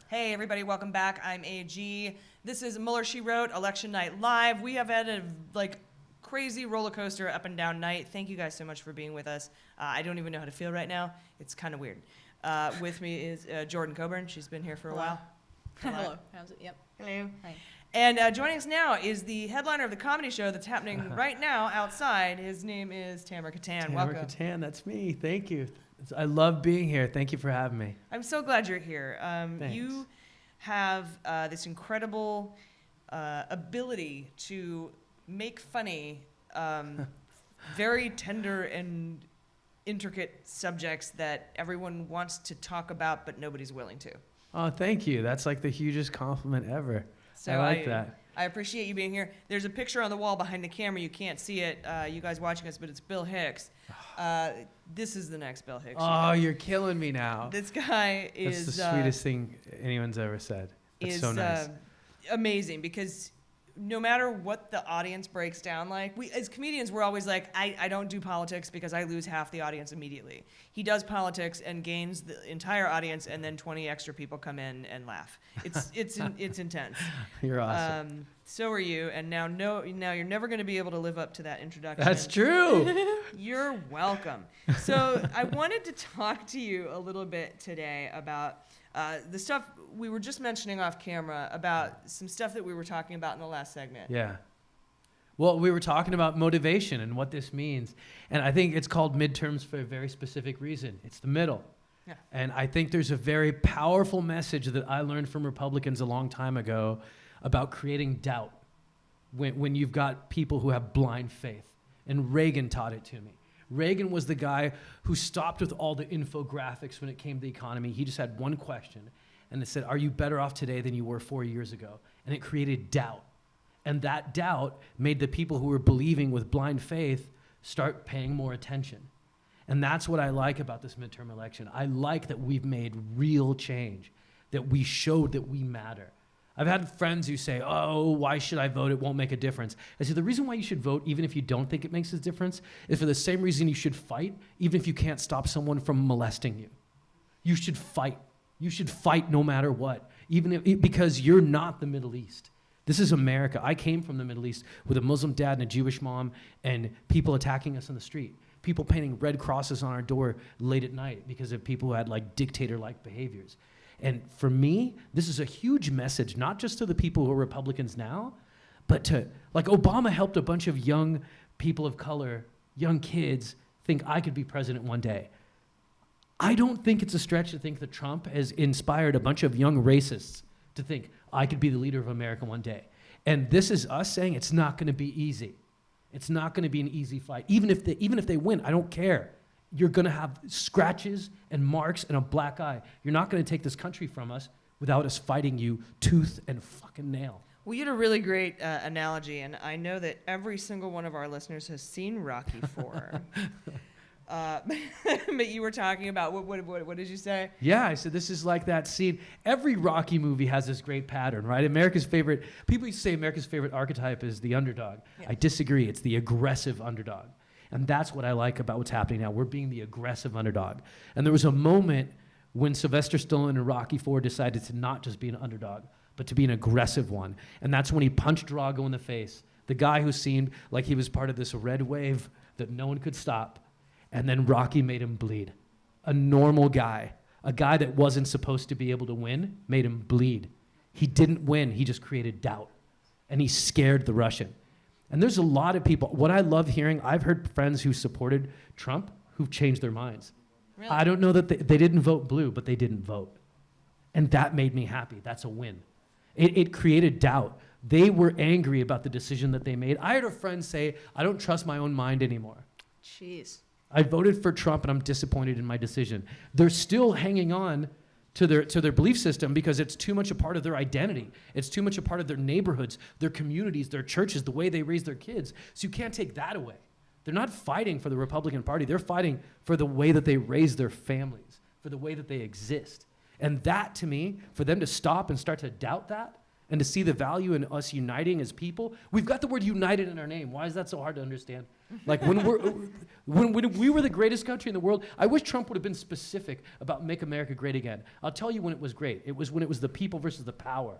Hey, everybody, welcome back. I'm AG. This is Mueller, She Wrote, Election Night Live. We have had a crazy roller coaster up and down night. Thank you guys so much for being with us. I don't even know how to feel right now. It's kind of weird. With me is Jordan Coburn. She's been here for a while. Hello. How's it? Yep. Hello. Hi. And joining us now is the headliner of the comedy show that's happening right now outside. His name is Tamer Kattan. Tamer Welcome. Kattan, that's me. Thank you. I love being here. Thank you for having me. I'm so glad you're here. Thanks. You have this incredible ability to make funny very tender and intricate subjects that everyone wants to talk about, but nobody's willing to. Oh, thank you. That's like the hugest compliment ever. So I like that. I appreciate you being here. There's a picture on the wall behind the camera. You can't see it, you guys watching us, but it's Bill Hicks. This is the next Bill Hicks. Oh, you're killing me now. This guy is That's the sweetest thing anyone's ever said. It's so nice. Amazing, because no matter what the audience breaks down like, we as comedians, we're always like, I don't do politics because I lose half the audience immediately. He does politics and gains the entire audience, and then 20 extra people come in and laugh. It's intense. You're awesome. So are you, and now you're never going to be able to live up to that introduction. That's true. You're welcome. So I wanted to talk to you a little bit today about the stuff we were just mentioning off camera, about some stuff that we were talking about in the last segment. Yeah. Well, we were talking about motivation and what this means. And I think it's called midterms for a very specific reason. It's the middle. Yeah. And I think there's a very powerful message that I learned from Republicans a long time ago about creating doubt when you've got people who have blind faith. And Reagan taught it to me. Reagan was the guy who stopped with all the infographics when it came to the economy. He just had one question, and it said, are you better off today than you were 4 years ago? And it created doubt. And that doubt made the people who were believing with blind faith start paying more attention. And that's what I like about this midterm election. I like that we've made real change, that we showed that we matter. I've had friends who say, oh, why should I vote? It won't make a difference. I say, the reason why you should vote, even if you don't think it makes a difference, is for the same reason you should fight, even if you can't stop someone from molesting you. You should fight. You should fight no matter what, because you're not the Middle East. This is America. I came from the Middle East with a Muslim dad and a Jewish mom, and people attacking us on the street. People painting red crosses on our door late at night because of people who had like dictator-like behaviors. And for me, this is a huge message, not just to the people who are Republicans now, but to, like, Obama helped a bunch of young people of color, young kids, think I could be president one day. I don't think it's a stretch to think that Trump has inspired a bunch of young racists to think I could be the leader of America one day. And this is us saying it's not going to be easy. It's not going to be an easy fight. Even if they win, I don't care. You're going to have scratches and marks and a black eye. You're not going to take this country from us without us fighting you tooth and fucking nail. Well, you had a really great analogy, and I know that every single one of our listeners has seen Rocky IV. But you were talking about, what did you say? Yeah, I said this is like that scene. Every Rocky movie has this great pattern, right? People used to say America's favorite archetype is the underdog. Yeah. I disagree. It's the aggressive underdog. And that's what I like about what's happening now. We're being the aggressive underdog. And there was a moment when Sylvester Stallone in Rocky IV decided to not just be an underdog, but to be an aggressive one. And that's when he punched Drago in the face, the guy who seemed like he was part of this red wave that no one could stop. And then Rocky made him bleed. A normal guy, a guy that wasn't supposed to be able to win, made him bleed. He didn't win. He just created doubt. And he scared the Russian. And there's a lot of people. What I love hearing, I've heard friends who supported Trump who've changed their minds. Really? I don't know that they didn't vote blue, but they didn't vote. And that made me happy. That's a win. It created doubt. They were angry about the decision that they made. I heard a friend say, I don't trust my own mind anymore. Jeez. I voted for Trump and I'm disappointed in my decision. They're still hanging on to their belief system because it's too much a part of their identity. It's too much a part of their neighborhoods, their communities, their churches, the way they raise their kids. So you can't take that away. They're not fighting for the Republican Party. They're fighting for the way that they raise their families, for the way that they exist. And that, to me, for them to stop and start to doubt that and to see the value in us uniting as people, we've got the word united in our name. Why is that so hard to understand? Like when we were the greatest country in the world, I wish Trump would have been specific about make America great again. I'll tell you when it was great. It was when it was the people versus the power.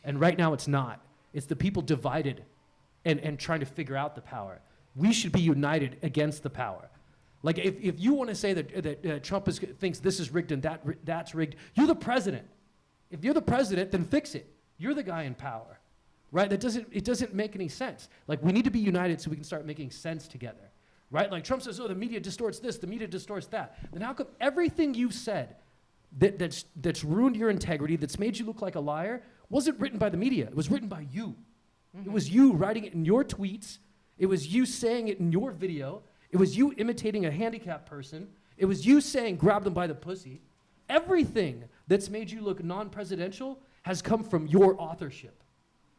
And right now it's not. It's the people divided and trying to figure out the power. We should be united against the power. Like if you want to say that Trump thinks this is rigged and that's rigged, you're the president. If you're the president, then fix it. You're the guy in power, right? It doesn't make any sense. Like we need to be united so we can start making sense together, right? Like Trump says, oh, the media distorts this, the media distorts that. Then how come everything you've said that's ruined your integrity, that's made you look like a liar, wasn't written by the media? It was written by you. It was you writing it in your tweets. It was you saying it in your video. It was you imitating a handicapped person. It was you saying, grab them by the pussy. Everything that's made you look non-presidential has come from your authorship.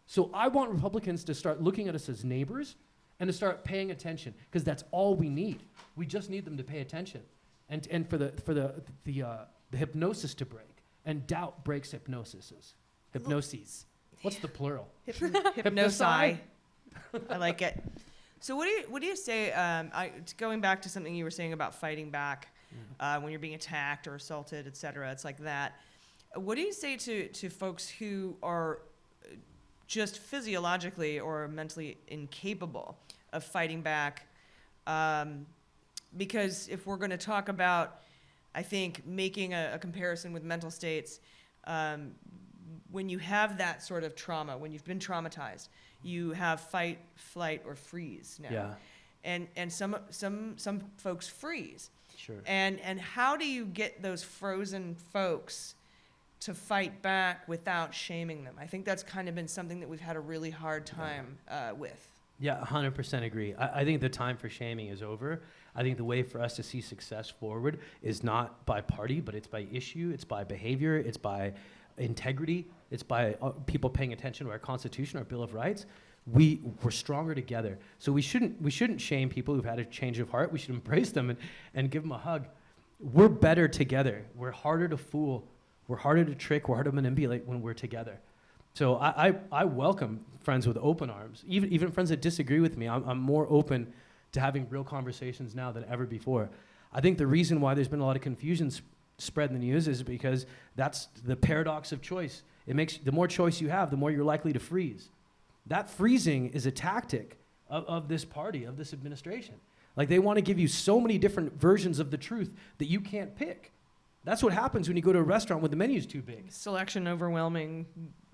So I want Republicans to start looking at us as neighbors and to start paying attention, because that's all we need. We just need them to pay attention, and for the hypnosis to break. And doubt breaks hypnoses. Hypnoses. What's the plural? Hypnosi. I like it. So what do you say? Going back to something you were saying about fighting back when you're being attacked or assaulted, et cetera. It's like that. What do you say to folks who are just physiologically or mentally incapable of fighting back? Because if we're going to talk about, I think, making a comparison with mental states, when you have that sort of trauma, when you've been traumatized, you have fight, flight, or freeze now. Yeah. And some folks freeze. Sure. And how do you get those frozen folks to fight back without shaming them? I think that's kind of been something that we've had a really hard time with. Yeah, 100% agree. I think the time for shaming is over. I think the way for us to see success forward is not by party, but it's by issue, it's by behavior, it's by integrity, it's by people paying attention to our Constitution, our Bill of Rights. We're stronger together. So we shouldn't shame people who've had a change of heart. We should embrace them and give them a hug. We're better together. We're harder to fool. We're harder to trick. We're harder to manipulate when we're together. So I welcome friends with open arms, even friends that disagree with me. I'm more open to having real conversations now than ever before. I think the reason why there's been a lot of confusion spread in the news is because that's the paradox of choice. It makes the more choice you have, the more you're likely to freeze. That freezing is a tactic of this party, of this administration. Like they want to give you so many different versions of the truth that you can't pick. That's what happens when you go to a restaurant when the menu's too big. Selection overwhelming,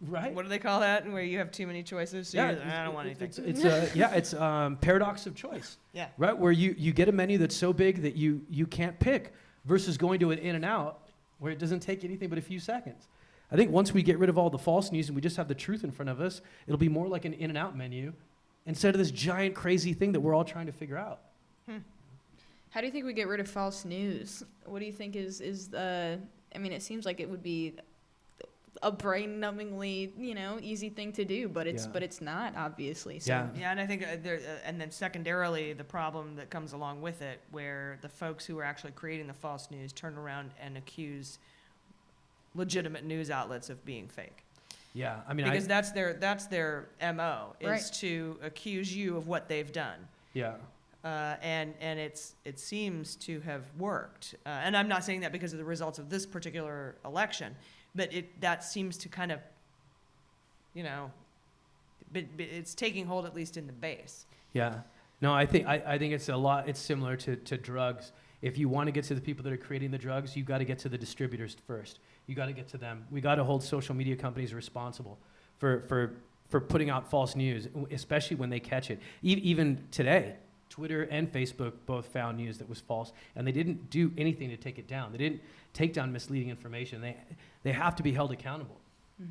right? What do they call that? Where you have too many choices. So I don't want anything. It's paradox of choice. Yeah. Right, where you get a menu that's so big that you can't pick, versus going to an In-N-Out where it doesn't take anything but a few seconds. I think once we get rid of all the false news and we just have the truth in front of us, it'll be more like an In-N-Out menu instead of this giant crazy thing that we're all trying to figure out. How do you think we get rid of false news? What do you think is the? I mean, it seems like it would be a brain-numbingly, easy thing to do, but it's not, obviously. So. Yeah, and I think and then secondarily, the problem that comes along with it, where the folks who are actually creating the false news turn around and accuse legitimate news outlets of being fake. Yeah, I mean, because that's their MO is right. to accuse you of what they've done. Yeah. And it seems to have worked. And I'm not saying that because of the results of this particular election, but that seems to kind of, but it's taking hold at least in the base. Yeah. No, I think it's a lot. It's similar to drugs. If you want to get to the people that are creating the drugs, you got to get to the distributors first. You got to get to them. We got to hold social media companies responsible for putting out false news, especially when they catch it. Even today, Twitter and Facebook both found news that was false, and they didn't do anything to take it down. They didn't take down misleading information. They have to be held accountable,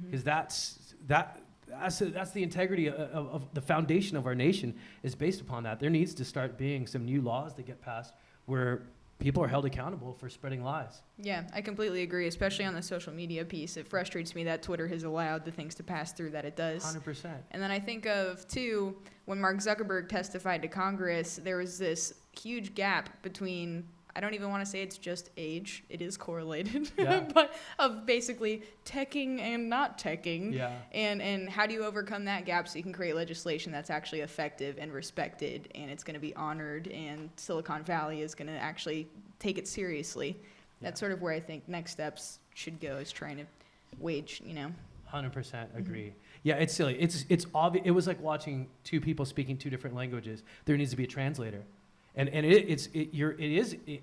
because that's the integrity of the foundation of our nation is based upon that. There needs to start being some new laws that get passed where people are held accountable for spreading lies. Yeah, I completely agree, especially on the social media piece. It frustrates me that Twitter has allowed the things to pass through that it does. 100%. And then I think of, too, when Mark Zuckerberg testified to Congress, there was this huge gap between I don't even want to say it's just age. It is correlated, Yeah. but of basically teching and not teching. Yeah. And how do you overcome that gap so you can create legislation that's actually effective and respected, and it's going to be honored, and Silicon Valley is going to actually take it seriously. That's sort of where I think next steps should go, is trying to wage, 100% agree. Yeah, it's silly. It's obvious. It was like watching two people speaking two different languages. There needs to be a translator. And it is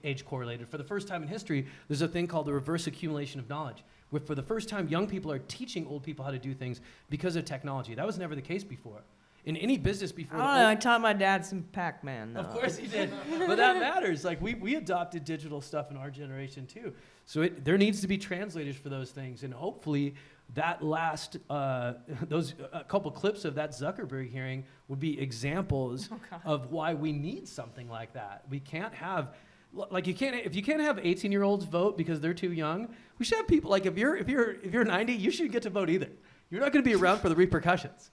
age correlated. For the first time in history, there's a thing called the reverse accumulation of knowledge, where for the first time, young people are teaching old people how to do things because of technology. That was never the case before. In any business before. I taught my dad some Pac-Man. Of course he did. But that matters. Like, we adopted digital stuff in our generation, too. So there needs to be translators for those things. And hopefully that last, those couple clips of that Zuckerberg hearing would be examples of why we need something like that. We can't have, like, if you can't have 18-year-olds vote because they're too young, we should have people, like, if you're 90, you shouldn't get to vote either. You're not going to be around for the repercussions.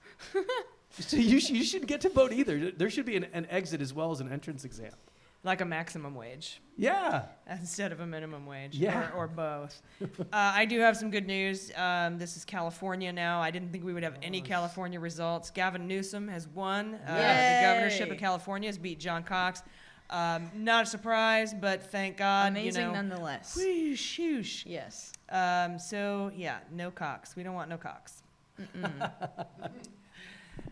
So you shouldn't get to vote either. There should be an exit as well as an entrance exam. Like a maximum wage. Yeah. Instead of a minimum wage. Yeah. Or both. I do have some good news. This is California now. I didn't think we would have any California results. Gavin Newsom has won. The governorship of California has beat John Cox. Not a surprise, but thank God. Amazing nonetheless. Whoosh, whoosh. Yes. So, yeah, no Cox. We don't want no Cox.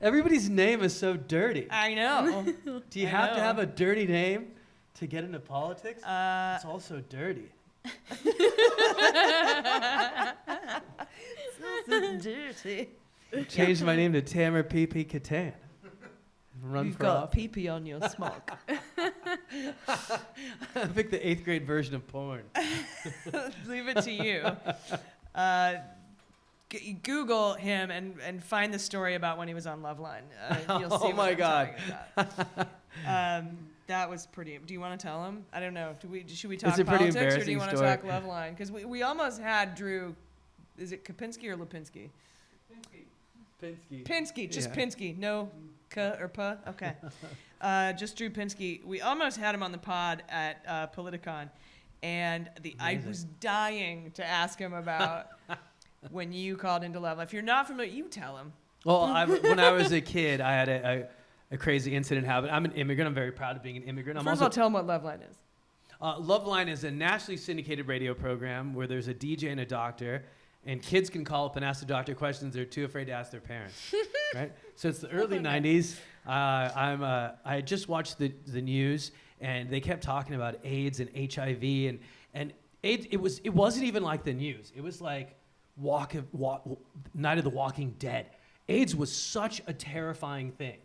Everybody's name is so dirty. I know. Do you have to have a dirty name to get into politics? It's all so dirty. So dirty. Changed my name to Tamer Kattan. Run You've for got office. pee-pee on your smock. I picked the 8th grade version of porn. Leave it to you. Google him and find the story about when he was on Loveline. You'll see what I'm talking about. That was pretty. Do you want to tell him? I don't know. Should we talk It's a pretty politics, or do you embarrassing want to story. talk Loveline? Because we almost had Drew. Is it Kopinski or Lipinski? Pinsky. Just Yeah. Pinsky. No K or P. Okay. Just Drew Pinsky. We almost had him on the pod at Politicon, and I was dying to ask him about when you called into Loveline. If you're not familiar, you tell him. Well, when I was a kid, I had a crazy incident happen. I'm an immigrant. I'm very proud of being an immigrant. First of all, tell him what Loveline is. Loveline is a nationally syndicated radio program where there's a DJ and a doctor, and kids can call up and ask the doctor questions they're too afraid to ask their parents. Right? So it's the early 90s. I had just watched the news, and they kept talking about AIDS and HIV, and AIDS, it wasn't even like the news. It was like Night of the Walking Dead. AIDS was such a terrifying thing.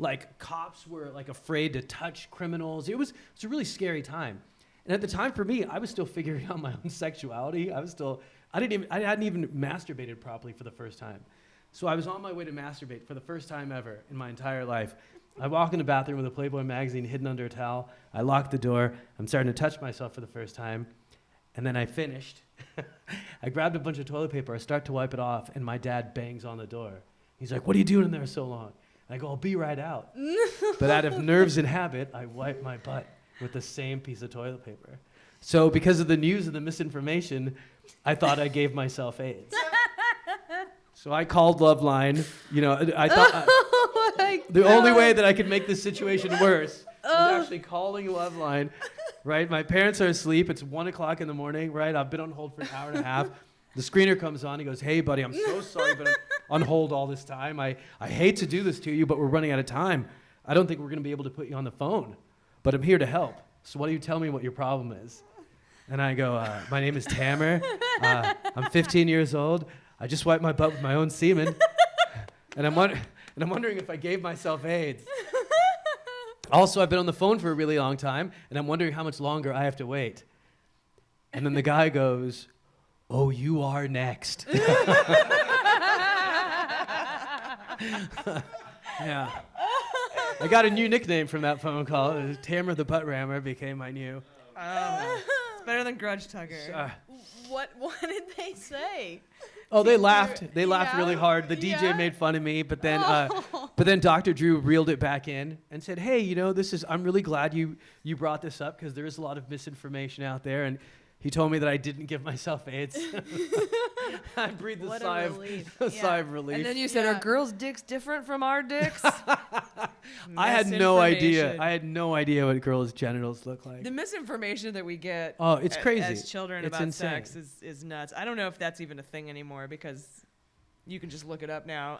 Like, cops were like afraid to touch criminals. It was a really scary time. And at the time, for me, I was still figuring out my own sexuality. I hadn't even masturbated properly for the first time. So I was on my way to masturbate for the first time ever in my entire life. I walk in the bathroom with a Playboy magazine hidden under a towel. I lock the door. I'm starting to touch myself for the first time. And then I finished. I grabbed a bunch of toilet paper. I start to wipe it off, and my dad bangs on the door. He's like, "What are you doing in there so long?" And I go, "I'll be right out." But out of nerves and habit, I wipe my butt with the same piece of toilet paper. So because of the news and the misinformation, I thought I gave myself AIDS. So I called Loveline. I thought the only way that I could make this situation worse was actually calling Loveline. Right, my parents are asleep. It's 1 o'clock in the morning. Right, I've been on hold for an hour and a half. The screener comes on. He goes, "Hey, buddy, I'm so sorry, but I'm on hold all this time. I hate to do this to you, but we're running out of time. I don't think we're going to be able to put you on the phone, but I'm here to help. So why don't you tell me what your problem is?" And I go, "My name is Tamer. I'm 15 years old. I just wiped my butt with my own semen, and I'm wondering if I gave myself AIDS. Also, I've been on the phone for a really long time, and I'm wondering how much longer I have to wait." And then the guy goes, "Oh, you are next." Yeah. I got a new nickname from that phone call. It was Tamer the Butt Rammer became my new. It's better than Grudge Tugger. What did they say? Oh, they laughed. They laughed really hard. The DJ made fun of me, but then But then Dr. Drew reeled it back in and said, hey, you know, I'm really glad you brought this up because there is a lot of misinformation out there. And he told me that I didn't give myself AIDS. I breathed a sigh of relief. And then you said, are girls' dicks different from our dicks? I had no idea. I had no idea what girls' genitals look like. The misinformation that we get it's crazy. As children It's about insane. sex is nuts. I don't know if that's even a thing anymore because you can just look it up now.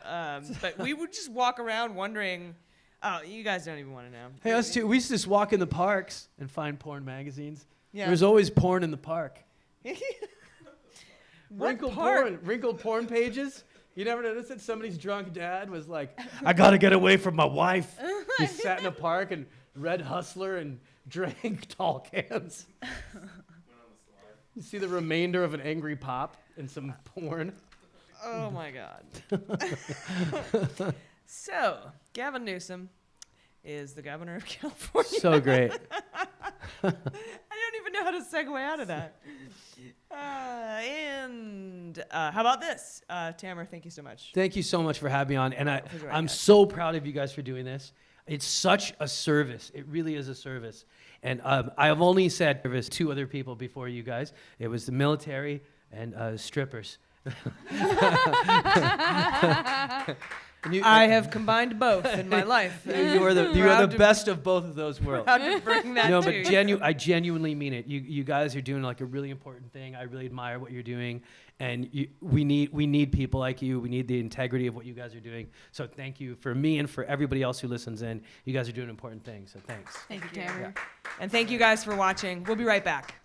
But we would just walk around wondering, oh, you guys don't even want to know. Hey, us too. We used to just walk in the parks and find porn magazines. Yeah. There was always porn in the park. What part? Wrinkled porn pages. You never noticed that somebody's drunk dad was like, I got to get away from my wife. He sat in a park and read Hustler and drank tall cans. You see the remainder of an angry pop and some porn. Oh, my God. So, Gavin Newsom is the governor of California. So great. I don't even know how to segue out of that. And how about this? Tamer, thank you so much. Thank you so much for having me on. And joining I'm us. so proud of you guys for doing this. It's such a service. It really is a service. And I have only said service to other people before you guys. It was the military and strippers. I have combined both in my life. You are the best of both of those worlds. Proud to bring that No, to but you. I genuinely mean it. You guys are doing like a really important thing. I really admire what you're doing, and we need people like you. We need the integrity of what you guys are doing. So thank you for me and for everybody else who listens in. You guys are doing important things. So thanks. Thank you, Tamer. And thank you guys for watching. We'll be right back.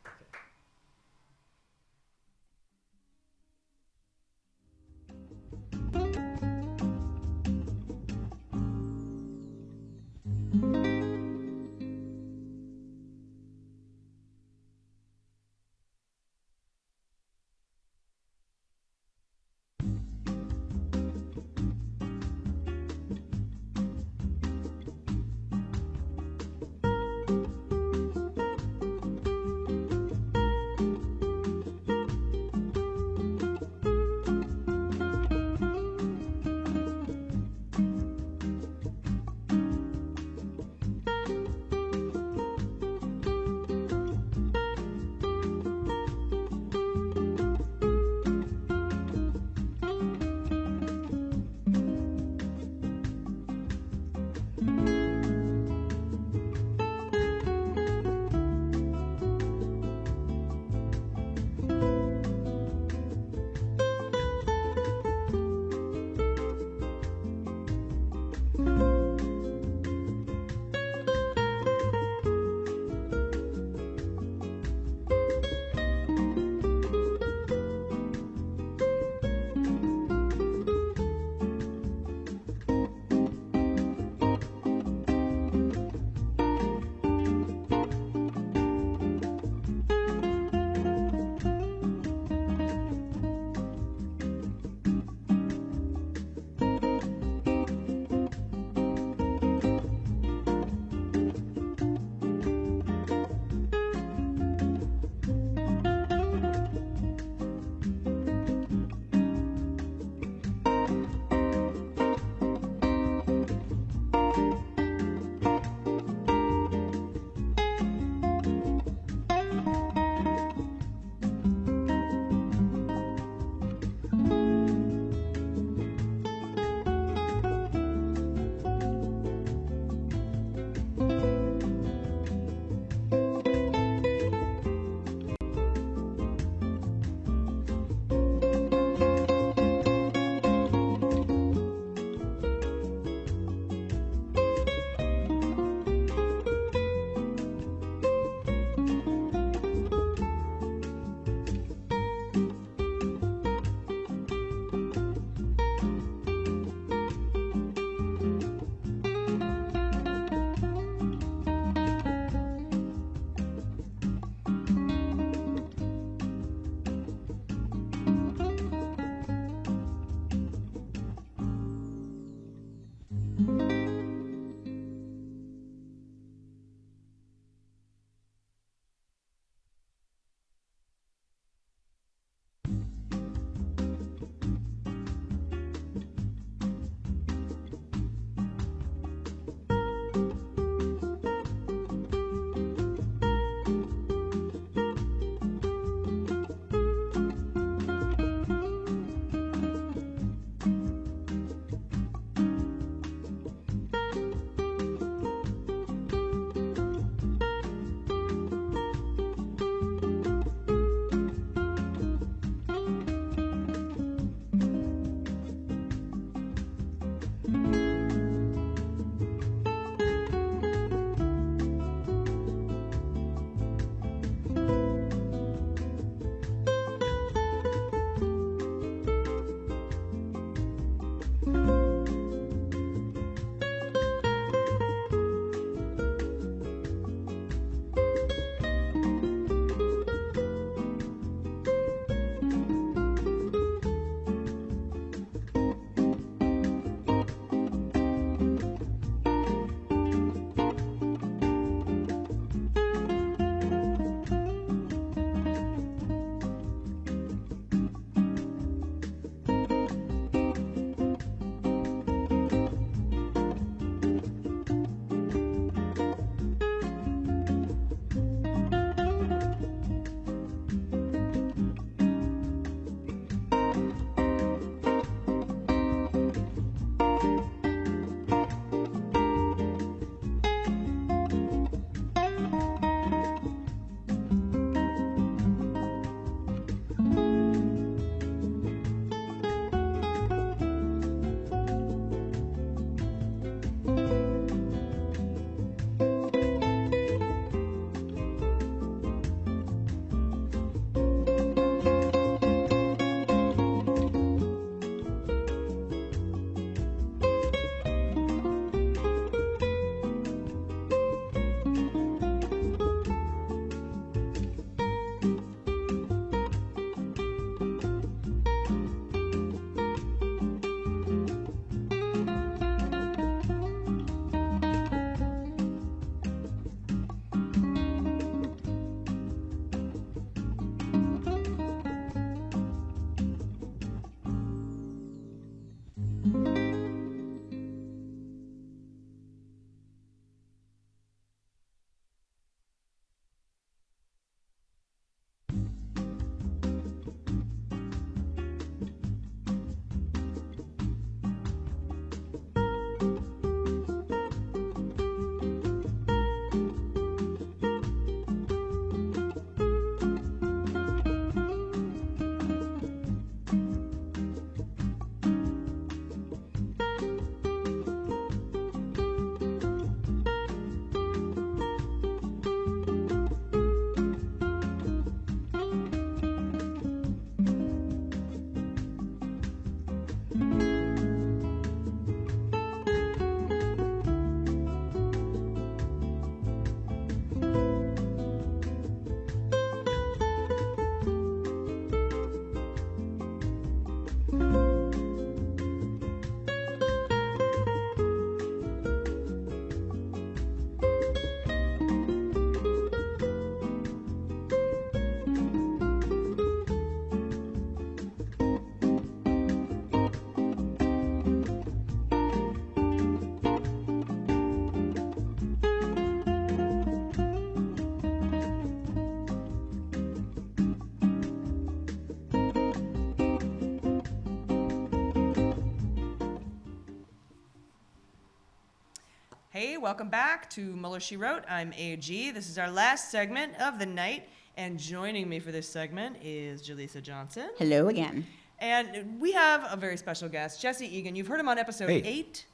Hey, welcome back to Mueller, She Wrote. I'm AG. This is our last segment of the night, and joining me for this segment is Jaleesa Johnson. Hello again. And we have a very special guest, Jesse Egan. You've heard him on episode 8.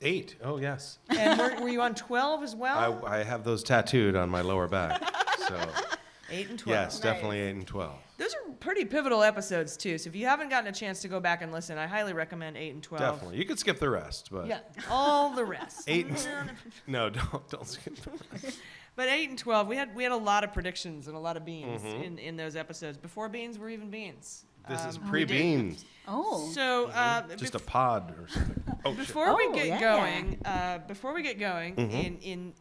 8. Oh, yes. And were you on 12 as well? I have those tattooed on my lower back. So 8 and 12. yes, definitely 8 and 12. Those are pretty pivotal episodes, too. So if you haven't gotten a chance to go back and listen, I highly recommend 8 and 12. Definitely. You could skip the rest, but Yeah, all the rest. 8 and no, don't skip the rest. But 8 and 12, we had a lot of predictions and a lot of beans in those episodes. Before beans were even beans. This is pre-beans. Oh. So Just a pod or something. Oh, before we get yeah. going,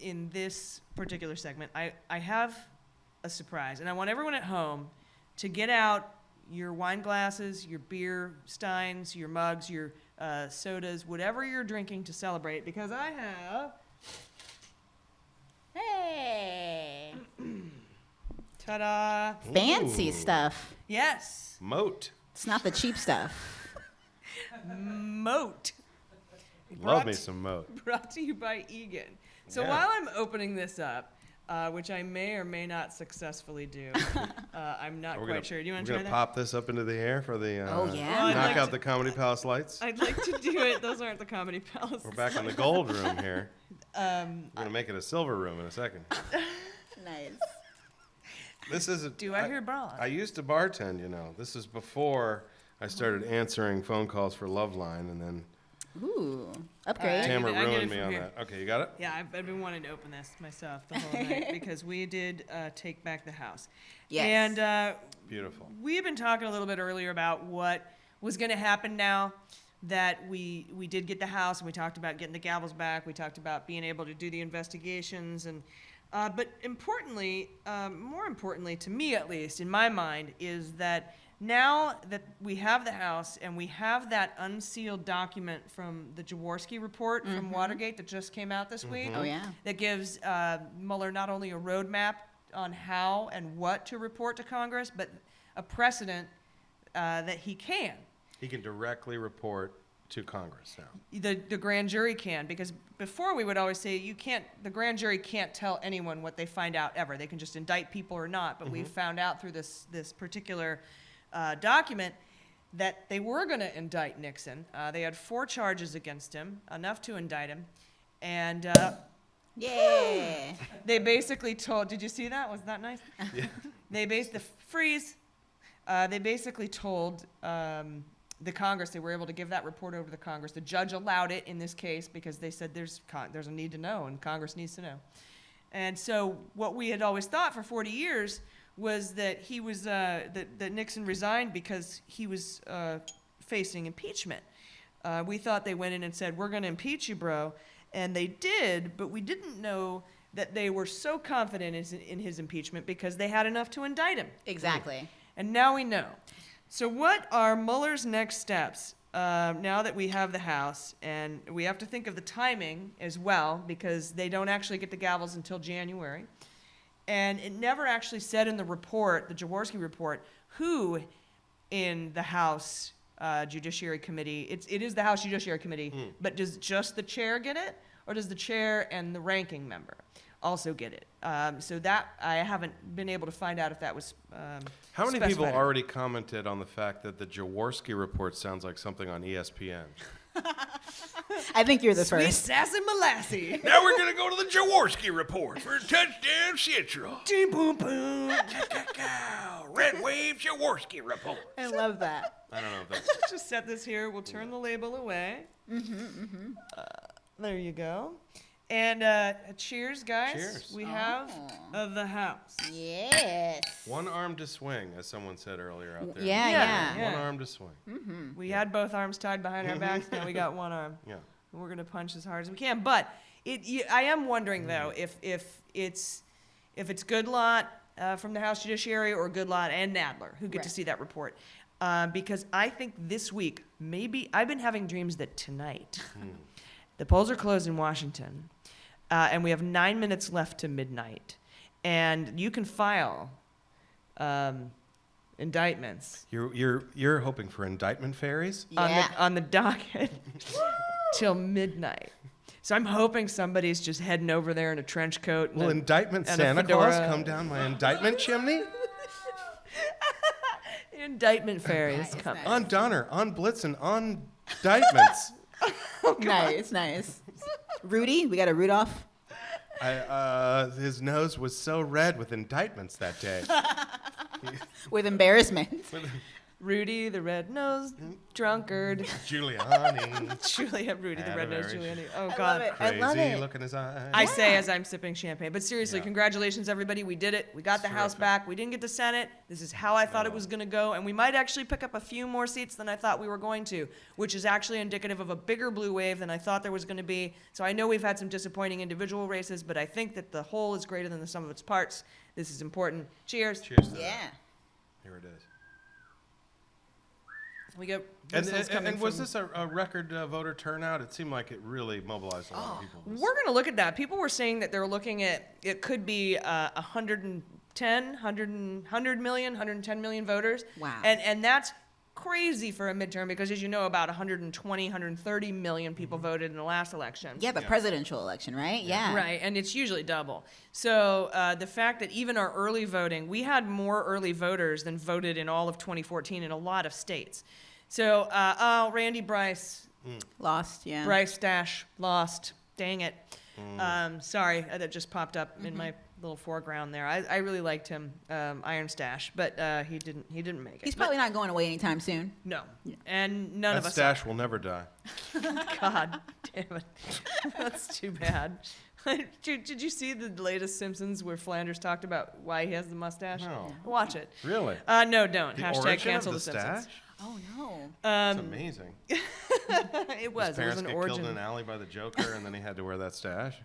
in this particular segment, I have a surprise, and I want everyone at home to get out your wine glasses, your beer steins, your mugs, your sodas, whatever you're drinking to celebrate, because I have. Hey. Ta-da! Fancy stuff. Yes. Moat. It's not the cheap stuff. Moat. Love me some moat. Brought to you by Egan. So Yeah. while I'm opening this up, which I may or may not successfully do, I'm not quite sure. Do you want to try We're that? gonna pop this up into the air for the Oh, yeah. Well, I'd knock like out to- the Comedy Palace lights. I'd like to do it. Those aren't the Comedy Palace. We're back in the gold room here. We're gonna make it a silver room in a second. Nice. This is a. Do I hear bras? I used to bartend, you know. This is before I started answering phone calls for Loveline, and then Ooh. Upgrade. Tamer I get it ruined me from on here. that. Okay, you got it? Yeah, I've been wanting to open this myself the whole night because we did take back the house. Yes. And Beautiful. we had been talking a little bit earlier about what was going to happen now that we did get the house, and we talked about getting the gavels back. We talked about being able to do the investigations, and but importantly, more importantly to me at least, in my mind, is that now that we have the house and we have that unsealed document from the Jaworski report from Watergate that just came out this week, Oh, yeah. that gives Mueller not only a roadmap on how and what to report to Congress, but a precedent that he can. He can directly report to Congress now. The grand jury can, because before we would always say the grand jury can't tell anyone what they find out ever. They can just indict people or not. But we found out through this particular document that they were going to indict Nixon. They had 4 charges against him, enough to indict him, and Yeah. they basically told. Did you see that? Was that nice? Yeah. They basically told the Congress they were able to give that report over to the Congress. The judge allowed it in this case because they said there's a need to know and Congress needs to know. And so what we had always thought for 40 years was that he was that Nixon resigned because he was facing impeachment. We thought they went in and said, "We're going to impeach you, bro," and they did, but we didn't know that they were so confident in his impeachment because they had enough to indict him. Exactly. And now we know. So what are Mueller's next steps now that we have the House? And we have to think of the timing as well, because they don't actually get the gavels until January. And it never actually said in the report, the Jaworski report, who in the House Judiciary Committee, it is the House Judiciary Committee, but does just the chair get it? Or does the chair and the ranking member also get it? So that, I haven't been able to find out if that was How many people specified. already commented on the fact that the Jaworski report sounds like something on ESPN? I think you're the Sweet first. sassy molassie. Now we're going to go to the Jaworski report for touchdown Central. Boom, boom, boom. Red Wave Jaworski report. I love that. I don't know if that's... Just set this here. We'll turn the label away. There you go. And cheers, guys. Cheers. We have the House. Yes. One arm to swing, as someone said earlier out there. Yeah, yeah. One arm to swing. We had both arms tied behind our backs. Now we got one arm. Yeah. And we're gonna punch as hard as we can. But I am wondering though if it's Good Lot from the House Judiciary or Good Lot and Nadler who get to see that report, because I think this week maybe I've been having dreams that tonight the polls are closed in Washington, and we have 9 minutes left to midnight, and you can file indictments. You're hoping for indictment fairies? On the docket till midnight. So I'm hoping somebody's just heading over there in a trench coat. Will indictment Santa Claus come down my indictment chimney? The indictment fairy is coming. On Donner, on Blitzen, on indictments. Nice. Rudy, we got a Rudolph. His nose was so red with indictments that day. With embarrassment. Rudy, the red-nosed drunkard. Giuliani. Rudy, the red-nosed Giuliani. Oh, I God. love it. Crazy I love it. look in his eyes. I say as I'm sipping champagne. But seriously, congratulations, everybody. We did it. We got the House back. We didn't get the Senate. This is how I thought it was going to go. And we might actually pick up a few more seats than I thought we were going to, which is actually indicative of a bigger blue wave than I thought there was going to be. So I know we've had some disappointing individual races, but I think that the whole is greater than the sum of its parts. This is important. Cheers. Cheers to that. Here it is. We get and was this a record voter turnout? It seemed like it really mobilized a lot of people. We're going to look at that. People were saying that they're looking at it could be 110 million, 110 million voters. Wow. And that's crazy for a midterm because, as you know, about 120, 130 million people voted in the last election. Yeah, the presidential election, right? Yeah. Right, and it's usually double. So the fact that even our early voting, we had more early voters than voted in all of 2014 in a lot of states. So, Randy Bryce. Lost, yeah. Bryce Dash lost. Dang it. Sorry, that just popped up in my little foreground there. I really liked him, Iron Stash, but he didn't make it. He's probably not going away anytime soon. No, and none of That us. stash will never die. God damn it, that's too bad. Did you see the latest Simpsons where Flanders talked about why he has the mustache? No. Watch it. Really? No, don't. The Hashtag origin cancel of the the Simpsons. stash? Oh no. It's amazing. It was. His It was parents an get origin. killed in an alley by the Joker, and then he had to wear that stash.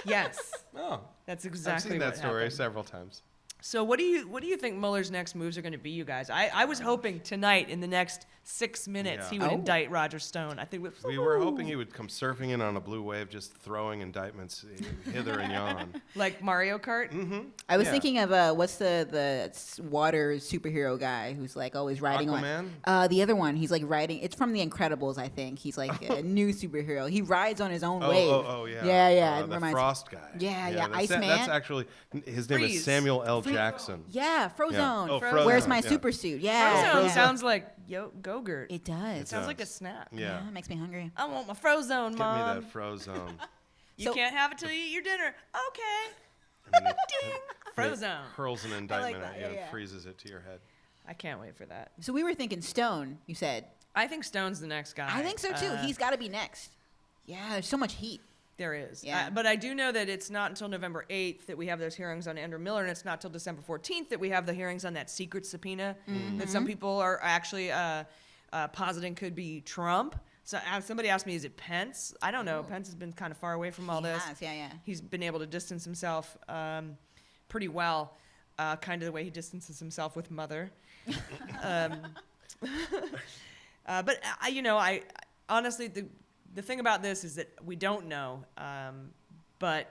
Yes. Oh, That's exactly I've seen that what story happened. several times. So what do you think Mueller's next moves are going to be, you guys? I was hoping tonight in the next 6 minutes he would indict Roger Stone. I think We were hoping he would come surfing in on a blue wave, just throwing indictments hither and yon. like Mario Kart. Mm-hmm. I was thinking of what's the water superhero guy who's like always riding Aquaman? on the other one. He's like riding. It's from The Incredibles, I think. He's like a new superhero. He rides on his own wave. Oh, yeah. Yeah. It The reminds- Frost guy. Yeah. That's, Iceman. That's actually his name is Freeze. Samuel L. Jackson. Yeah, Frozone. Yeah. Oh, Frozone. Where's my Yeah. super suit? Yeah. Frozone yeah. sounds like Go-Gurt. It does. It sounds like a snack. Yeah. It makes me hungry. I want my Frozone, Give Mom. me that Frozone. You can't have it till you eat your dinner. Okay. And then Ding. Frozone. hurls an indictment that, at you and yeah. freezes it to your head. I can't wait for that. So we were thinking Stone, you said. I think Stone's the next guy. I think so too. He's got to be next. Yeah, there's so much heat. There is. Yeah. But I do know that it's not until November 8th that we have those hearings on Andrew Miller, and it's not till December 14th that we have the hearings on that secret subpoena that some people are actually positing could be Trump. So somebody asked me, is it Pence? I don't know. Pence has been kind of far away from all this. Yeah. He's been able to distance himself pretty well, kind of the way he distances himself with Mother. But I honestly, the thing about this is that we don't know, but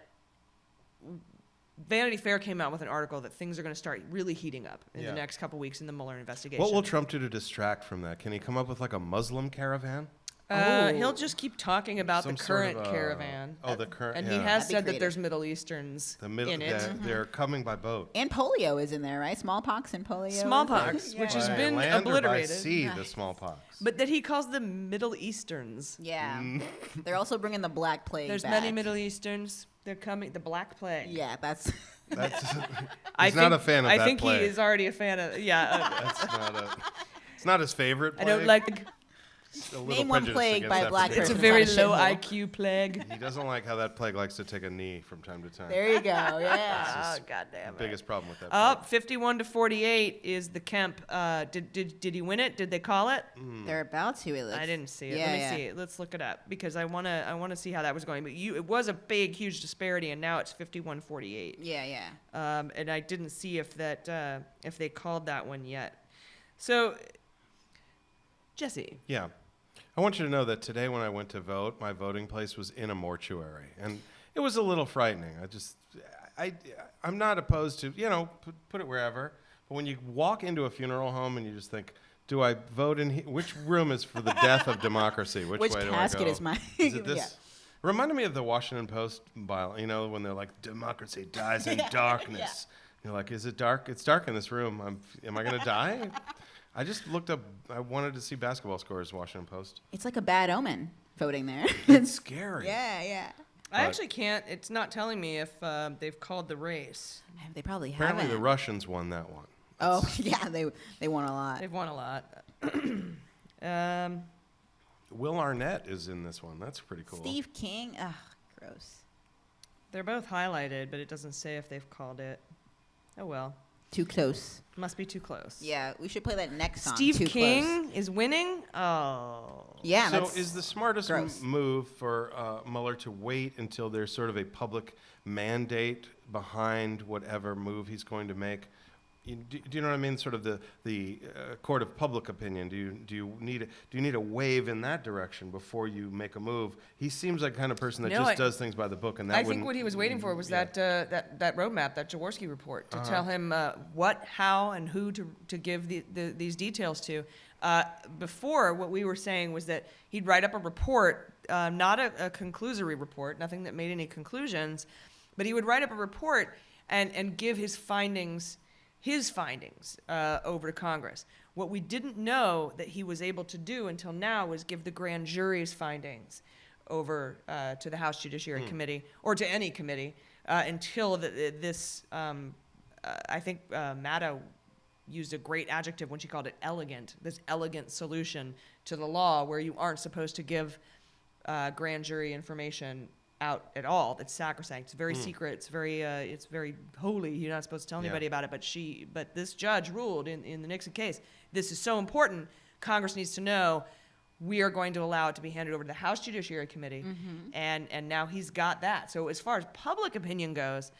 Vanity Fair came out with an article that things are going to start really heating up in the next couple weeks in the Mueller investigation. What will Trump do to distract from that? Can he come up with like a Muslim caravan? He'll just keep talking about the Some sort current of, caravan. Oh, the current. And yeah. he has That'd be said that creative. there's Middle Easterns in it. They're coming by boat. And polio is in there, right? Smallpox and polio. Smallpox, which has By been land or by obliterated. sea, the smallpox. But that he calls them Middle Easterns. Yeah. They're also bringing the Black Plague There's back. many Middle Easterns. They're coming. The Black Plague. Yeah, that's... He's not a fan of that I think plague. he is already a fan of. Yeah. That's it's not his favorite I plague. don't like. A little Name one prejudiced plague against by a that black particular It's a person. very It's not a low shithole. IQ plague. He doesn't like how that plague likes to take a knee from time to time. There you go, yeah. Oh, goddamn. Biggest problem with that. Up 51-48 is the Kemp. Did he win it? Did they call it? They're about to, it looks. I didn't see it. Yeah, Let me yeah. see it. Let's look it up because I wanna see how that was going. But it was a big, huge disparity, and now it's 51-48. Yeah. And I didn't see if they called that one yet. So, Jesse. Yeah. I want you to know that today when I went to vote, my voting place was in a mortuary. And it was a little frightening. I'm not opposed to, put it wherever. But when you walk into a funeral home and you just think, do I vote in here? Which room is for the death of democracy? Which Which way do casket I go? is mine? Is it this? Reminded me of the Washington Post bio, you know, when they're like, democracy dies in darkness. You're like, is it dark? It's dark in this room. Am I going to die? I just looked up, I wanted to see basketball scores, Washington Post. It's like a bad omen voting there. It's scary. Yeah. I actually can't. It's not telling me if they've called the race. They probably Apparently haven't. the Russians won that one. Oh, yeah, they won a lot. They've won a lot. Will Arnett is in this one. That's pretty cool. Steve King, ugh, gross. They're both highlighted, but it doesn't say if they've called it. Oh, well. Too close. Must be too close. Yeah, we should play that next song. Steve Too King close. is winning? Oh. Yeah, So is the smartest gross. move for Mueller to wait until there's sort of a public mandate behind whatever move he's going to make? Do you know what I mean? Sort of the court of public opinion. Do you need a wave in that direction before you make a move? He seems like the kind of person that does things by the book, and that I think what he was waiting for was that roadmap, that Jaworski report, to tell him what, how, and who to give these details to. Before, what we were saying was that he'd write up a report, not a conclusory report, nothing that made any conclusions, but he would write up a report and give his findings over to Congress. What we didn't know that he was able to do until now was give the grand jury's findings over to the House Judiciary Committee, or to any committee, until this, I think Maddow used a great adjective when she called it elegant, this elegant solution to the law where you aren't supposed to give grand jury information out at all. That's sacrosanct. It's very secret. It's very holy. You're not supposed to tell anybody about it. But this judge ruled in the Nixon case, this is so important. Congress needs to know. We are going to allow it to be handed over to the House Judiciary Committee, and now he's got that. So as far as public opinion goes,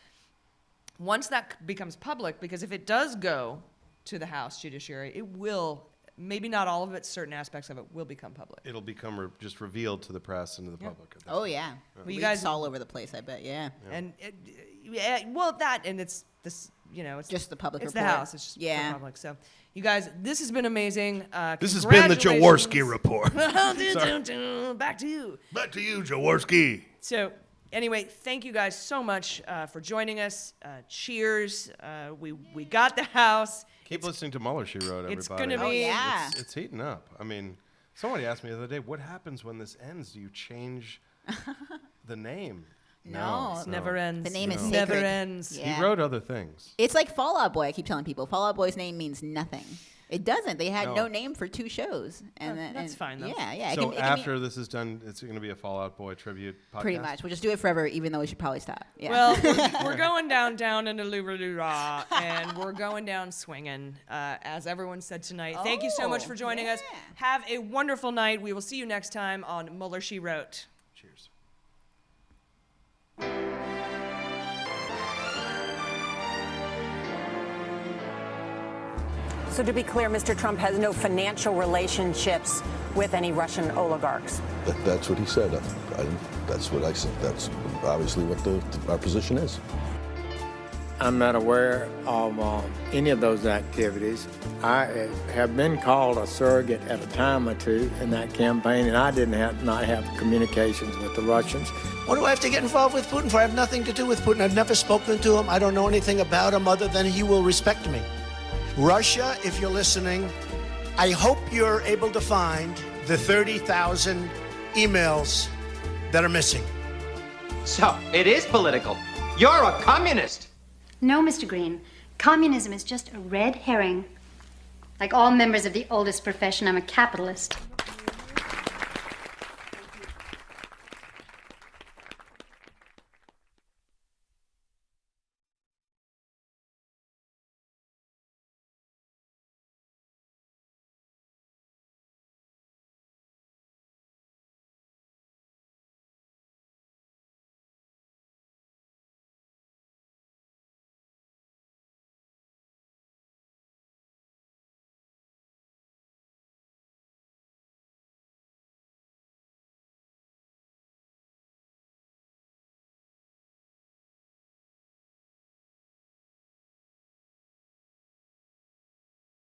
once that becomes public, because if it does go to the House Judiciary, it will. Maybe not all of it, certain aspects of it will become public. It'll become just revealed to the press and to the public. Oh, yeah. Well, you guys all over the place, I bet, yeah. And it's this, it's just the public it's report. the House. It's just the public. So, you guys, this has been amazing. This has been the Jaworski Report. Back to you. Back to you, Jaworski. So, anyway, thank you guys so much for joining us. Cheers. We got the House. Keep listening to Mueller, She Wrote, everybody. It's going to be... It's heating up. I mean, somebody asked me the other day, what happens when this ends? Do you change the name? No. It never ends. The name is sacred. Never ends. Yeah. He wrote other things. It's like Fall Out Boy. I keep telling people, Fall Out Boy's name means nothing. It doesn't. They had no name for 2 shows. And that's fine, though. Yeah. So after this is done, it's going to be a Fall Out Boy tribute podcast? Pretty much. We'll just do it forever, even though we should probably stop. Yeah. Well, we're going down into Lura, and we're going down swinging, as everyone said tonight. Thank you so much for joining us. Have a wonderful night. We will see you next time on Mueller, She Wrote. Cheers. So to be clear, Mr. Trump has no financial relationships with any Russian oligarchs. That's what he said. That's what I said. That's obviously what our position is. I'm not aware of any of those activities. I have been called a surrogate at a time or two in that campaign, and I did not have communications with the Russians. What do I have to get involved with Putin for? I have nothing to do with Putin. I've never spoken to him. I don't know anything about him other than he will respect me. Russia, if you're listening, I hope you're able to find the 30,000 emails that are missing. So, it is political. You're a communist. No, Mr. Green. Communism is just a red herring. Like all members of the oldest profession, I'm a capitalist.